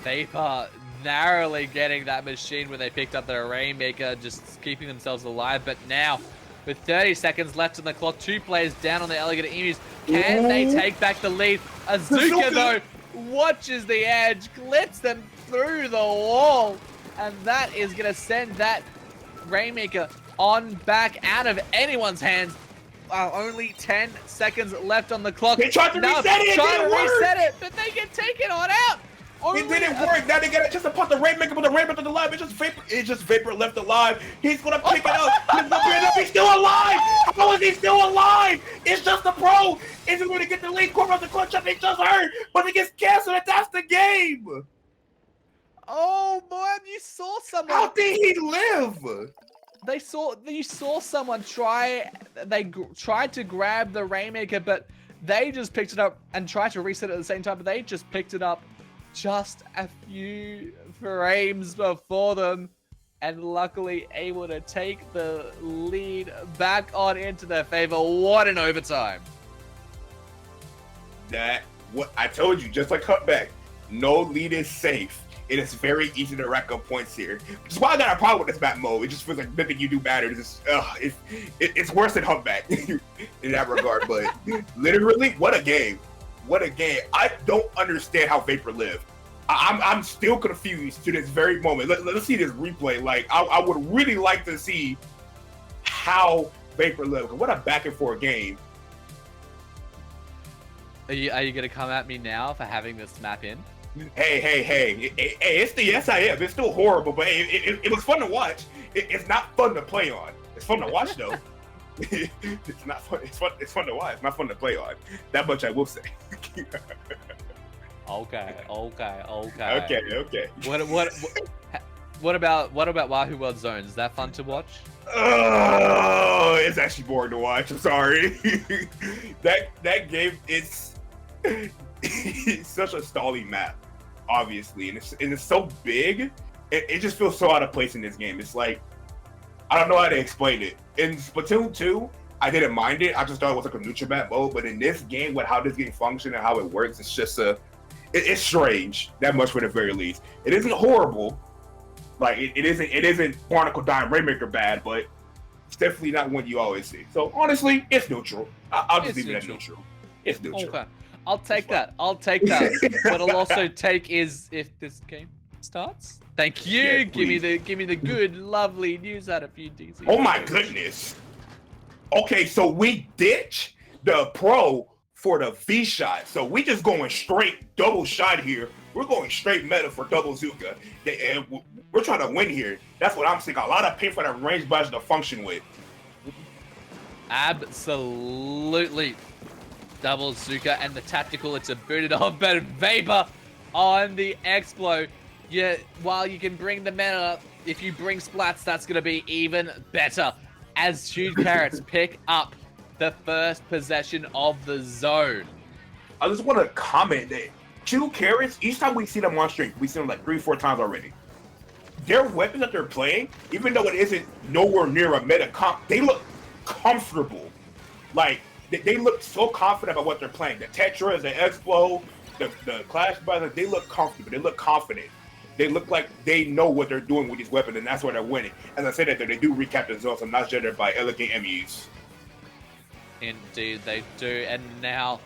Vapor narrowly getting that machine when they picked up their Rainmaker, just keeping themselves alive. But now, with 30 seconds left on the clock, 2 players down on the Elegant Emus. Can they take back the lead? Azuka, though, watches the edge, clips them through the wall, and that is going to send that Rainmaker on back out of anyone's hands. Only 10 seconds left on the clock. They tried to reset it. Trying to reset it, but they get taken on out. It didn't work. Now they got a chance to put the Rainmaker, but the Rainmaker's alive. It's just Vapor left alive. He's gonna pick it up. He's still alive. How is he still alive? It's just the pro. Is he going to get the lead? Corner of the clutch up. They just hurt, but it gets canceled. That's the game. Oh boy, you saw someone. How did he live? You saw someone try. They tried to grab the Rainmaker, but they just picked it up and tried to reset it at the same time. But they just picked it up just a few frames before them, and luckily able to take the lead back on into their favor. What an overtime. What I told you, just like Cutback, no lead is safe. It is very easy to rack up points here, which is why I got a problem with this map mode. It just feels like nothing you do matters. It's worse than Humpback in that regard. But literally, what a game. What a game. I don't understand how Vapor lived. I'm still confused to this very moment. Let's see this replay. Like, I would really like to see how Vapor lived. What a back and forth game. Are you going to come at me now for having this map in? Hey, it's the SIF. It's still horrible, but it was fun to watch. It's not fun to play on. It's fun to watch, though. It's not fun. It's fun to watch. It's not fun to play on. That much I will say. Okay. Okay. What about Wahoo World Zones? Is that fun to watch? Oh, it's actually boring to watch. I'm sorry. that game it's such a stalling map, obviously, and it's so big. It just feels so out of place in this game. It's like, I don't know how to explain it. In Splatoon 2, I didn't mind it. I just thought it was like a neutral map mode. But in this game, with how this game functions and how it works, it's just it's strange. That much for the very least. It isn't horrible. Like it isn't Barnacle Dime Rainmaker bad, but it's definitely not one you always see. So honestly, it's neutral. I'll just leave it at neutral. It's neutral. Okay. I'll take that. I'll take that. What I'll also take is if this game starts. Thank you. Yeah, give me the good, lovely news out of you, DC. Oh my goodness. Okay, so we ditch the pro for the V shot. So we just going straight double shot here. We're going straight meta for double Zuka. And we're trying to win here. That's what I'm saying. A lot of pay for that range badge to function with. Absolutely. Double Zuka and the tactical, it's a booted off, but Vapor on the Explo. Yeah, while you can bring the meta, if you bring splats, that's going to be even better. As Huge Carrots pick up the first possession of the zone. I just want to comment that Two Carrots, each time we see them on stream, we see them like 3-4 times already. Their weapon that they're playing, even though it isn't nowhere near a meta comp, they look comfortable. Like, they look so confident about what they're playing. The Tetras, the Explo, the Clash Brothers, they look comfortable. They look confident. They look like they know what they're doing with these weapons, and that's why they're winning. As I said, that they do recap the zones, so I'm not judged by elegant MUs. Indeed, they do. And now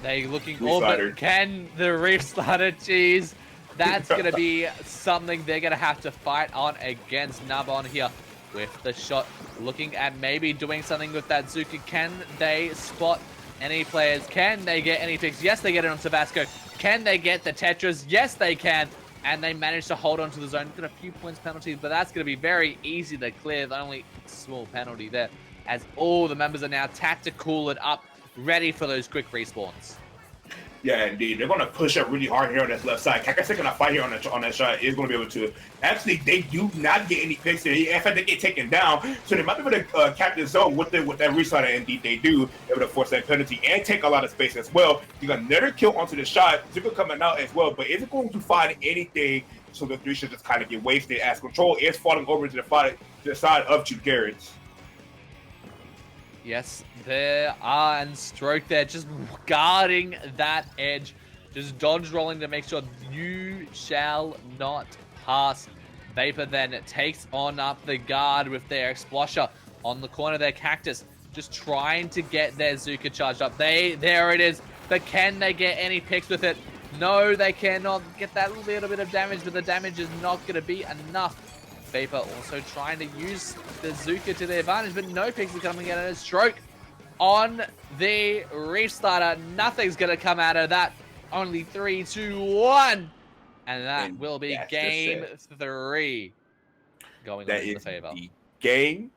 they looking Reef all but Slider. can the Reef Slider cheese. That's going to be something they're going to have to fight on against Nabon here with the shot. Looking at maybe doing something with that Zuka. Can they spot any players? Can they get any picks? Yes, they get it on Tabasco. Can they get the Tetras? Yes, they can. And they managed to hold on to the zone. Got a few points penalties, but that's going to be very easy to clear. The only small penalty there, as all the members are now tactical it up, ready for those quick respawns. Yeah, indeed. They're going to push up really hard here on this left side. Kakase going to fight here on that shot. Is going to be able to. Actually, they do not get any picks here. In fact, they get taken down. So they might be able to cap the zone with that restart. And indeed, they do. Able to force that penalty and take a lot of space as well. You got another kill onto the shot. Zuko coming out as well. But is it going to find anything? So the three should just kind of get wasted as control is falling over to the side of Two Carrots. Yes, there are, and Stroke there just guarding that edge, just dodge rolling to make sure you shall not pass. Vapor then takes on up the guard with their Explosher on the corner of their Cactus, just trying to get their Zuka charged up. There it is, but can they get any picks with it? No, they cannot get that little bit of damage, but the damage is not going to be enough. Vapor also trying to use the Zuka to their advantage, but no picks are coming out of a Stroke on the Reef Starter. Nothing's going to come out of that. Only 3, 2, 1. And that will be game 3 going on in the favor. The game,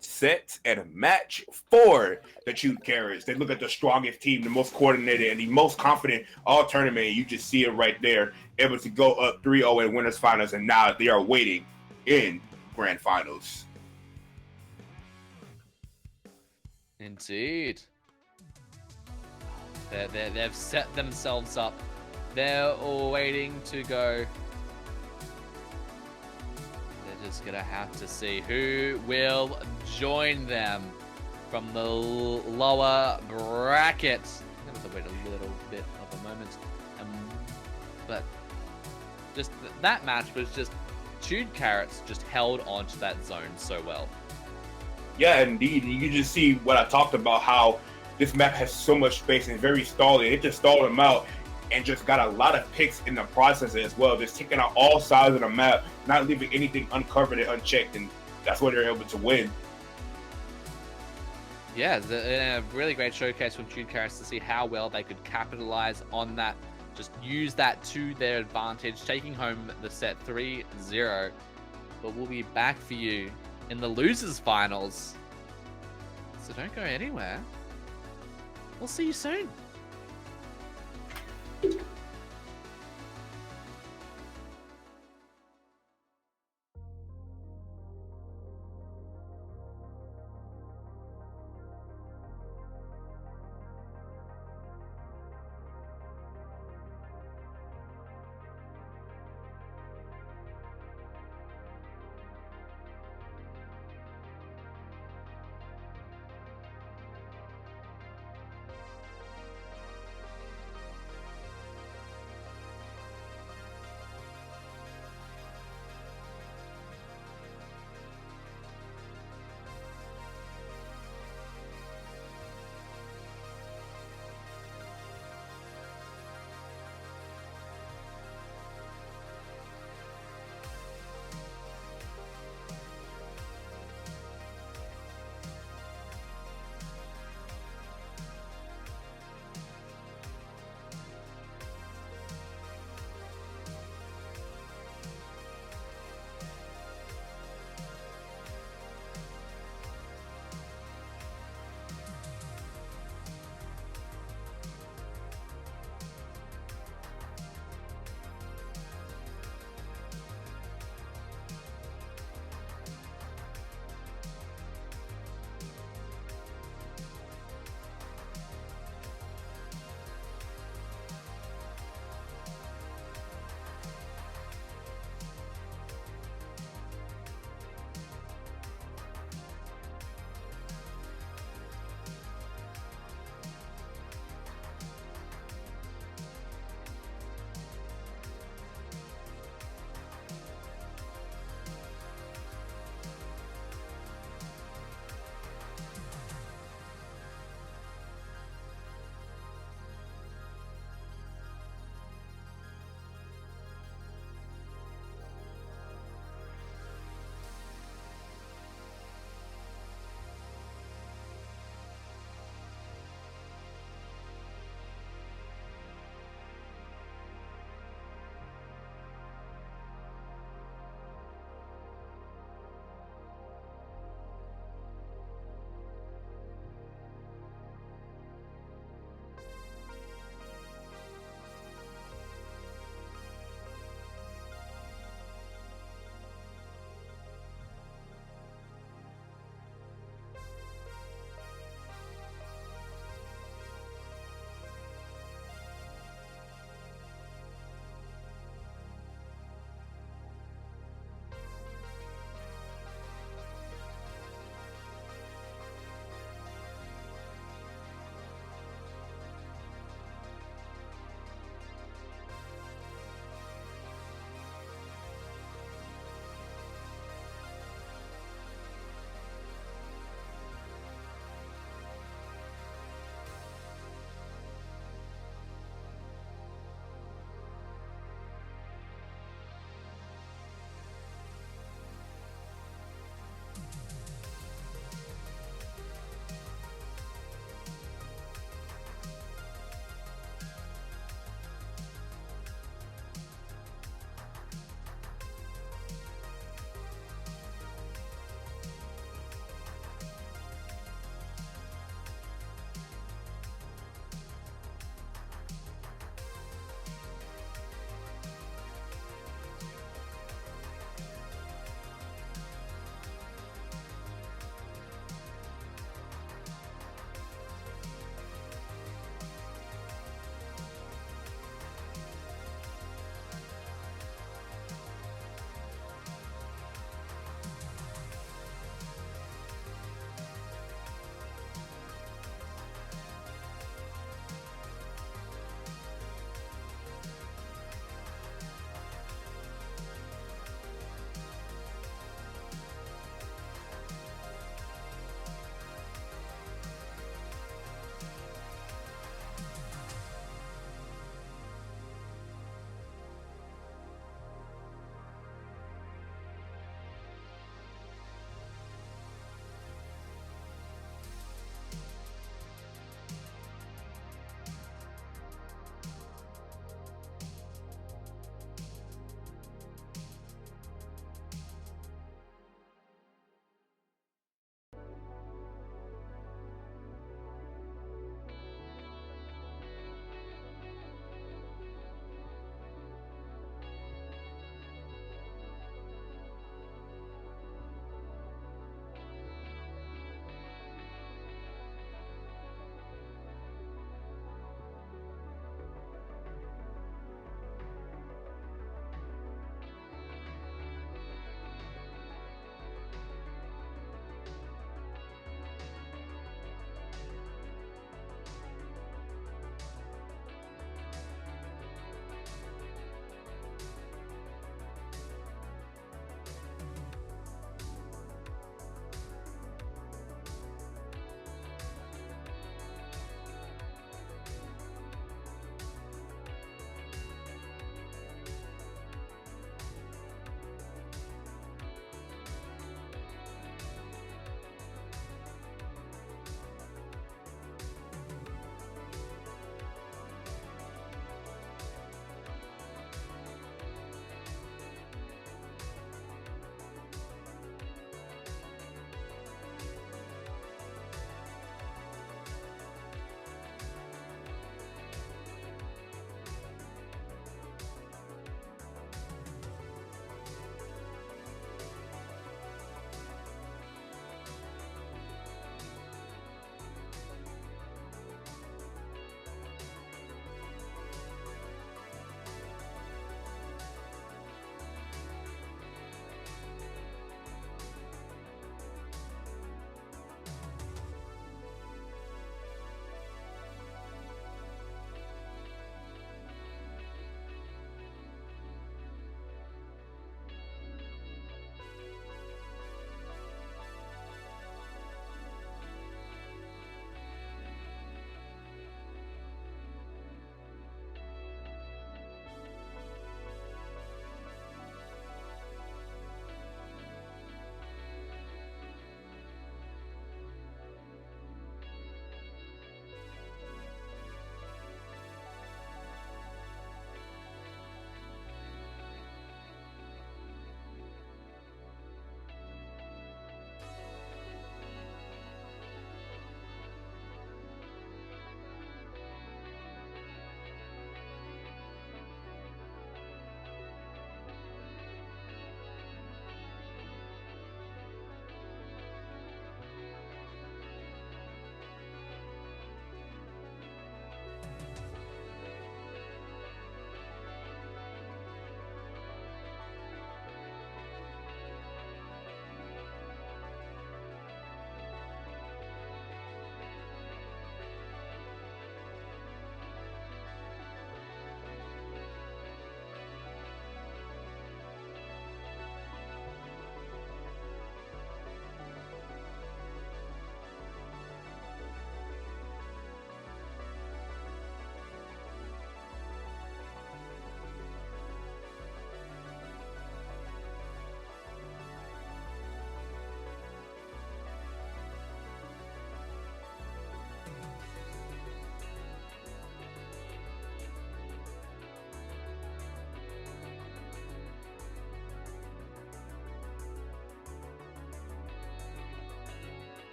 set, and match for the Two Carrots. They look at the strongest team, the most coordinated, and the most confident all tournament. You just see it right there, able to go up 3-0 in winners finals, and now they are waiting in grand finals. Indeed. They've set themselves up. They're all waiting to go. They're just gonna have to see who will join them from the lower brackets. I'm gonna have to wait a little bit of a moment. But just that match was just Chewed Carrots just held on to that zone so well. Yeah, indeed. You can just see what I talked about, how this map has so much space and very stalling. It just stalled them out and just got a lot of picks in the process as well. Just taking out all sides of the map, not leaving anything uncovered and unchecked, and that's why they're able to win. Yeah, a really great showcase from Chewed Carrots to see how well they could capitalize on that. Just use that to their advantage, taking home the set 3-0. But we'll be back for you in the losers finals. So don't go anywhere. We'll see you soon.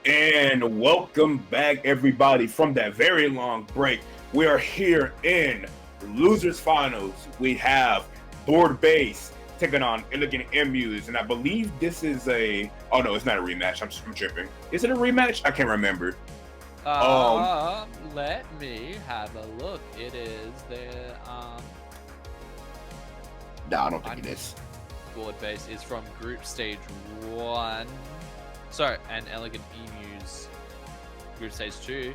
And welcome back, everybody, from that very long break. We are here in Losers Finals. We have Board Base taking on Elegant Emus, and I believe this is a... Oh, no, it's not a rematch. I'm tripping. Is it a rematch? I can't remember. Let me have a look. It is the... No, I don't think it is. Board Base is from Group Stage 1. Sorry, and Elegant Emus Group Stage 2.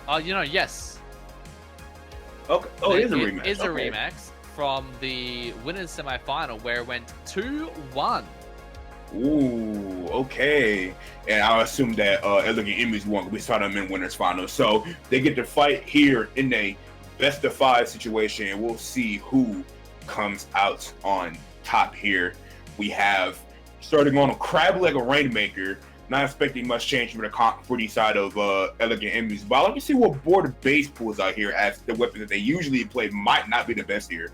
Oh, yes. Okay. Oh, it is a rematch. It is a rematch from the winners semi-final where it went 2-1. Ooh, okay. And I assume that Elegant Emus won. We saw them in winners final. So they get to fight here in a best of 5 situation, and we'll see who comes out on top here. We have starting on a crab leg of Rainmaker. Not expecting much change from the side of Elegant Emus. But let me see what Board Base pulls out here, as the weapon that they usually play might not be the best here.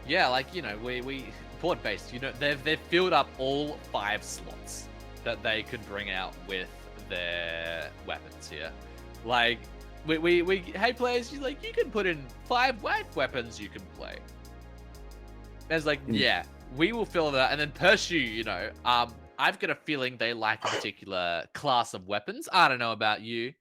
Yeah, like, we Board Base, they've filled up all 5 slots that they could bring out with their weapons here. Like, hey players, you can put in 5 weapons you can play. There's like, yeah, we will fill that, and then Pursue, I've got a feeling they like a particular class of weapons. I don't know about you.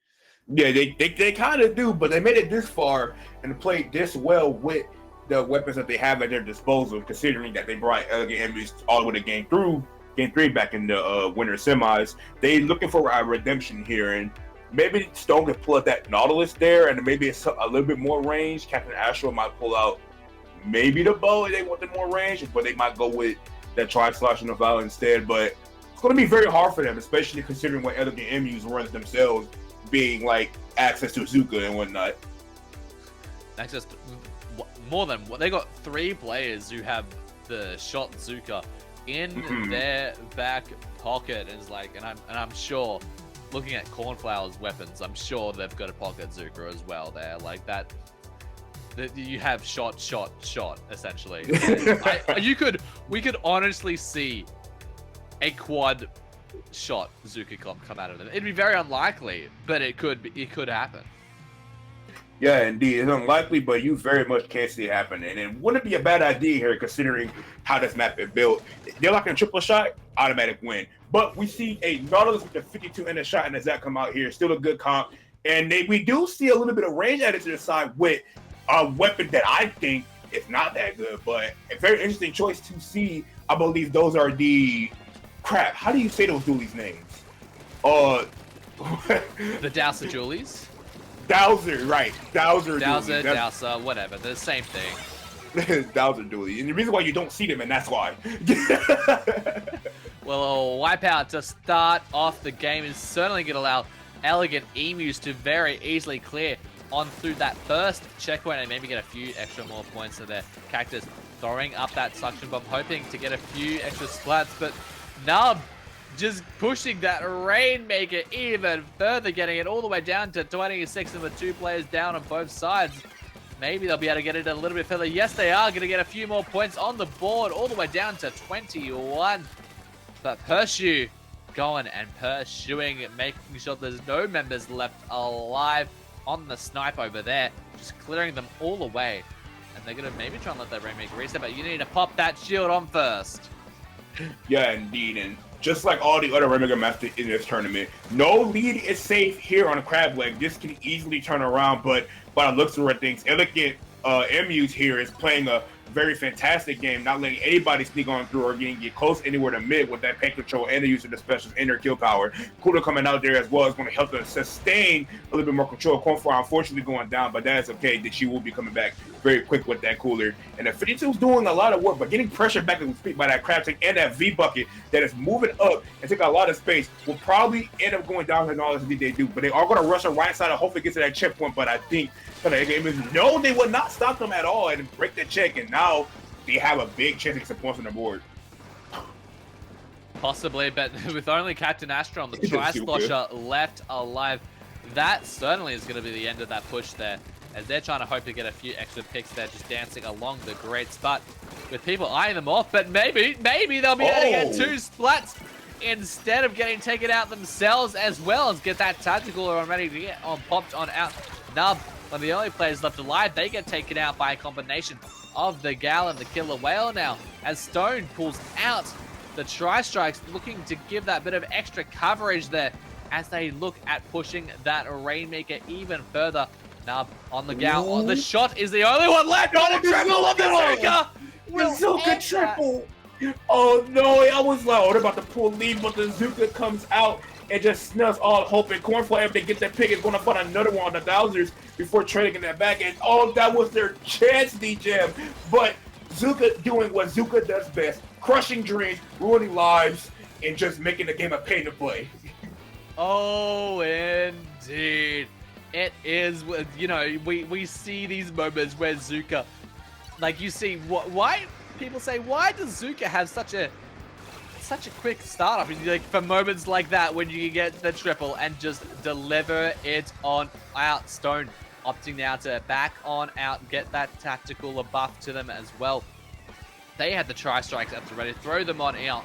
Yeah, they kind of do, but they made it this far and played this well with the weapons that they have at their disposal, considering that they brought Elegant Emus all the way to game 3 back in the winter semis. They looking for a redemption here, and maybe Stone could pull out that Nautilus there, and maybe it's a little bit more range. Captain Astro might pull out maybe the bow if they want the more range, but they might go with that Tri-Slosh and the Valor instead. But it's going to be very hard for them, especially considering what Elegant Emus runs themselves, being like access to Zuka and whatnot. Access to more than what they got 3 players who have the shot Zuka in their back pocket, and I'm sure, looking at Cornflower's weapons, I'm sure they've got a pocket Zuka as well there, like that. You have shot, essentially. We could honestly see a quad shot Zuka come out of them. It'd be very unlikely, but it could happen. Yeah, indeed. It's unlikely, but you very much can see it happening. And wouldn't it be a bad idea here, considering how this map is built? They're like in a triple shot, automatic win. But we see a Nautilus with a 52 and a shot and a Zach come out here. Still a good comp. And we do see a little bit of range added to the side with a weapon that I think is not that good, but a very interesting choice to see. I believe those are the... Crap, how do you say those dualies' names? The Dowser Julies? Dowser, right. Dowser, whatever. They're the same thing. Dowser dually. And the reason why you don't see them, and that's why. Well, a wipeout to start off the game is certainly going to allow Elegant Emus to very easily clear on through that first checkpoint and maybe get a few extra more points to their characters. Throwing up that suction bomb, hoping to get a few extra splats, but Nub just pushing that Rainmaker even further, getting it all the way down to 26, and with 2 players down on both sides. Maybe they'll be able to get it a little bit further. Yes, they are going to get a few more points on the board, all the way down to 21. But Pursue going and pursuing, making sure there's no members left alive on the snipe over there, just clearing them all away. And they're going to maybe try and let that Rainmaker reset, but you need to pop that shield on first. Yeah, indeed. And just like all the other Rainmaker maps in this tournament, no lead is safe here on a crab leg. This can easily turn around, but by the looks of things, Elegant Emus here is playing a very fantastic game, not letting anybody sneak on through or get close anywhere to mid with that paint control and the use of the specials and their kill power. Cooler coming out there as well is going to help them sustain a little bit more control. Cornflower unfortunately going down, but that is okay, that she will be coming back very quick with that Cooler. And the 52 is doing a lot of work, but getting pressure back as we speak by that crab tank and that V bucket that is moving up and taking a lot of space will probably end up going down and all as they do. But they are going to rush the right side and hopefully get to that checkpoint. But I think no, they would not stop them at all and break the check, and now they have a big chance to get some points on the board. Possibly, but with only Captain Astro on the Tri-Slosher left alive, that certainly is going to be the end of that push there, as they're trying to hope to get a few extra picks there, just dancing along the great spot with people eyeing them off. But maybe they'll be able to get 2 splats instead of getting taken out themselves as well as get that tactical and ready to get on popped on out. Nub, one of the only players left alive, they get taken out by a combination of the Gal and the Killer Whale now, as Stone pulls out the Tri-Strikes, looking to give that bit of extra coverage there as they look at pushing that Rainmaker even further. Nub on the Gal. Oh, the shot is the only one left. No, Oh, the triple of the Zuka! The Zuka triple! Oh no, I was like, oh, they're about to pull lead, but the Zuka comes out and just snuffs all hope. And Cornflower, if they get that pick, is going to find another one on the Thousands before trading in that back. And oh, that was their chance, D-Jam. But Zuka doing what Zuka does best, crushing dreams, ruining lives, and just making the game a pain to play. Oh, indeed. It is, you know, we see these moments where Zuka, like you see, why people say, why does Zuka have such a quick startup? Like for moments like that when you get the triple and just deliver it on out. Stone opting now to back on out, get that tactical buff to them as well. They had the Tri-Strikes up to ready, throw them on out,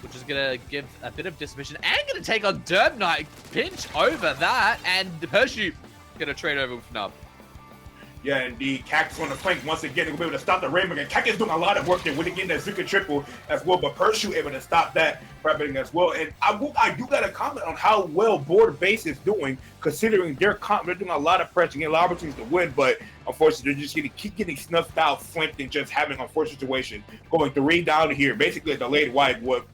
which is going to give a bit of dismission and going to take on Derp Knight, pinch over that, and the Pursuit going to trade over with Nub. Yeah, indeed. Cactus on the flank once again. We'll be able to stop the Rainmaker. And Cactus doing a lot of work there with getting that Zuka triple as well, but Pursuit able to stop that happening as well. And I do got to comment on how well Board Base is doing, considering they're doing a lot of pressure, getting a lot of opportunities to win, but unfortunately they're just keep getting snuffed out, flanked, and just having an unfortunate situation. Going 3 down here, basically a delayed wipe whoop.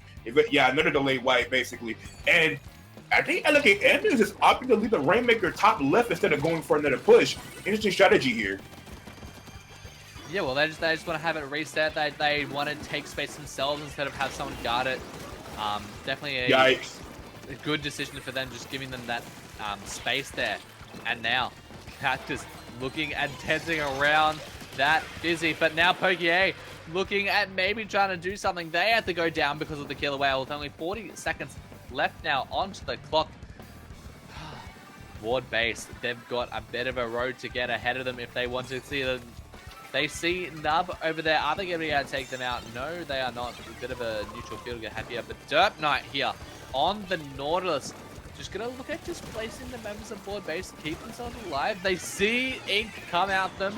Yeah, another delayed wipe basically. And I think look at Andrews just opting to leave the Rainmaker top left instead of going for another push. Interesting strategy here. Yeah, well, they just want to have it reset. They want to take space themselves instead of have someone guard it. Definitely a good decision for them, just giving them that space there. And now, Cactus looking and tensing around that Fizzy, but now Pokier looking at maybe trying to do something. They have to go down because of the Killer Whale with only 40 seconds left now onto the clock. Ward Base, they've got a bit of a road to get ahead of them if they want to see them. They see Nub over there. Are they going to be able to take them out? No, they are not. A bit of a neutral field to get happier. But Derp Knight here on the Nautilus. Just going to look at just placing the members of Board Base, keep themselves alive. They see Ink come at them,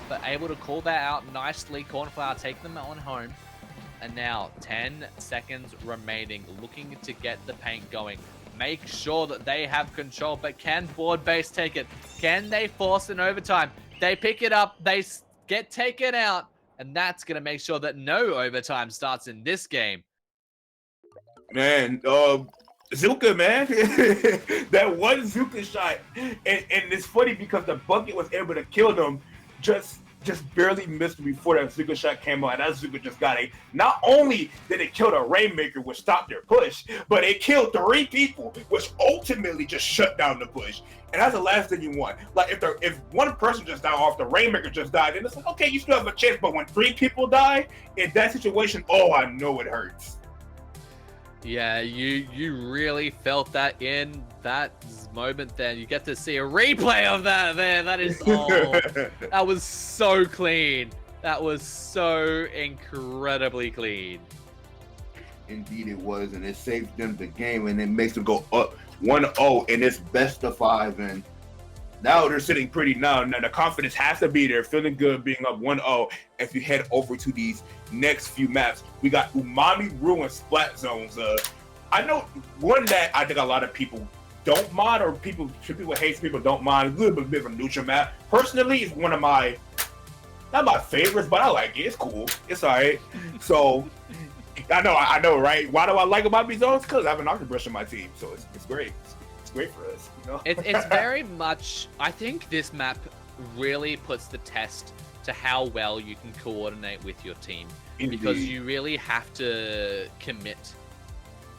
but able to call that out nicely. Cornflower take them on home. And now 10 seconds remaining, looking to get the paint going. Make sure that they have control, but can Board Base take it? Can they force an overtime? They pick it up, they get taken out, and that's going to make sure that no overtime starts in this game. Man, Zuka, man. That one Zuka shot. And it's funny because the bucket was able to kill them just barely missed before that Zuka shot came out. That Zuka just got a. Not only did it kill the Rainmaker, which stopped their push, but it killed 3 people, which ultimately just shut down the push. And that's the last thing you want. Like if one person just died off, the Rainmaker just died, then it's like, okay, you still have a chance. But when 3 people die in that situation, oh, I know it hurts. Yeah, you really felt that in that moment there. You get to see a replay of that there. That is that was so clean. That was so incredibly clean. Indeed it was, and it saved them the game, and it makes them go up 1-0 in this best of 5. And now they're sitting pretty now. Now the confidence has to be there, feeling good, being up 1-0. As we head over to these next few maps, we got Umami Ruin Splat Zones. I know one that I think a lot of people don't mind, or people hate, people don't mind. A little bit of a neutral map. Personally, it's one of my, not my favorites, but I like it. It's cool. It's alright. So I know, right? Why do I like Umami Zones? Because I have an Octobrush on my team, so it's great. It's great for us. You know? It's very much. I think this map really puts the test to how well you can coordinate with your team. Indeed. Because you really have to commit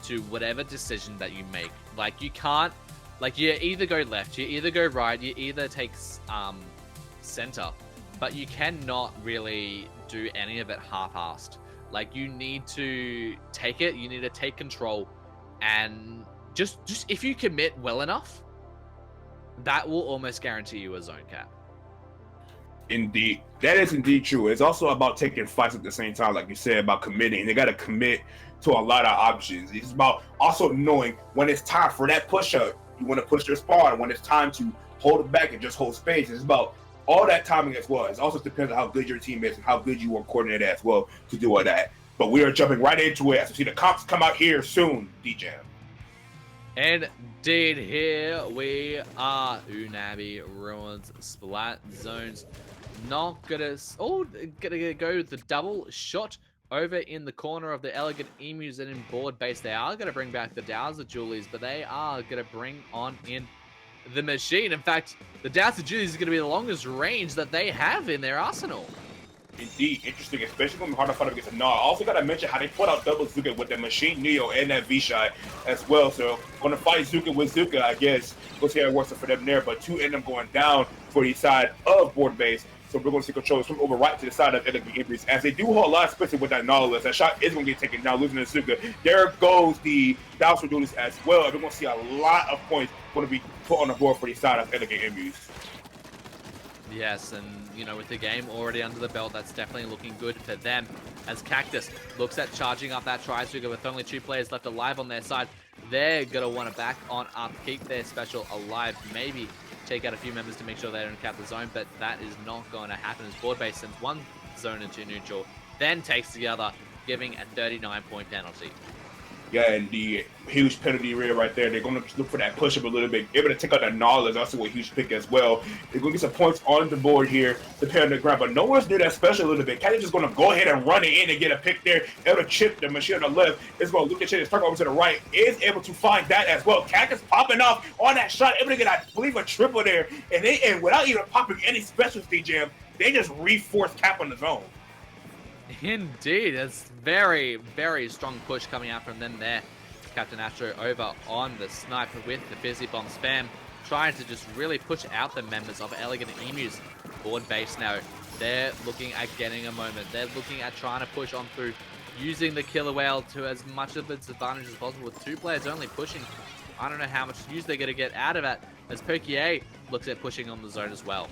to whatever decision that you make. Like you can't, like you either go left, you either go right, you either take center, but you cannot really do any of it half-assed. Like you need to take it, you need to take control, and just if you commit well enough, that will almost guarantee you a zone cap. Indeed. That is indeed true. It's also about taking fights at the same time, like you said, about committing. They got to commit to a lot of options. It's about also knowing when it's time for that push-up, you want to push their spawn. When it's time to hold it back and just hold space, it's about all that timing as well. It also depends on how good your team is and how good you are coordinated as well to do all that. But we are jumping right into it as we see the comps come out here soon, DJ. Indeed, here we are. Unabi Ruins Splat Zones. Not gonna go with the double shot over in the corner of the Elegant Emus and in board base. They are gonna bring back the Dowser Julies, but they are gonna bring on in the machine. In fact, the Dowser Julies is gonna be the longest range that they have in their arsenal. Indeed, interesting, especially when hard to fight against a Gnar. I also got to mention how they put out double Zuka with the Machine Neo and that V-Shot as well. So, going to fight Zuka with Zuka, I guess. We'll see how it works for them there. But two end up going down for the side of board base. So, we're going to see controllers from over right to the side of Elegant Emus. As they do hold a lot of space with that Nautilus. That shot is going to get taken down, losing to Zuka. There goes the Dowser Duelies as well. And we're going to see a lot of points going to be put on the board for the side of Elegant Emus. Yes, and you know, with the game already under the belt, that's definitely looking good for them. As Cactus looks at charging up that Tri-Sugar with only 2 players left alive on their side, they're going to want to back on up, keep their special alive, maybe take out a few members to make sure they don't cap the zone, but that is not going to happen as board base sends one zone into neutral, then takes the other, giving a 39-point penalty. Yeah, and the huge penalty rear right there. They're going to look for that push-up a little bit. Able to take out that Nautilus, also a huge pick as well. They're going to get some points on the board here, depending on the ground. But nowhere's near that special a little bit. Cat is just going to go ahead and run it in and get a pick there. Able to chip the machine on the left. It's going to look at it and start over to the right. Is able to find that as well. Cat is popping off on that shot. Able to get, I believe, a triple there. And without even popping any specials, DJ, they just re-force Cap on the zone. Indeed, it's very, very strong push coming out from them there. Captain Astro over on the sniper with the Fizzy Bomb spam, trying to just really push out the members of Elegant Emus. Board base now, they're looking at getting a moment. They're looking at trying to push on through, using the Killer Whale to as much of its advantage as possible with 2 players only pushing. I don't know how much use they're going to get out of it, as Pokier looks at pushing on the zone as well.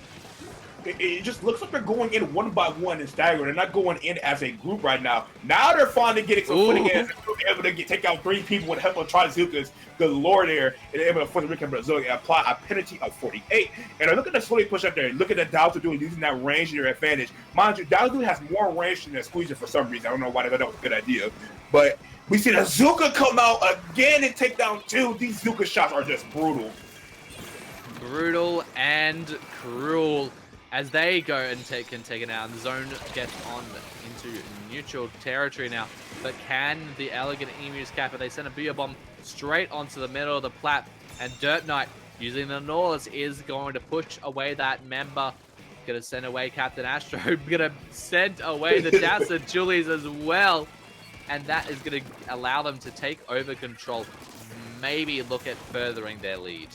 It just looks like they're going in one by one and staggering. They're not going in as a group right now. Now they're finally getting some footing in. They're able to take out 3 people with the help of Trizuka's galore there. And they're able to force Rick and Brazil and apply a penalty of 48. And look at the slowly push up there. Look at the Dowser doing using that range to their advantage. Mind you, Dowser has more range than Squeezer for some reason. I don't know why they thought that was a good idea. But we see the Zuka come out again and take down 2. These Zuka shots are just brutal. Brutal and cruel. As they go and take it out, and the zone gets on into neutral territory now. But can the Elegant Emus cap it? They send a Booyah Bomb straight onto the middle of the plat, and Dirt Knight, using the Nautilus, is going to push away that member. Gonna send away Captain Astro. Gonna send away the Dowser Julies as well. And that is gonna allow them to take over control. Maybe look at furthering their lead.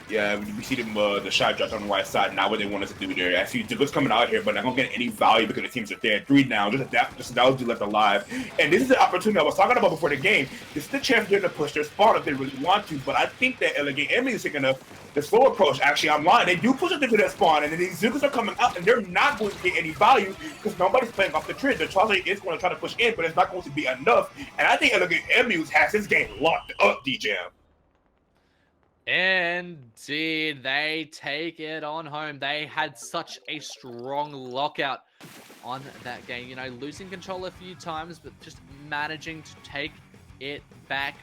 Yeah, we see them, the shot dropped on the right side, not what they want us to do there. I see Douglas coming out here, but not going to get any value because the teams are dead. 3 down, just a Dowser left alive. And this is the opportunity I was talking about before the game. This is the chance for them to push their spawn if they really want to, but I think that Elegant Emily is taking the slow approach. Actually, I'm lying. They do push up into that spawn, and then these Zukas are coming out, and they're not going to get any value because nobody's playing off the trend. The Charlie is going to try to push in, but it's not going to be enough. And I think Elegant Emily has his game locked up, DJ. Indeed, they take it on home. They had such a strong lockout on that game. You know, losing control a few times, but just managing to take it back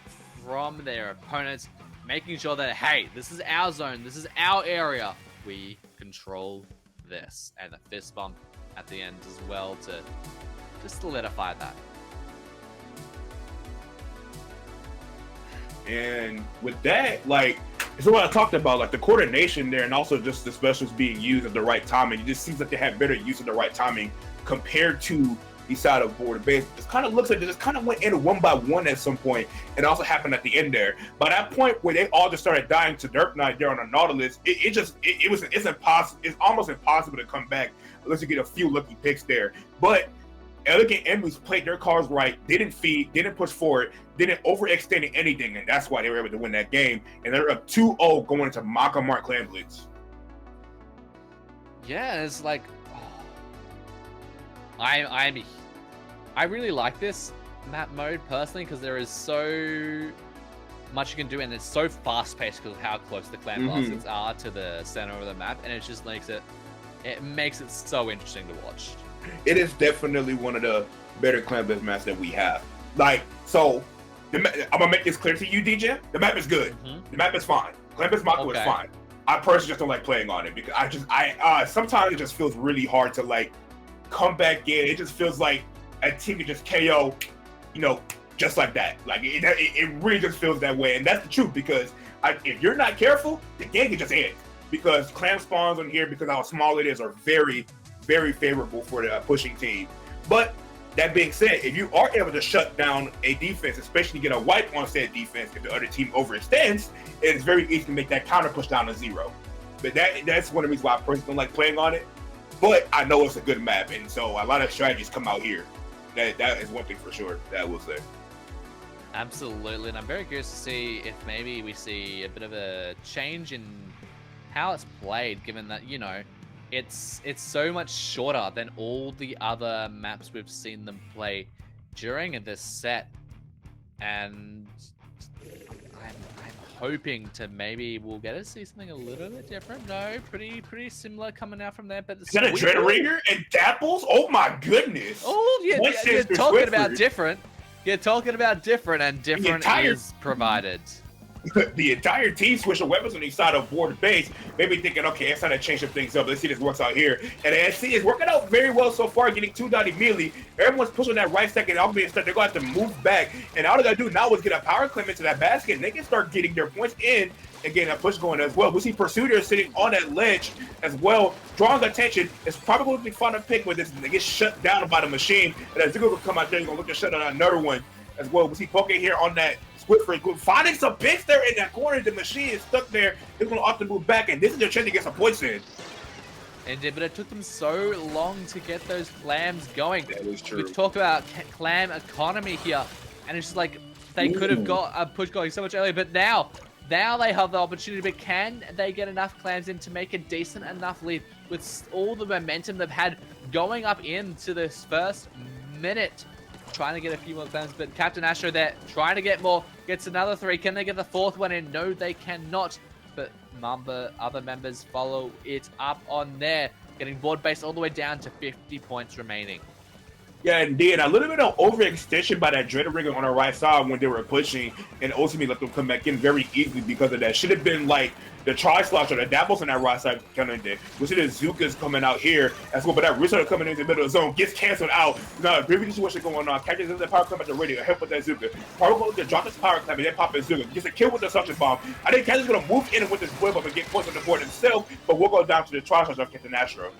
from their opponents, making sure that, hey, this is our zone, this is our area. We control this. And a fist bump at the end as well to just solidify that. And with that, like, it's what I talked about, like the coordination there, and also just the specials being used at the right timing. It just seems like they have better use of the right timing compared to the side of board base. It kind of looks like they just kind of went in one by one at some point, and it also happened at the end there. By that point where they all just started dying to Dirt Knight there on the Nautilus, it's impossible. It's almost impossible to come back unless you get a few lucky picks there. But Elegant Emus played their cards right, didn't feed, didn't push forward, didn't overextend anything, and that's why they were able to win that game. And they're up 2-0 going into Maka Mart Clan Blitz. Yeah, it's like, I really like this map mode personally because there is so much you can do, and it's so fast paced because of how close the clan baskets are to the center of the map, and it just makes it so interesting to watch. It is definitely one of the better clan based maps that we have. Like, so I'm gonna make this clear to you, DJ. The map is good. The map is fine. Clan based Mako is fine. I personally just don't like playing on it because I sometimes it just feels really hard to like come back in. It just feels like a team can just KO, just like that. Like it really just feels that way, and that's the truth. Because if you're not careful, the game can just end. Because clan spawns on here, because how small it is, are very, very favorable for the pushing team. But that being said, if you are able to shut down a defense, especially get a wipe on said defense, if the other team overextends, it is very easy to make that counter push down to 0. But that's one of the reasons why I personally don't like playing on it. But I know it's a good map, and so a lot of strategies come out here. That is one thing for sure that I will say. Absolutely, and I'm very curious to see if maybe we see a bit of a change in how it's played, given that, it's so much shorter than all the other maps we've seen them play during this set, and I'm hoping to maybe we'll get to see something a little bit different. No, pretty similar coming out from there. But is that a Dreadringer and Dapples? Oh my goodness! Oh yeah, you're talking about different. You're talking about different, and different is provided. The entire team switching weapons on each side of board base, maybe thinking, okay, it's time to change some things up. Let's see this works out here. And the SC is working out very well so far, getting 2 down immediately. Everyone's pushing that right second off being stuck. They're going to have to move back. And all they got to do now is get a power claim into that basket, and they can start getting their points in and getting a push going as well. We see Pursuiter sitting on that ledge as well, drawing attention. It's probably going to be fun to pick with this. They get shut down by the machine. And as Zuko will come out there, he's going to look to shut down another one as well. We see Poke here on that Squidfree finding some picks there in that corner. The machine is stuck there. It's going to often move back, and this is their chance to get some points in. But it took them so long to get those clams going. That is true. We talk about clam economy here, and it's just like they could have got a push going so much earlier, but now they have the opportunity. But can they get enough clams in to make a decent enough lead with all the momentum they've had going up into this first minute? Trying to get a few more clams, but Captain Astro there trying to get more, gets another 3. Can they get the 4th one in? No, they cannot. But other members follow it up on there, getting board base all the way down to 50 points remaining. Yeah, indeed. A little bit of overextension by that Dreadringer on the right side when they were pushing, and ultimately let them come back in very easily because of that. Should have been like the Tri-Slosh or the Dapples on that right side coming in. We see the Zukas coming out here as well, but that Rizzo coming into the middle of the zone gets canceled out. Now, a previous situation going on. Catches the power clamp at the radio, help with that Zuka. Power goes to drop this power clamp and then pop his Zuka. Gets a kill with the suction bomb. I think Catch is going to move in with this web up and get points on the board himself, but we'll go down to the Tri-Slosh of Captain Astro.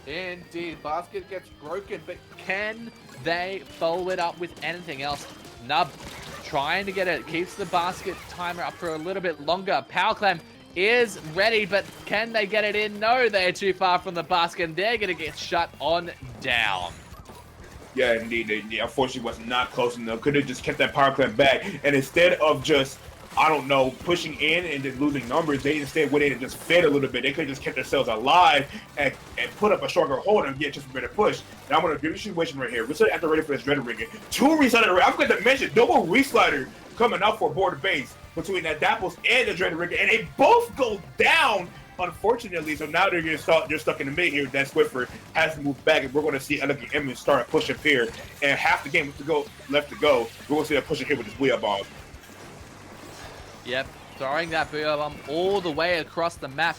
Indeed, basket gets broken, but can they follow it up with anything else? Nub trying to get it, keeps the basket timer up for a little bit longer. Power Clam is ready, but can they get it in? No, they're too far from the basket, and they're going to get shut on down. Yeah, indeed. They unfortunately was not close enough. Could have just kept that power clamp back, and instead of just, I don't know, pushing in and just losing numbers, they instead went in and just fed a little bit. They could have just kept themselves alive and put up a stronger hold and get just a better push. Now I'm going to do the situation right here. We're still at the ready for this Dreadringer. 2 reslider. I'm going to mention double reslider coming out for board base between that Dapples and the Dreadringer, and they both go down, unfortunately. So now they're stuck in the mid here. That Swiffer has to move back, and we're going to see Elegant Image start a push up here. And half the game left to go. We're going to see a push here with this Booyah Bomb. Yep, throwing that Booyah Bomb all the way across the map.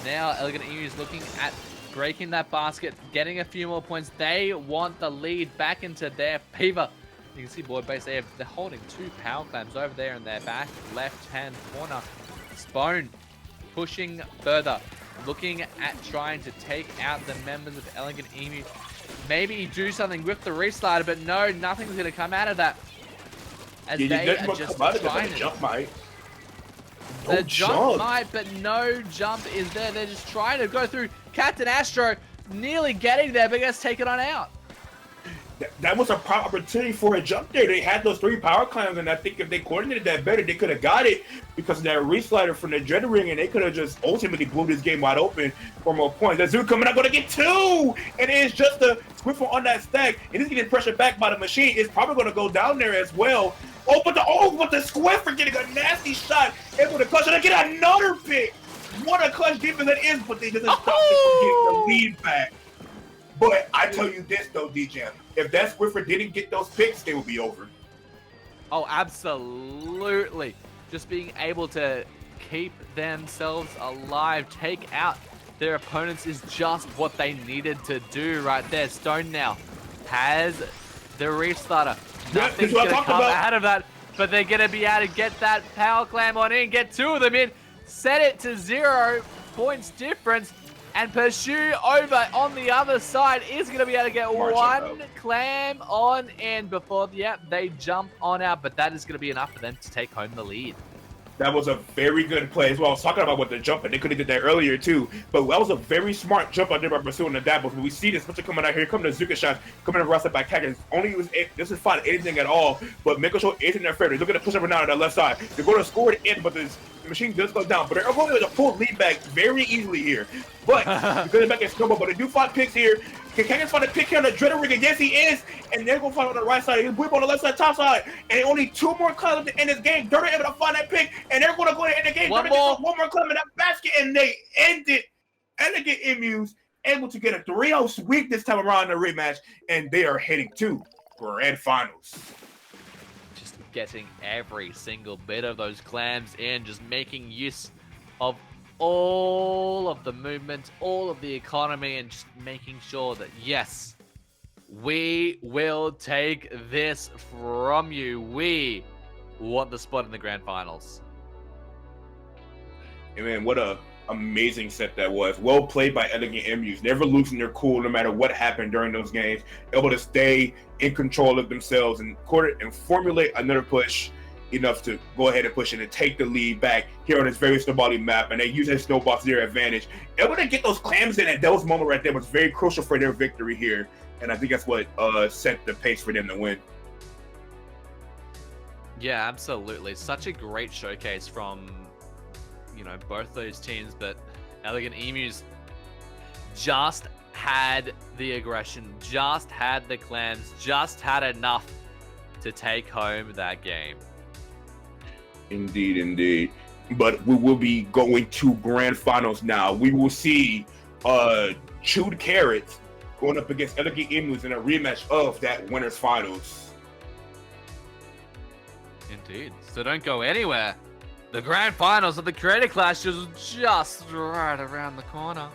Now Elegant Emu is looking at breaking that basket, getting a few more points. They want the lead back into their favor. You can see board base, they're holding 2 power clams over there in their back left-hand corner. Spone pushing further, looking at trying to take out the members of Elegant Emu. Maybe do something with the reslider, but no, nothing's going to come out of that. As they are just trying to jump, mate. The jump might, but no jump is there. They're just trying to go through. Captain Astro nearly getting there, but gets taken on out. that was a prime opportunity for a jump there. They had those 3 power climbs, and I think if they coordinated that better, they could have got it because of that re-slider from the Dread Ring, and they could have just ultimately blew this game wide open for more points. That Zoo coming up, going to get 2, and it's just a Squiffle on that stack, and he's getting pressure back by the machine. It's probably going to go down there as well. But the Squiffer getting a nasty shot, able to clutch it and get another pick. What a clutch defense that is, but they doesn't stop them from getting the lead back. But I tell you this though, DJ, if that Squiffer didn't get those picks, they would be over. Oh, absolutely. Just being able to keep themselves alive, take out their opponents is just what they needed to do right there. Stone now has the restarter. Nothing's going to come out of that, but they're going to be able to get that power clam on in, get 2 of them in, set it to 0 points difference, and Pursue over on the other side is going to be able to get 1 clam on in before, they jump on out, but that is going to be enough for them to take home the lead. That was a very good play as well. I was talking about with the jump, and they could have did that earlier too. But that was a very smart jump out there by pursuing the dabbles. But we see this, especially coming out here, coming to Zuka shots, coming to Rasta by Kagan. This is fine anything at all, but Mikocho is in their favor. Look at the push up now on that left side. They're going to score it in, but the machine does go down. But they're going to pull lead back very easily here. But because back at snowball, but they do find picks here. Can Kagan find a pick here on the Dread Ring? And yes, he is. And they're going to find on the right side. He's whip on the left side, top side. And only 2 more climbs at the end of this game. They're able to find that pick. And they're going to go ahead and end the game. One more climb in that basket. And they end it. Elegant Emus able to get a 3-0 sweep this time around in the rematch. And they are heading to grand finals. Just getting every single bit of those clams in. Just making use of all of the movement, all of the economy, and just making sure that, yes, we will take this from you. We want the spot in the grand finals. And man, what a amazing set that was. Well played by Elegant Emus. Never losing their cool no matter what happened during those games. Able to stay in control of themselves and formulate another push enough to go ahead and push it and take the lead back here on this very snowballing map, and they use their snowballs to their advantage. Able to get those clams in at those moments right there was very crucial for their victory here, and I think that's what set the pace for them to win. Yeah, absolutely. Such a great showcase from, both those teams, but Elegant Emus just had the aggression, just had the clams, just had enough to take home that game. Indeed, indeed. But we will be going to grand finals now. We will see Chewed Carrots going up against Elegant Emus in a rematch of that winners finals. Indeed. So don't go anywhere. The grand finals of the Creator Clash is just right around the corner.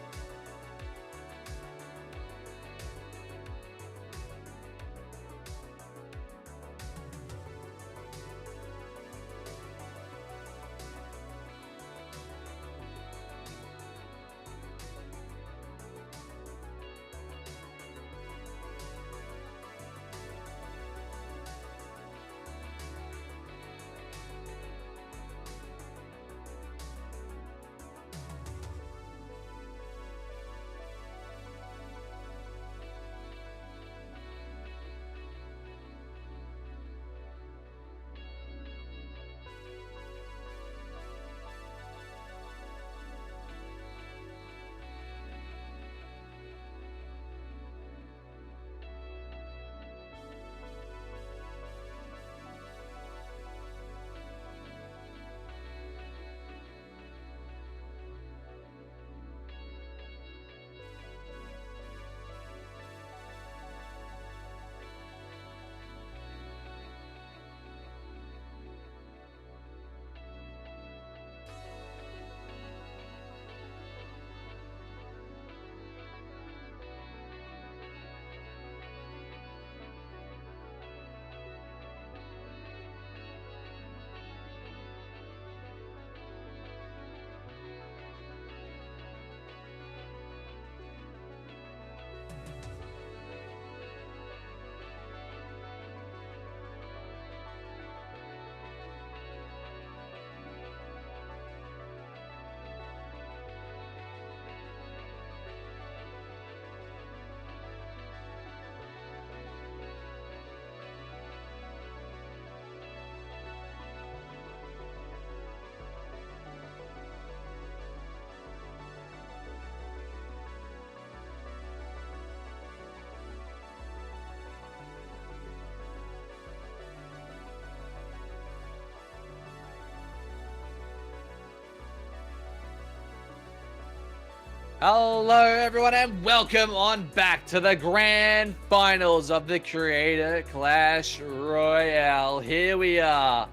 Hello, everyone, and welcome on back to the grand finals of the Creator Clash Royale. Here we are,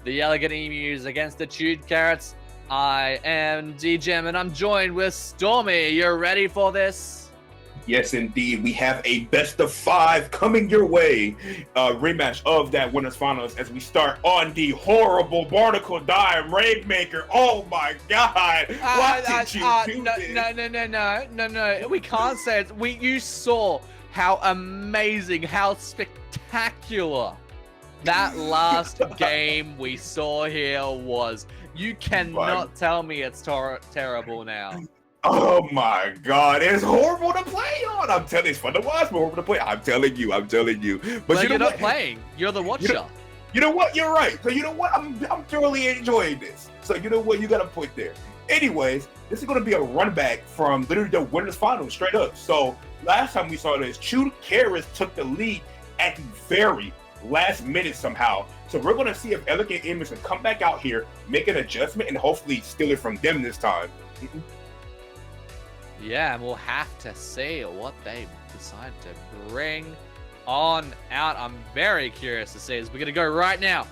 the Elegant Emus against the Chewed Carrots. I am DJM, and I'm joined with Stormy. You ready for this? Yes, indeed. We have a best of 5 coming your way. Rematch of that winners finals as we start on the horrible Barnacle Dime Rainmaker. Oh my God! Why did you do this? No. We can't say it. You saw how amazing, how spectacular that last game we saw here was. You cannot tell me it's terrible now. Oh my God, it's horrible to play on. I'm telling you, it's fun to watch, but horrible to play. I'm telling you. But well, you're not playing. You're the watcher. You know what? You're right. So you know what? I'm thoroughly enjoying this. So you know what? You got a point there. Anyways, this is going to be a run back from literally the winners finals, straight up. So last time we saw this, Chewed Carrots took the lead at the very last minute somehow. So we're going to see if Elegant Image can come back out here, make an adjustment, and hopefully steal it from them this time. Yeah, and we'll have to see what they decide to bring on out. I'm very curious to see as we're going to go right now.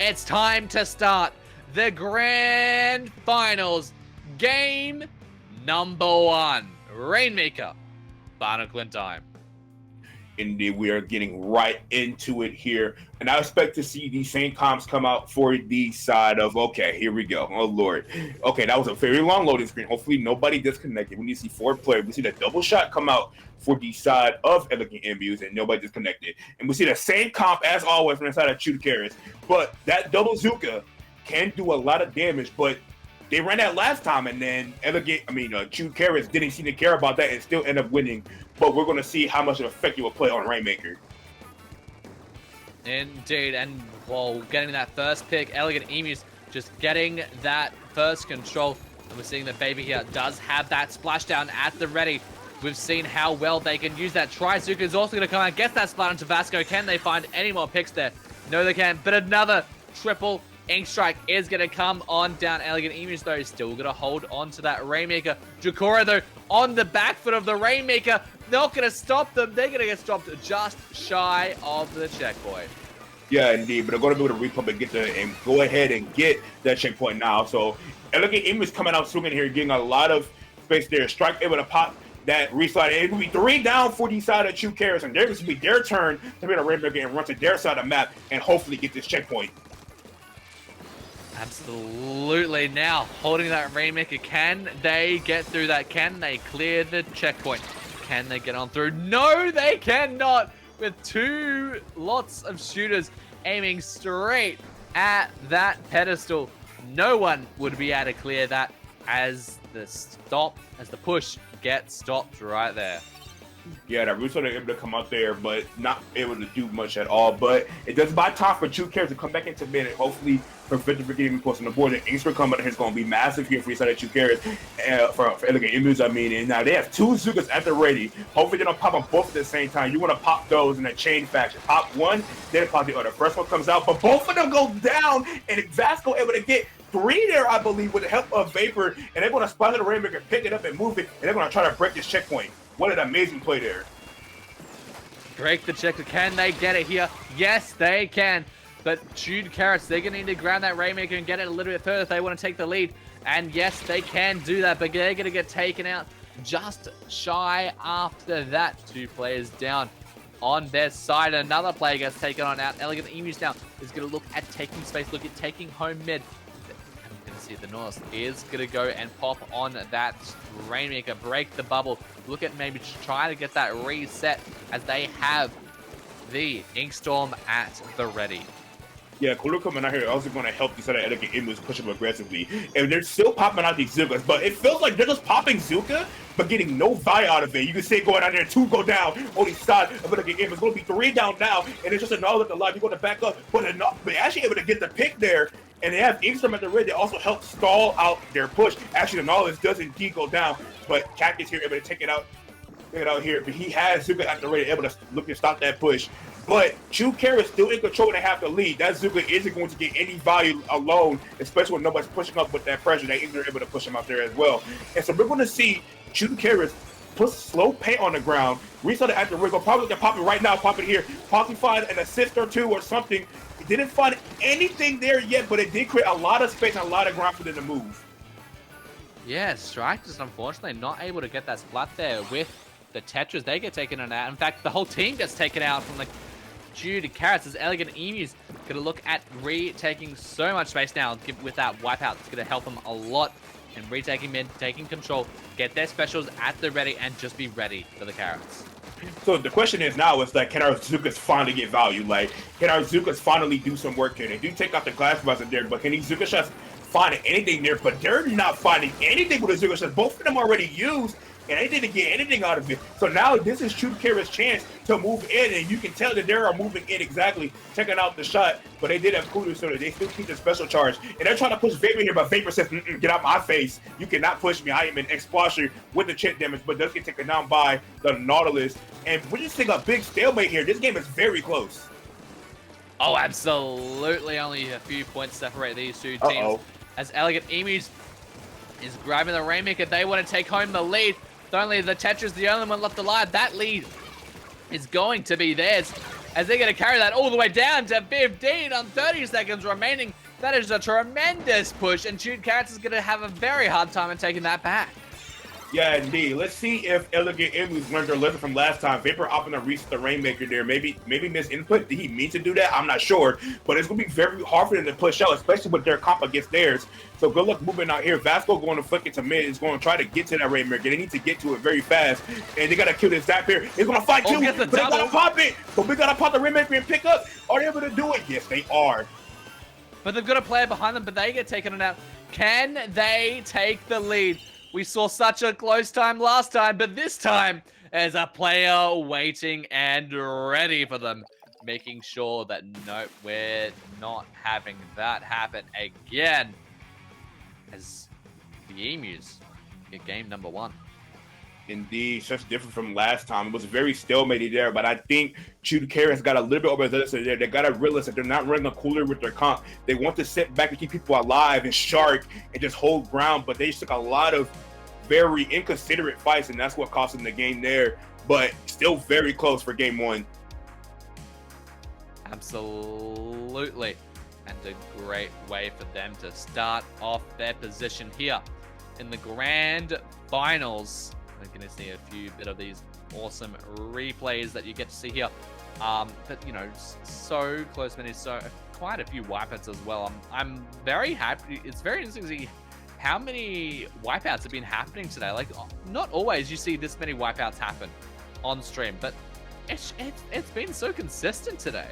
It's time to start the grand finals. Game number 1. Rainmaker, Barnacle Dime. Indeed, we are getting right into it here. And I expect to see these same comps come out for the side of, okay, here we go. Oh, Lord. Okay, that was a very long loading screen. Hopefully nobody disconnected. We need to see 4 players. We see the double shot come out for the side of Elegant Imbues and nobody disconnected. And we see the same comp as always from the side of Chewed Carrots. But that double Zuka can do a lot of damage, but they ran that last time, and then Chewed Carrots didn't seem to care about that and still end up winning. But we're going to see how much of an effect it will play on Rainmaker. Indeed, and while getting that first pick, Elegant Emus just getting that first control. And we're seeing that Baby here does have that splashdown at the ready. We've seen how well they can use that. Trizuka is also going to come out and get that splat onto Vasco. Can they find any more picks there? No, they can't. But another triple Ink Strike is going to come on down. Elegant Emus, though, is still going to hold on to that Rainmaker. Jokora, though, on the back foot of the Rainmaker. Not going to stop them. They're going to get stopped just shy of the checkpoint. Yeah, indeed. But they're going to be able to repump and go ahead and get that checkpoint now. So Elegant Emus coming out swinging here, getting a lot of space there. Strike able to pop that reslide. It will be 3 down for the side of Chewed Carrots, and there's going to be their turn to be able to Rainmaker and run to their side of the map and hopefully get this checkpoint. Absolutely. Now, holding that Rainmaker, can they get through that? Can they clear the checkpoint? Can they get on through? No, they cannot. With 2 lots of shooters aiming straight at that pedestal. No one would be able to clear that as the push gets stopped right there. Yeah, that Russo able to come out there, but not able to do much at all. But it does buy time for Chewed Carrots to come back into mid and hopefully prevent the getting post on the board. The Inkster coming here is going to be massive here for the side of Chewed Carrots for Elegant Imbues, And now they have 2 Zukas at the ready. Hopefully they don't pop them both at the same time. You want to pop those in a chain fashion. Pop one, then pop the other. First one comes out, but both of them go down, and Vasco able to get 3 there, I believe, with the help of Vapor, and they're going to spot the Rainmaker, pick it up and move it, and they're going to try to break this checkpoint. What an amazing play there. Break the checker. Can they get it here? Yes, they can. But Chewed Carrots, they're going to need to ground that Rainmaker and get it a little bit further if they want to take the lead. And yes, they can do that, but they're going to get taken out just shy after that. 2 players down on their side. Another player gets taken on out. Elegant Emus now is going to look at taking space, look at taking home mid. See the North is going to go and pop on that Rainmaker, break the bubble, look at maybe try to get that reset as they have the Inkstorm at the ready. Yeah, Cooler coming out here also going to help these other Elegant Imbues push them aggressively. And they're still popping out these Zukas, but it feels like they're just popping Zuka, but getting no value out of it. You can see it going out there, 2 go down on each side of Elegant Imbues. It's going to be 3 down now, and it's just another the line. You're going to back up, but they're actually able to get the pick there. And they have Inkstrom at the rear. They also help stall out their push. Actually, the knowledge does indeed go down, but Cactus here able to take it out here. But he has Zuka at the rear, able to look and stop that push. But Chewed Carrots still in control and they have the lead. That Zuka isn't going to get any value alone, especially when nobody's pushing up with that pressure. They are able to push him out there as well. And so we're going to see shooting carrots, put slow paint on the ground, reset it at the rig, probably can pop it right now, pop it here, possibly find an assist or two or something. It didn't find anything there yet, but it did create a lot of space and a lot of ground for them to move. Yeah, Strike just unfortunately not able to get that splat there with the Tetras. They get taken out. In fact, the whole team gets taken out from the due to Carrots as Elegant Emus going to look at retaking so much space now with that wipeout. It's going to help them a lot in retaking mid, taking control, get their specials at the ready, and just be ready for the Carrots. So the question is now is like, can our Zukas finally get value? Like, can our Zukas finally do some work here? They do take out the glass buzzer there, but can these Zuka shots find anything there? But they're not finding anything with the Zuka shots. Both of them already used, and they didn't get anything out of it. So now this is True Kara's chance to move in, and you can tell that they are moving in exactly, checking out the shot, but they did have Kudu, so they still keep the special charge. And they're trying to push Vapor here, but Vapor says, get out my face. You cannot push me. I am an Explosion with the chip damage, but does get taken down by the Nautilus. And we're just seeing a big stalemate here. This game is very close. Oh, absolutely. Only a few points separate these two teams. As Elegant Emus is grabbing the Rainmaker, they want to take home the lead. Only the Tetra's the only one left alive. That lead is going to be theirs as they're going to carry that all the way down to 15 on 30 seconds remaining. That is a tremendous push, and Chewed Carrots is going to have a very hard time in taking that back. Yeah, indeed. Let's see if Elegant Emus learned their lesson from last time. Vapor opting to reach the Rainmaker there. Maybe miss input. Did he mean to do that? I'm not sure. But it's going to be very hard for them to push out, especially with their comp against theirs. So good luck moving out here. Vasco going to flick it to mid. Is going to try to get to that Rainmaker. They need to get to it very fast. And they got to kill this Zap here. He's going to fight too. But they got to pop it. But we got to pop the Rainmaker and pick up. Are they able to do it? Yes, they are. But they've got a player behind them, but they get taken out. Can they take the lead? We saw such a close time last time, but this time there's a player waiting and ready for them, making sure that no, we're not having that happen again. As the Emus get game number 1. Indeed, such different from last time. It was very stalemated there, but I think Chewed Carrots got a little bit overzealous there. They got to realize that they're not running a cooler with their comp. They want to sit back and keep people alive and shark and just hold ground, but they just took a lot of very inconsiderate fights, and that's what cost them the game there, but still very close for game 1. Absolutely. And a great way for them to start off their position here in the grand finals. We're going to see a few bit of these awesome replays that you get to see here. But, you know, so close, many, so quite a few wipeouts as well. I'm very happy. It's very interesting to see how many wipeouts have been happening today. Like, not always you see this many wipeouts happen on stream, but it's been so consistent today.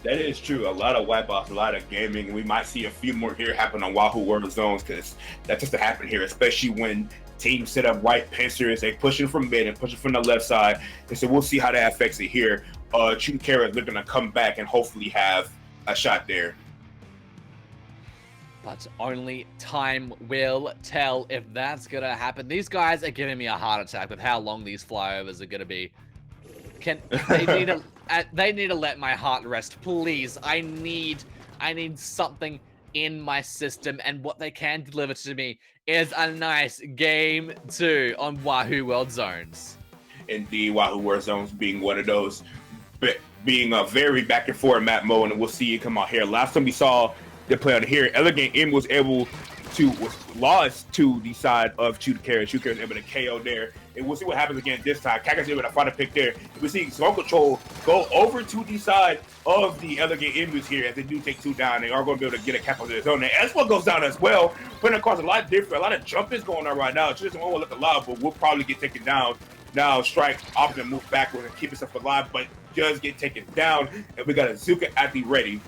That is true. A lot of wipeouts, a lot of gaming. We might see a few more here happen on Wahoo World Zones, because that just to happen here, especially when teams set up right pincers, they pushing from mid and pushing from the left side. And so we'll see how that affects it here. Chewed Carrots looking to come back and hopefully have a shot there. But only time will tell if that's going to happen. These guys are giving me a heart attack with how long these flyovers are going to be. They need to let my heart rest, please. I need something in my system, and what they can deliver to me is a nice game 2 on Wahoo World Zones. Indeed, Wahoo World Zones being one of those, being a very back and forth map mode, and we'll see it come out here. Last time we saw the play on here, Elegant M was lost to the side of Chewed Carrots. Chewed Carrots able to KO there. And we'll see what happens again this time. Cactus able to find a pick there. We see Zone Control go over to the side of the Elegant Emus here as they do take 2 down. They are going to be able to get a cap on their zone. And S1 goes down as well. Putting across a lot of jumping going on right now. She doesn't want to look alive, but we'll probably get taken down. Now Strike opting to move backward and keep himself alive, but does get taken down. And we got a Zuka at the ready.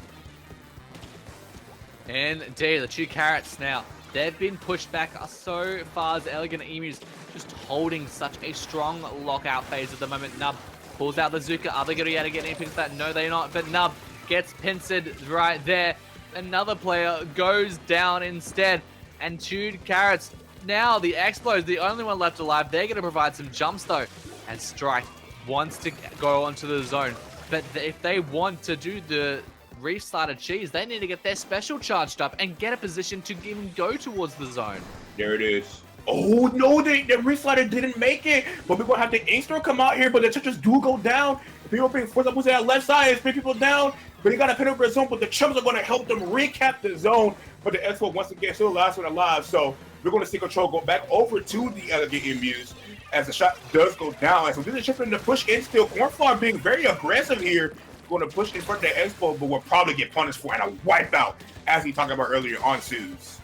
Indeed, the Chewed Carrots now, they've been pushed back so far as Elegant Emus just holding such a strong lockout phase at the moment. Nub pulls out the Zuka. Are they going to be able to get any picks that? No, they're not. But Nub gets pincered right there. Another player goes down instead. And Chewed Carrots, now the Explo's the only one left alive. They're going to provide some jumps though. And Strike wants to go onto the zone. But if they want to do the restarted cheese, they need to get their special charged up and get a position to even go towards the zone. There it is. Oh no, the reslider didn't make it. But we're gonna have the Inkster come out here, but the Tetris do go down. People being forced up to that left side and spin people down. But he got a pin over his zone, but the chumps are gonna help them recap the zone. But the Expo once again still the last one alive. So we're gonna see control go back over to the Elegant Emus as the shot does go down. So this is shifting the push in still. Cornflower being very aggressive here. Going to push in front of the Expo, but will probably get punished for and a wipeout, as we talked about earlier on Suze.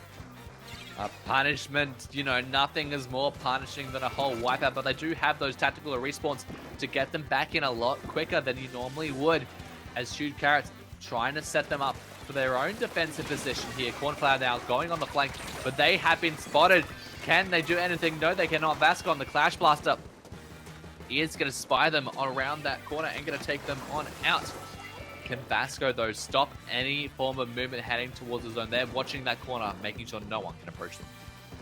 A punishment, you know, nothing is more punishing than a whole wipeout, but they do have those tactical respawns to get them back in a lot quicker than you normally would, as Chewed Carrots trying to set them up for their own defensive position here. Cornflower now going on the flank, but they have been spotted. Can they do anything? No, they cannot. Vasco on the Clash Blaster is going to spy them around that corner and going to take them on out. Can Vasco, though, stop any form of movement heading towards the zone? They're watching that corner, making sure no one can approach them.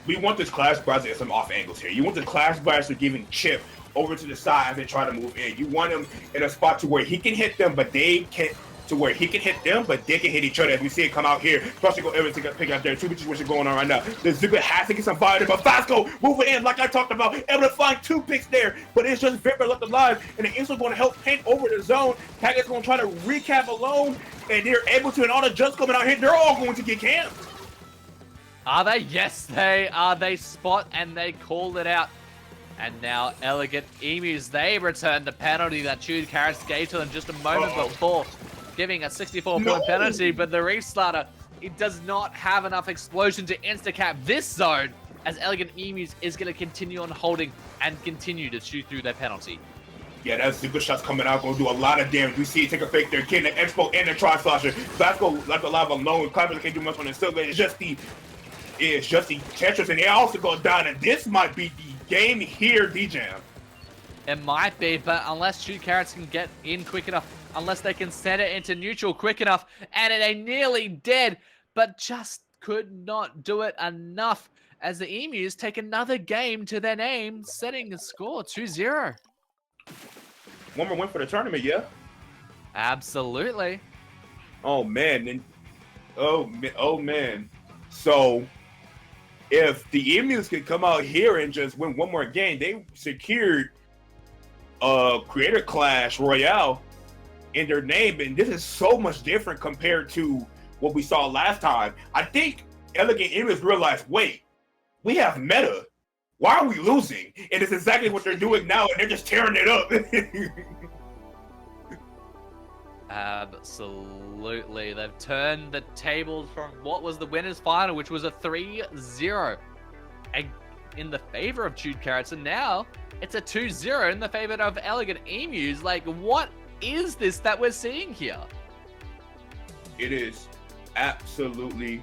We want this Clash Blaster at some off angles here. You want the Clash Blaster giving Chip over to the side as they try to move in. You want him in a spot to where he can hit them, but they can't. To where he can hit them, but they can hit each other, as we see it come out here. Plus, you go everything pick out there. Two situations going on right now. The Zuka has to get some fire, but Vasco moving in like I talked about, able to find 2 picks there, but it's just Vipper left alive, and the Insel going to help paint over the zone. Packet's going to try to recap alone, and they're able to, and all the jumps coming out here, they're all going to get camped. Are they? Yes, they are. They spot and they called it out. And now Elegant Emus, they return the penalty that Chewed Carrots gave to them just a moment before, giving a 64-point penalty, but the restarter, it does not have enough explosion to insta-cap this zone, as Elegant Emus is going to continue on holding and continue to shoot through their penalty. Yeah, that's the good shots coming out, going to do a lot of damage. We see it take a fake there, getting the Expo and the Tri-Slasher. Vasco left alive alone, Clapper can't do much on himself, but it's just the Tetris, and they also go down, and this might be the game here, D-Jam. It might be, but unless Chewed Carrots can get in quick enough, unless they can send it into neutral quick enough, and they nearly did, but just could not do it enough, as the Emus take another game to their name, setting a score 2-0. One more win for the tournament, yeah? Absolutely. Oh, man. Oh, man. So, if the Emus could come out here and just win one more game, they secured Creator Clash Royale in their name, and this is so much different compared to what we saw last time. I think Elegant Emus realized, wait, we have meta. Why are we losing? And it's exactly what they're doing now, and they're just tearing it up. Absolutely. They've turned the tables from what was the winners final, which was a 3-0 in the favor of Chewed Carrots, and now it's a 2-0 in the favor of Elegant Emus. Like, what is this that we're seeing here? It is absolutely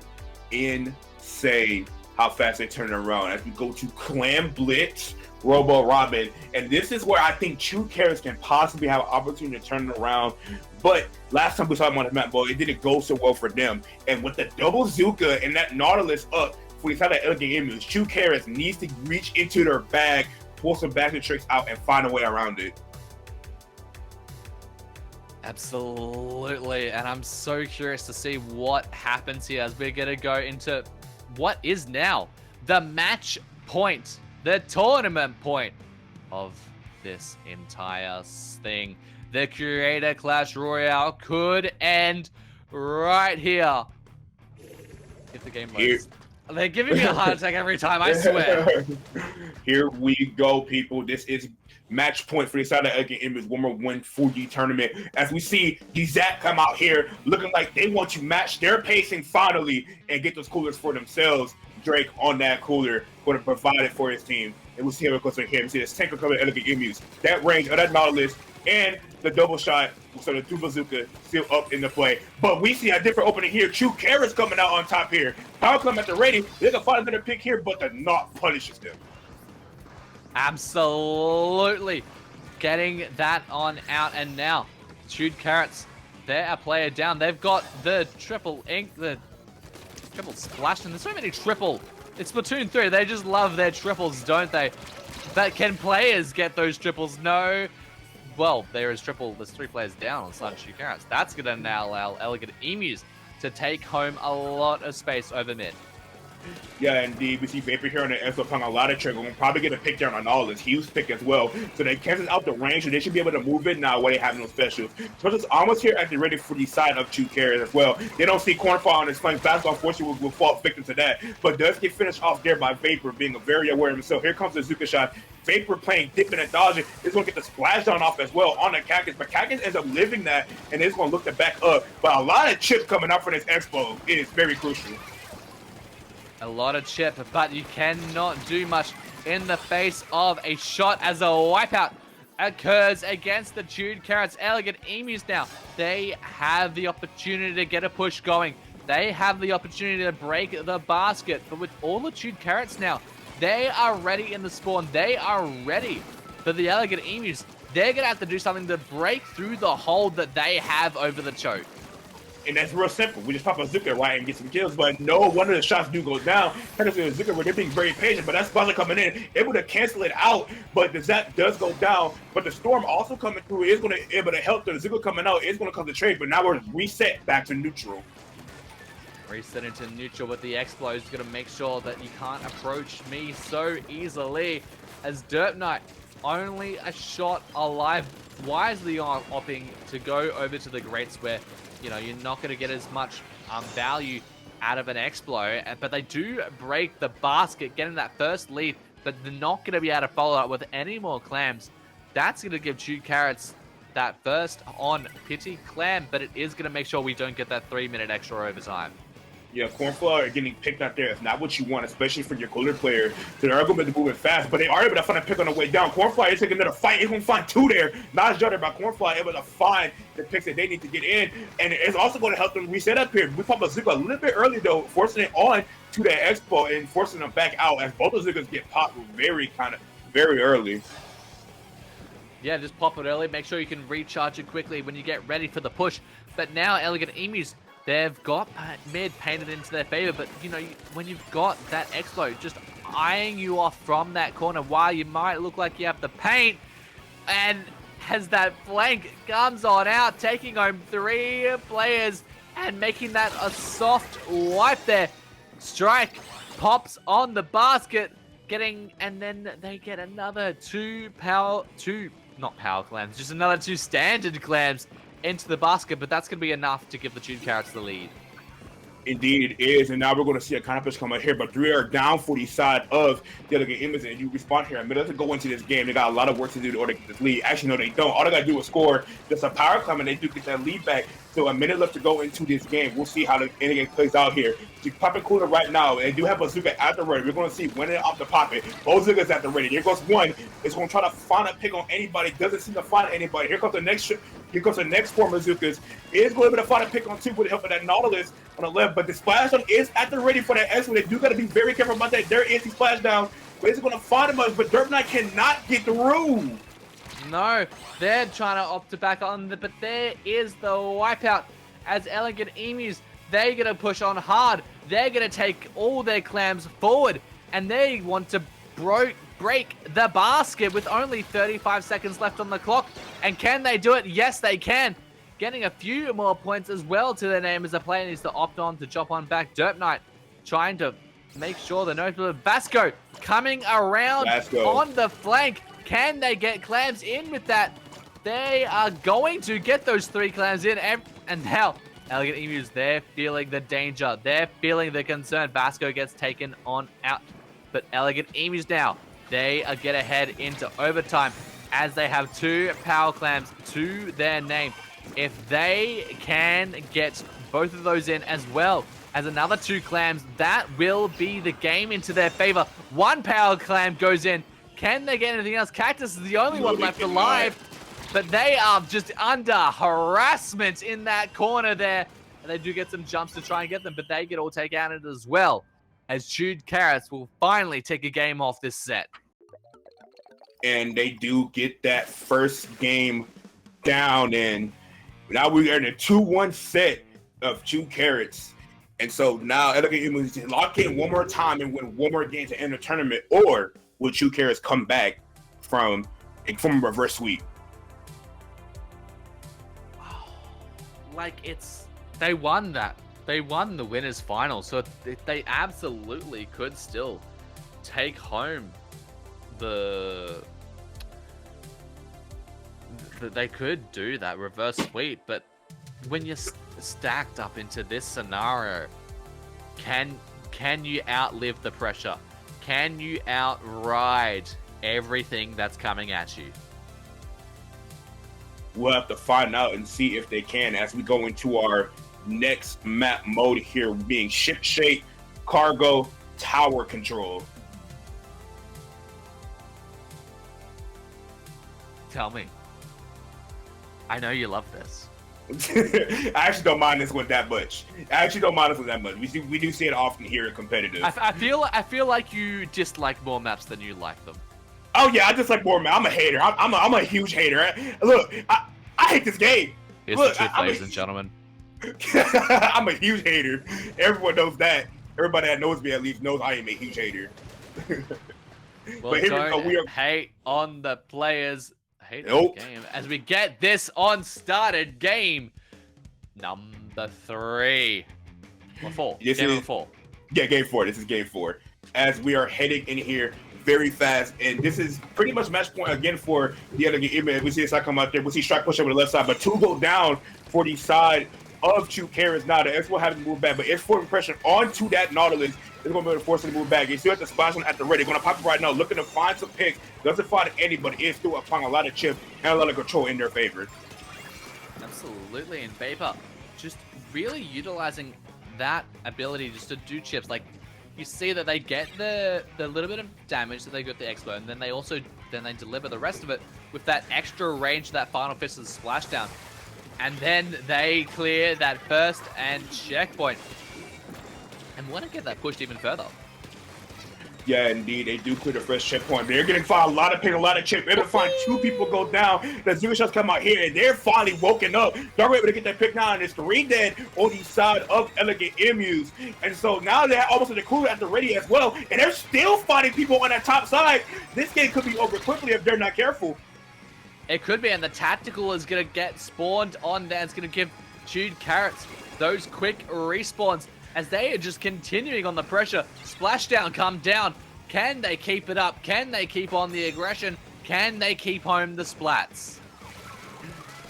insane how fast they turn around as we go to Clan Blitz, Robo Robin, and this is where I think Chewed Carrots can possibly have an opportunity to turn it around. But last time we saw them on the map, it didn't go so well for them. And with the double Zuka and that Nautilus up for inside that Elegant Emus, Chewed Carrots needs to reach into their bag, pull some back tricks out, and find a way around it. Absolutely, and I'm so curious to see what happens here as we're going to go into what is now the match point, the tournament point of this entire thing. The Creator Clash Royale could end right here if the game loads. They're giving me a heart attack every time, I swear. Here we go, people. This is match point for the side of Elegant Emus, one more win for the tournament. As we see Zach come out here looking like they want to match their pacing finally and get those coolers for themselves. Drake on that cooler going to provide it for his team. And we'll see how it goes for him. See this tanker coming Elegant Emus. That range of that Nautilus and the double shot, so the two bazooka still up in the play. But we see a different opening here. Chewed Carrots coming out on top here. Power come at the ready. They can find another pick here, but the knot punishes them. Absolutely. Getting that on out, and now Chewed Carrots, they're a player down. They've got the triple ink, the triple splash, and there's so many triple. It's Splatoon 3. They just love their triples, don't they? But can players get those triples? No. Well, there's 3 players down on side of Chewed Carrots. That's going to now allow Elegant Emus to take home a lot of space over mid. Yeah, indeed. We see Vapor here on the Expo playing a lot of trigger. We'll probably get a pick down on all this Hughes pick as well. So they cancel out the range, and they should be able to move it now while they have no specials. So it's almost here at the ready for the side of 2 carries as well. They don't see Cornfall on his flank. Basketball, unfortunately, will fall victim to that. But does get finished off there by Vapor, being very aware of himself. Here comes the Zuka shot. Vapor playing, dipping and dodging. It's going to get the splash down off as well on the Cactus. But Cactus ends up living that, and it's going to look to back up. But a lot of chips coming up for this Expo. It is very crucial. A lot of chip, but you cannot do much in the face of a shot as a wipeout occurs against the Chewed Carrots. Elegant Emus now, they have the opportunity to get a push going. They have the opportunity to break the basket, but with all the Chewed Carrots now, they are ready in the spawn. They are ready for the Elegant Emus. They're going to have to do something to break through the hold that they have over the choke. And that's real simple. We just pop a Zuka right and get some kills. But no, one of the shots do go down. Technically, the Zuka, where they're being very patient, but that's Buzzer coming in, able to cancel it out. But the Zap does go down. But the Storm also coming through is going to able to help the Zuka coming out. Is going to come to trade. But now we're reset back to neutral. Reset into neutral, but the Explo is going to make sure that you can't approach me so easily. As Derp Knight, only a shot alive, wisely opting to go over to the Greats where, you know, you're not going to get as much value out of an Explo, but they do break the basket, getting that first lead, but they're not going to be able to follow up with any more clams. That's going to give Chewed Carrots that first on Pity Clam, but it is going to make sure we don't get that 3-minute extra overtime. Yeah, Cornflower getting picked out there is not what you want, especially for your cooler player. So they are going to be moving fast, but they are able to find a pick on the way down. Cornflower is taking another fight. He's going to find 2 there. Nice job there by Cornflower, able to find the picks that they need to get in. And it's also going to help them reset up here. We pop a Zuka a little bit early, though, forcing it on to the Expo and forcing them back out as both of Zukas get popped very early. Yeah, just pop it early. Make sure you can recharge it quickly when you get ready for the push. But now Elegant Emus, they've got mid painted into their favor, but you know, when you've got that Explo just eyeing you off from that corner while you might look like you have the paint, and as that flank comes on out, taking home 3 players and making that a soft wipe there. Strike pops on the basket, and then they get another 2 not power clams, just another 2 standard clams into the basket, but that's going to be enough to give the Chewed Carrots the lead. Indeed it is, and now we're going to see a counter push come out here, but 3 are down for the side of the Elegant Emus, and you respond here. I mean, let's go into this game. They got a lot of work to do in order to get this lead. Actually, no, they don't. All they got to do is score. There's a power climb, and they do get that lead back. So a minute left to go into this game. We'll see how the game plays out here. So popping cooler right now. They do have a Zuka at the ready. We're going to see when they're off the pop it. Both Zukas at the ready. Here goes one. It's going to try to find a pick on anybody. Doesn't seem to find anybody. Here comes the next. Here comes the next form of Zukas. Is going to be able to find a pick on 2 with the help of that Nautilus on the left. But the splash down is at the ready for that X. They do got to be very careful about that. There is the splash down. But it's going to find him, but Derp Knight cannot get through. No, they're trying to opt to back on, but there is the wipeout. As Elegant Emus, they're going to push on hard. They're going to take all their clams forward, and they want to break the basket with only 35 seconds left on the clock. And can they do it? Yes, they can. Getting a few more points as well to their name as the player needs to opt on to jump on back. Derp Knight trying to make sure the note of Vasco coming around on the flank. Can they get clams in with that? They are going to get those 3 clams in. And now, Elegant Emus, they're feeling the danger. They're feeling the concern. Vasco gets taken on out. But Elegant Emus now, they get ahead into overtime as they have 2 power clams to their name. If they can get both of those in as well as another 2 clams, that will be the game into their favor. 1 power clam goes in. Can they get anything else? Cactus is the only one left alive. But they are just under harassment in that corner there. And they do get some jumps to try and get them, but they get all taken out of it as well. As Chewed Carrots will finally take a game off this set. And they do get that first game down, and now we are in a 2-1 set of Chewed Carrots. And so now Elegant Emus can lock in one more time and win one more game to end the tournament, or will Chewed Carrots come back from a reverse sweep? Like, they won that. they won the winners final, so they absolutely could still take home they could do that reverse sweep. But when you're stacked up into this scenario, can you outlive the pressure? Can you outride everything that's coming at you? We'll have to find out and see if they can as we go into our next map mode here, being ship shape, cargo, tower control. Tell me. I know you love this. I actually don't mind this one that much. We do see it often here in competitive. I feel like you dislike more maps than you like them. Oh yeah, I just like more. I'm a hater. I'm a huge hater. Look, I hate this game. Here's Look, the truth, ladies and gentlemen. I'm a huge hater. Everyone knows that. Everybody that knows me at least knows I am a huge hater. Well, but here we go. Hate on the players. Hate on Nope. the game. As we get this on started, game number 3. Or 4. This Game is- number 4. Yeah, game 4. This is game 4. As we are heading in here very fast, and this is pretty much match point again for the other game. We see this side come out there. We see Strike push over the left side, but 2 go down for the side of 2 carries. Now the X will have to move back, but it's forcing pressure onto that Nautilus. It's going to be able to force him to move back. You see at the splash one at the ready. Going to pop it right now, looking to find some picks. Doesn't find any, but is still applying a lot of chip and a lot of control in their favor. Absolutely, and Vapor just really utilizing that ability just to do chips. Like, you see that they get the little bit of damage that they got the Expo, and then they deliver the rest of it with that extra range, that final fist of the splashdown. And then they clear that first and checkpoint. And want to get that pushed even further. Yeah, indeed, they do clear the first checkpoint. They're going to find a lot of pick, a lot of chip. They're going to find 2 people go down. The Zuga shots come out here, and they're finally woken up. They're able to get that pick now, and it's 3 dead on the side of Elegant Emus. And so now they're almost at the crew at the ready as well, and they're still fighting people on that top side. This game could be over quickly if they're not careful. It could be, and the tactical is going to get spawned on there. It's going to give Chewed Carrots those quick respawns as they are just continuing on the pressure. Splashdown come down. Can they keep it up? Can they keep on the aggression? Can they keep home the splats?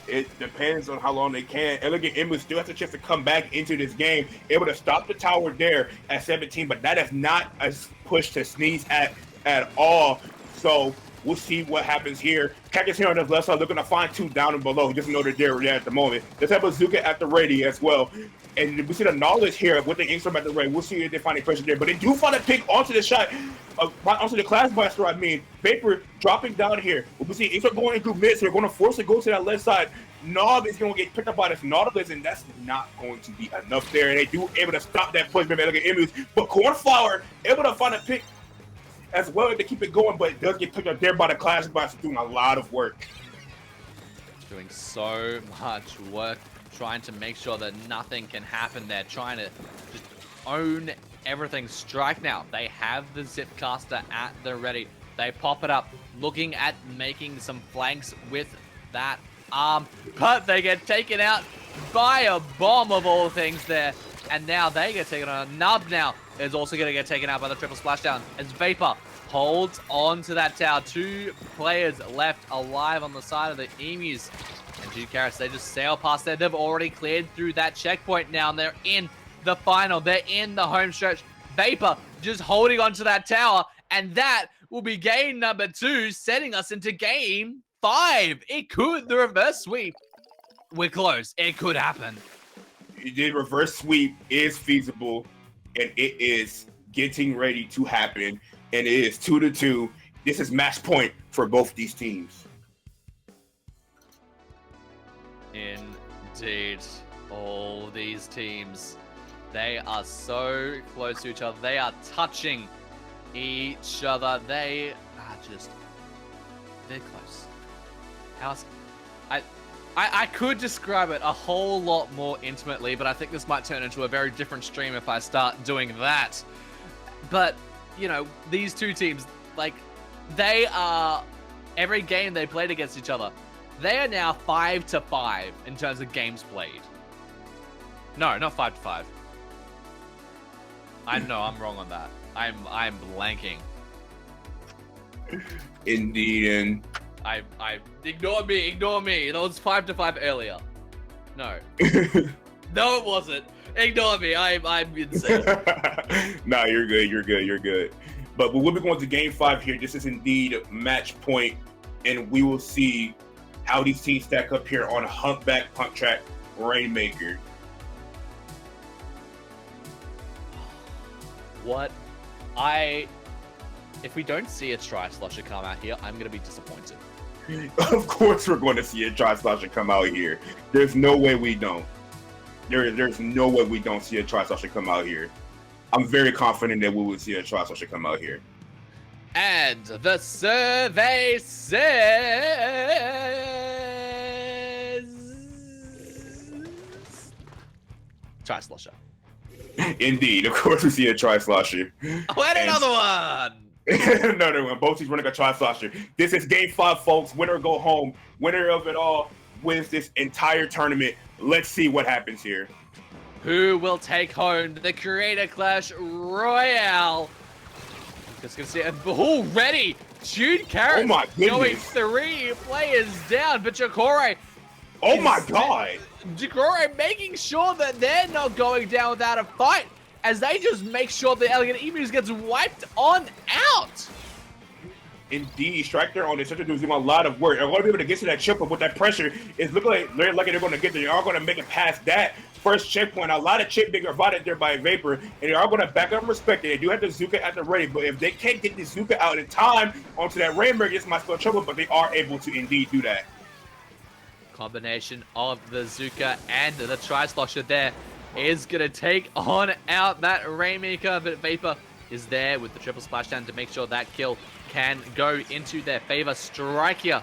It depends on how long they can. Elegant Emus still has a chance to come back into this game, able to stop the tower there at 17, but that is not a push to sneeze at all. So we'll see what happens here. Cactus here on the left side looking to find 2 down and below. Just know that they're there at the moment. Let's have Bazooka at the ready as well. And we see the knowledge here with the Inkstrom at the ready. We'll see if they find any pressure there. But they do find a pick onto the shot, onto the Class Blaster, I mean. Vapor dropping down here. We see Inkstrom going into mid, so they're going to force it to go to that left side. Knob is going to get picked up by this Nautilus, and that's not going to be enough there. And they do able to stop that push by Elegant Emus. But Cornflower able to find a pick as well to keep it going, but it does get picked up there by the Clash Blaster, doing a lot of work. Doing so much work, trying to make sure that nothing can happen there, trying to just own everything. Strike now. They have the Zipcaster at the ready. They pop it up, looking at making some flanks with that arm, but they get taken out by a bomb of all things there. And now they get taken on. Nub now is also going to get taken out by the triple splashdown as Vapor holds on to that tower. 2 players left alive on the side of the Emus. And 2 Carrots, they just sail past there. They've already cleared through that checkpoint now, and they're in the final. They're in the home stretch. Vapor just holding on to that tower, and that will be game number 2, setting us into game 5. It could, the reverse sweep. We're close. It could happen. The reverse sweep is feasible, and it is getting ready to happen, and it is 2-2. This is match point for both these teams. Indeed, all these teams, they are so close to each other. They are touching each other. They are just, they're close. How's, I could describe it a whole lot more intimately, but I think this might turn into a very different stream if I start doing that. But, you know, these 2 teams, like, they are, every game they played against each other, they are now 5-5 in terms of games played. No, not 5-5. I know I'm wrong on that. I'm blanking. Indeed, and I ignore me. That was 5 to 5 earlier. No. No, it wasn't. Ignore me. I'm insane. Nah, you're good. But we'll be going to game 5 here. This is indeed match point, and we will see how these teams stack up here on Humpback Pump Track Rainmaker. What? If we don't see a Tri-Slosher come out here, I'm gonna be disappointed. Of course we're going to see a Tri-Slosher come out here. There's no way we don't. There's no way we don't see a Tri-Slosher come out here. I'm very confident that we will see a Tri-Slosher come out here. And the survey says Tri-Slosher. Indeed, of course we see a Tri-Slosher. Oh, and another one! Another one. Both teams running a Tri-Slosher. This is game 5, folks. Winner go home. Winner of it all wins this entire tournament. Let's see what happens here. Who will take home the Creator Clash Royale? Just gonna see already Jude Carrot going 3 players down, but Jacore. Oh my god! Jacore making sure that they're not going down without a fight, as they just make sure the Elegant Emus gets wiped on out. Indeed, Strike there on the center doing a lot of work. They're going to be able to get to that chip, but with that pressure, it's looking like they're lucky they're going to get there. They are going to make it past that first checkpoint. A lot of chip being provided there by Vapor, and they are going to back up and respect it. They do have the Zuka at the ready, but if they can't get the Zuka out in time onto that Rainmaker, this might spell trouble, but they are able to indeed do that. Combination of the Zuka and the Tri-Slosher there is going to take on out that Rainmaker, but Vapor is there with the triple splashdown to make sure that kill can go into their favor. Strike here.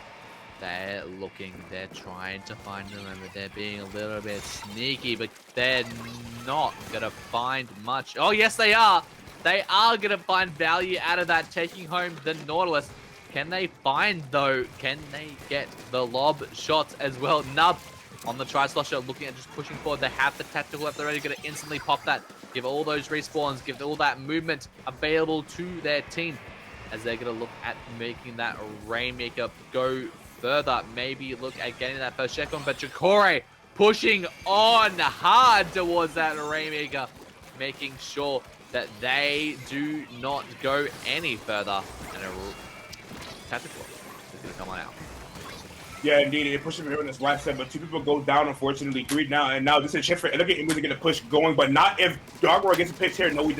They're trying to find them, and they're being a little bit sneaky, but they're not going to find much. Oh, yes, they are. They are going to find value out of that, taking home the Nautilus. Can they find, though? Can they get the lob shots as well? Nub on the Tri-Slosher, looking at just pushing forward. They have the tactical left. They're ready, going to instantly pop that. Give all those respawns, give all that movement available to their team, as they're going to look at making that Rainmaker go further. Maybe look at getting that first check on, but Jacore pushing on hard towards that Rainmaker, making sure that they do not go any further. And a tactical is going to come on out. Yeah, indeed. They push him here in this last set, but 2 people go down, unfortunately. 3 now, and now this is a chance for Elegant Emus to get a push going, but not if Darkroar gets a pitch here. No, he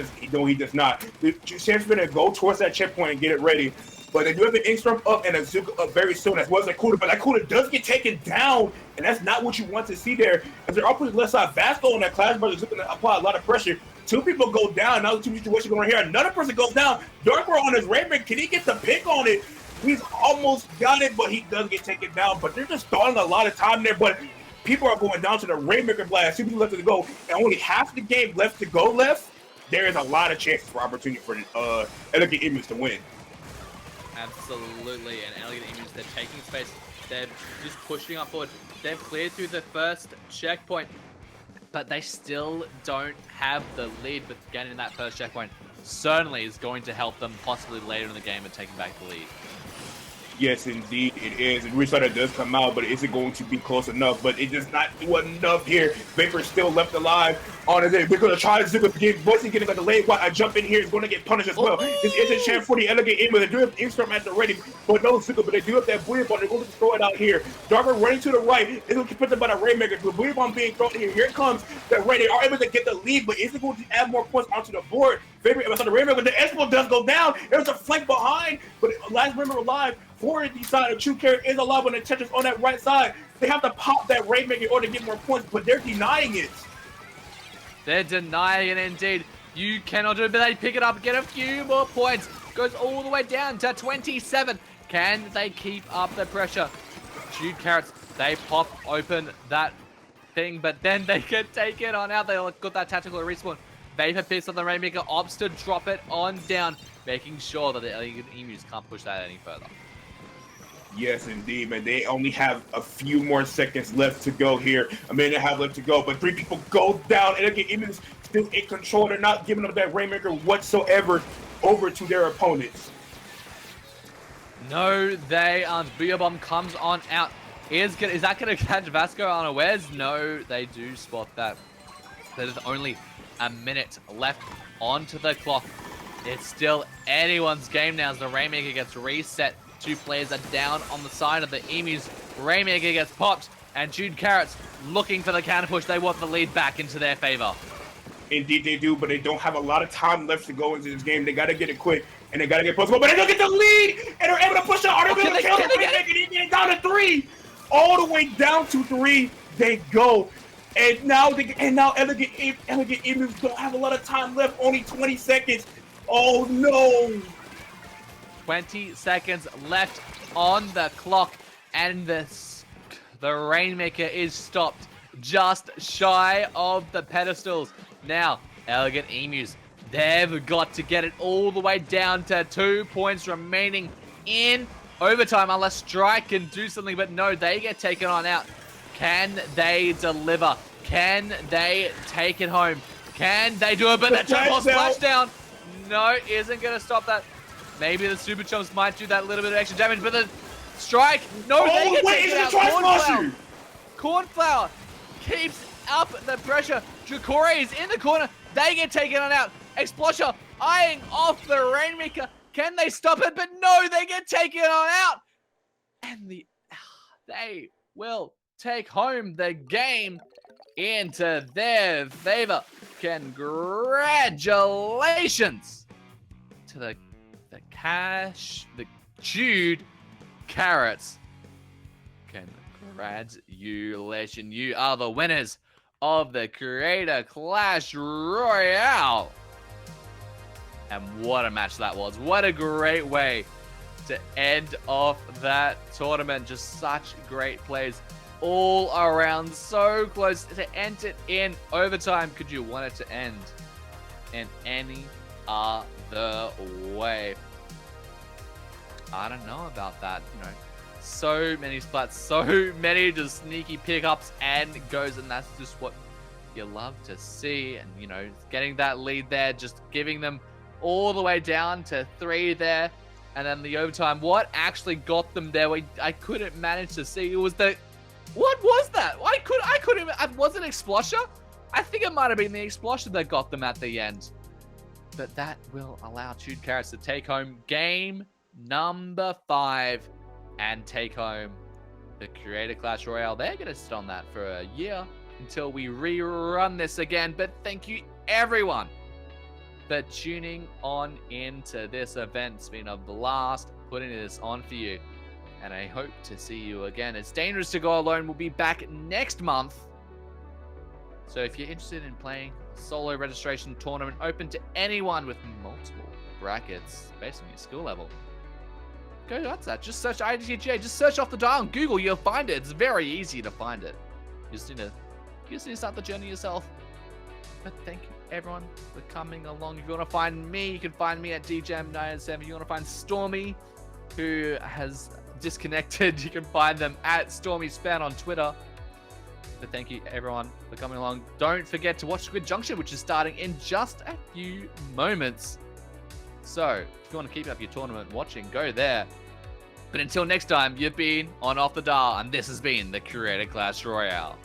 does not. The chance for them to go towards that checkpoint and get it ready. But they do have an Inkstrom up and a Zuka up very soon, as well as a Kuda, but that Kuda does get taken down, and that's not what you want to see there. As they're up on the left side, Vasco on that Clash Brothers Zuka to apply a lot of pressure. 2 people go down. Now the 2 situations going here. Another person goes down. Darkroar on his Rainmaker. Can he get the pick on it? He's almost got it, but he does get taken down. But they're just stalling a lot of time there. But people are going down to the Rainmaker blast. 2 people left to go, and only half the game left to go left. There is a lot of chances for opportunity for Elegant Emus to win. Absolutely, and Elegant Emus, they're taking space. They're just pushing up forward. They've cleared through the first checkpoint, but they still don't have the lead. But getting that first checkpoint certainly is going to help them possibly later in the game and taking back the lead. Yes, indeed, it is. And Restarter does come out, but is it going to be close enough? But it does not do enough here. Vapor still left alive on his end. We're going to try to Zuka again. Voicing getting like a late while I jump in here is going to get punished as well. This is a chance for the Elegant Emus. They do have Inkstrom at the ready, but no Zuka. But they do have that Booyah Bomb. They're going to throw it out here. Darker running to the right. It's going to get picked up by the Rainmaker. The Booyah Bomb being thrown here. Here comes the Ray. They are able to get the lead, but is it going to add more points onto the board? Vapor on the Rainmaker, but the Espo does go down. There's a flank behind, but last Rainmaker alive. For the side of True Carrot is alive when the Tetris on that right side. They have to pop that Rainmaker in order to get more points, but they're denying it. They're denying it indeed. You cannot do it, but they pick it up, get a few more points. Goes all the way down to 27. Can they keep up the pressure? Jude Carrots, they pop open that thing, but then they can take it on out. They got that tactical respawn. Vapor picks on the Rainmaker, opts to drop it on down, making sure that the Elegant Emus can't push that any further. Yes, indeed, man. They only have a few more seconds left to go here. A minute and a half left to go, but 3 people go down. Elegant Emus still in control. They're not giving up that Rainmaker whatsoever over to their opponents. No, they aren't. Booyah Bomb comes on out. Is that going to catch Vasco unawares? No, they do spot that. There's only a minute left onto the clock. It's still anyone's game now as the Rainmaker gets reset. 2 players are down on the side of the Emus. Rainmaker gets popped, and Jude Carrots looking for the counter push. They want the lead back into their favor. Indeed they do, but they don't have a lot of time left to go into this game. They got to get it quick, and they got to get possible. But they're going to get the lead, and they're able to push it. Are they going to kill it? They down to 3. All the way down to 3 they go. And now Elegant Emus don't have a lot of time left. Only 20 seconds. Oh no! 20 seconds left on the clock, and the Rainmaker is stopped just shy of the pedestals. Now, Elegant Emus, they've got to get it all the way down to 2 points remaining in overtime unless Strike can do something, but no, they get taken on out. Can they deliver? Can they take it home? Can they do it? But that jump ball splashdown, no, isn't going to stop that. Maybe the Super Chumps might do that little bit of extra damage, but the Strike, no, they get taken out. Cornflower keeps up the pressure. Dracora is in the corner. They get taken on out. Explosher eyeing off the Rainmaker. Can they stop it? But no, they get taken on out. And they will take home the game into their favor. Congratulations to the Jude Carrots. Congratulations. You are the winners of the Creator Clash Royale. And what a match that was. What a great way to end off that tournament. Just such great plays all around. So close to end it in overtime. Could you want it to end in any other way? I don't know about that, you know. So many splats, so many just sneaky pickups and goes, and that's just what you love to see. And, you know, getting that lead there, just giving them all the way down to 3 there. And then the overtime, what actually got them there? I couldn't manage to see. It was what was that? I couldn't, was it Explosher? I think it might have been the Explosher that got them at the end. But that will allow Jude Carrots to take home game number 5 and take home the Creator Clash Royale. They're going to sit on that for a year until we rerun this again. But thank you, everyone, for tuning on into this event. It's been a blast putting this on for you, and I hope to see you again. It's dangerous to go alone. We'll be back next month. So if you're interested in playing a solo registration tournament open to anyone with multiple brackets based on your skill level, go nuts that. Just search IDTJ. Just search off the dial on Google. You'll find it. It's very easy to find it. You just need to start the journey yourself. But thank you, everyone, for coming along. If you want to find me, you can find me at DJM907. If you want to find Stormy, who has disconnected, you can find them at StormySpan on Twitter. But thank you, everyone, for coming along. Don't forget to watch Squid Junction, which is starting in just a few moments. So, if you want to keep up your tournament watching, go there. But until next time, you've been on Off the Dial, and this has been the Creator Clash Royale.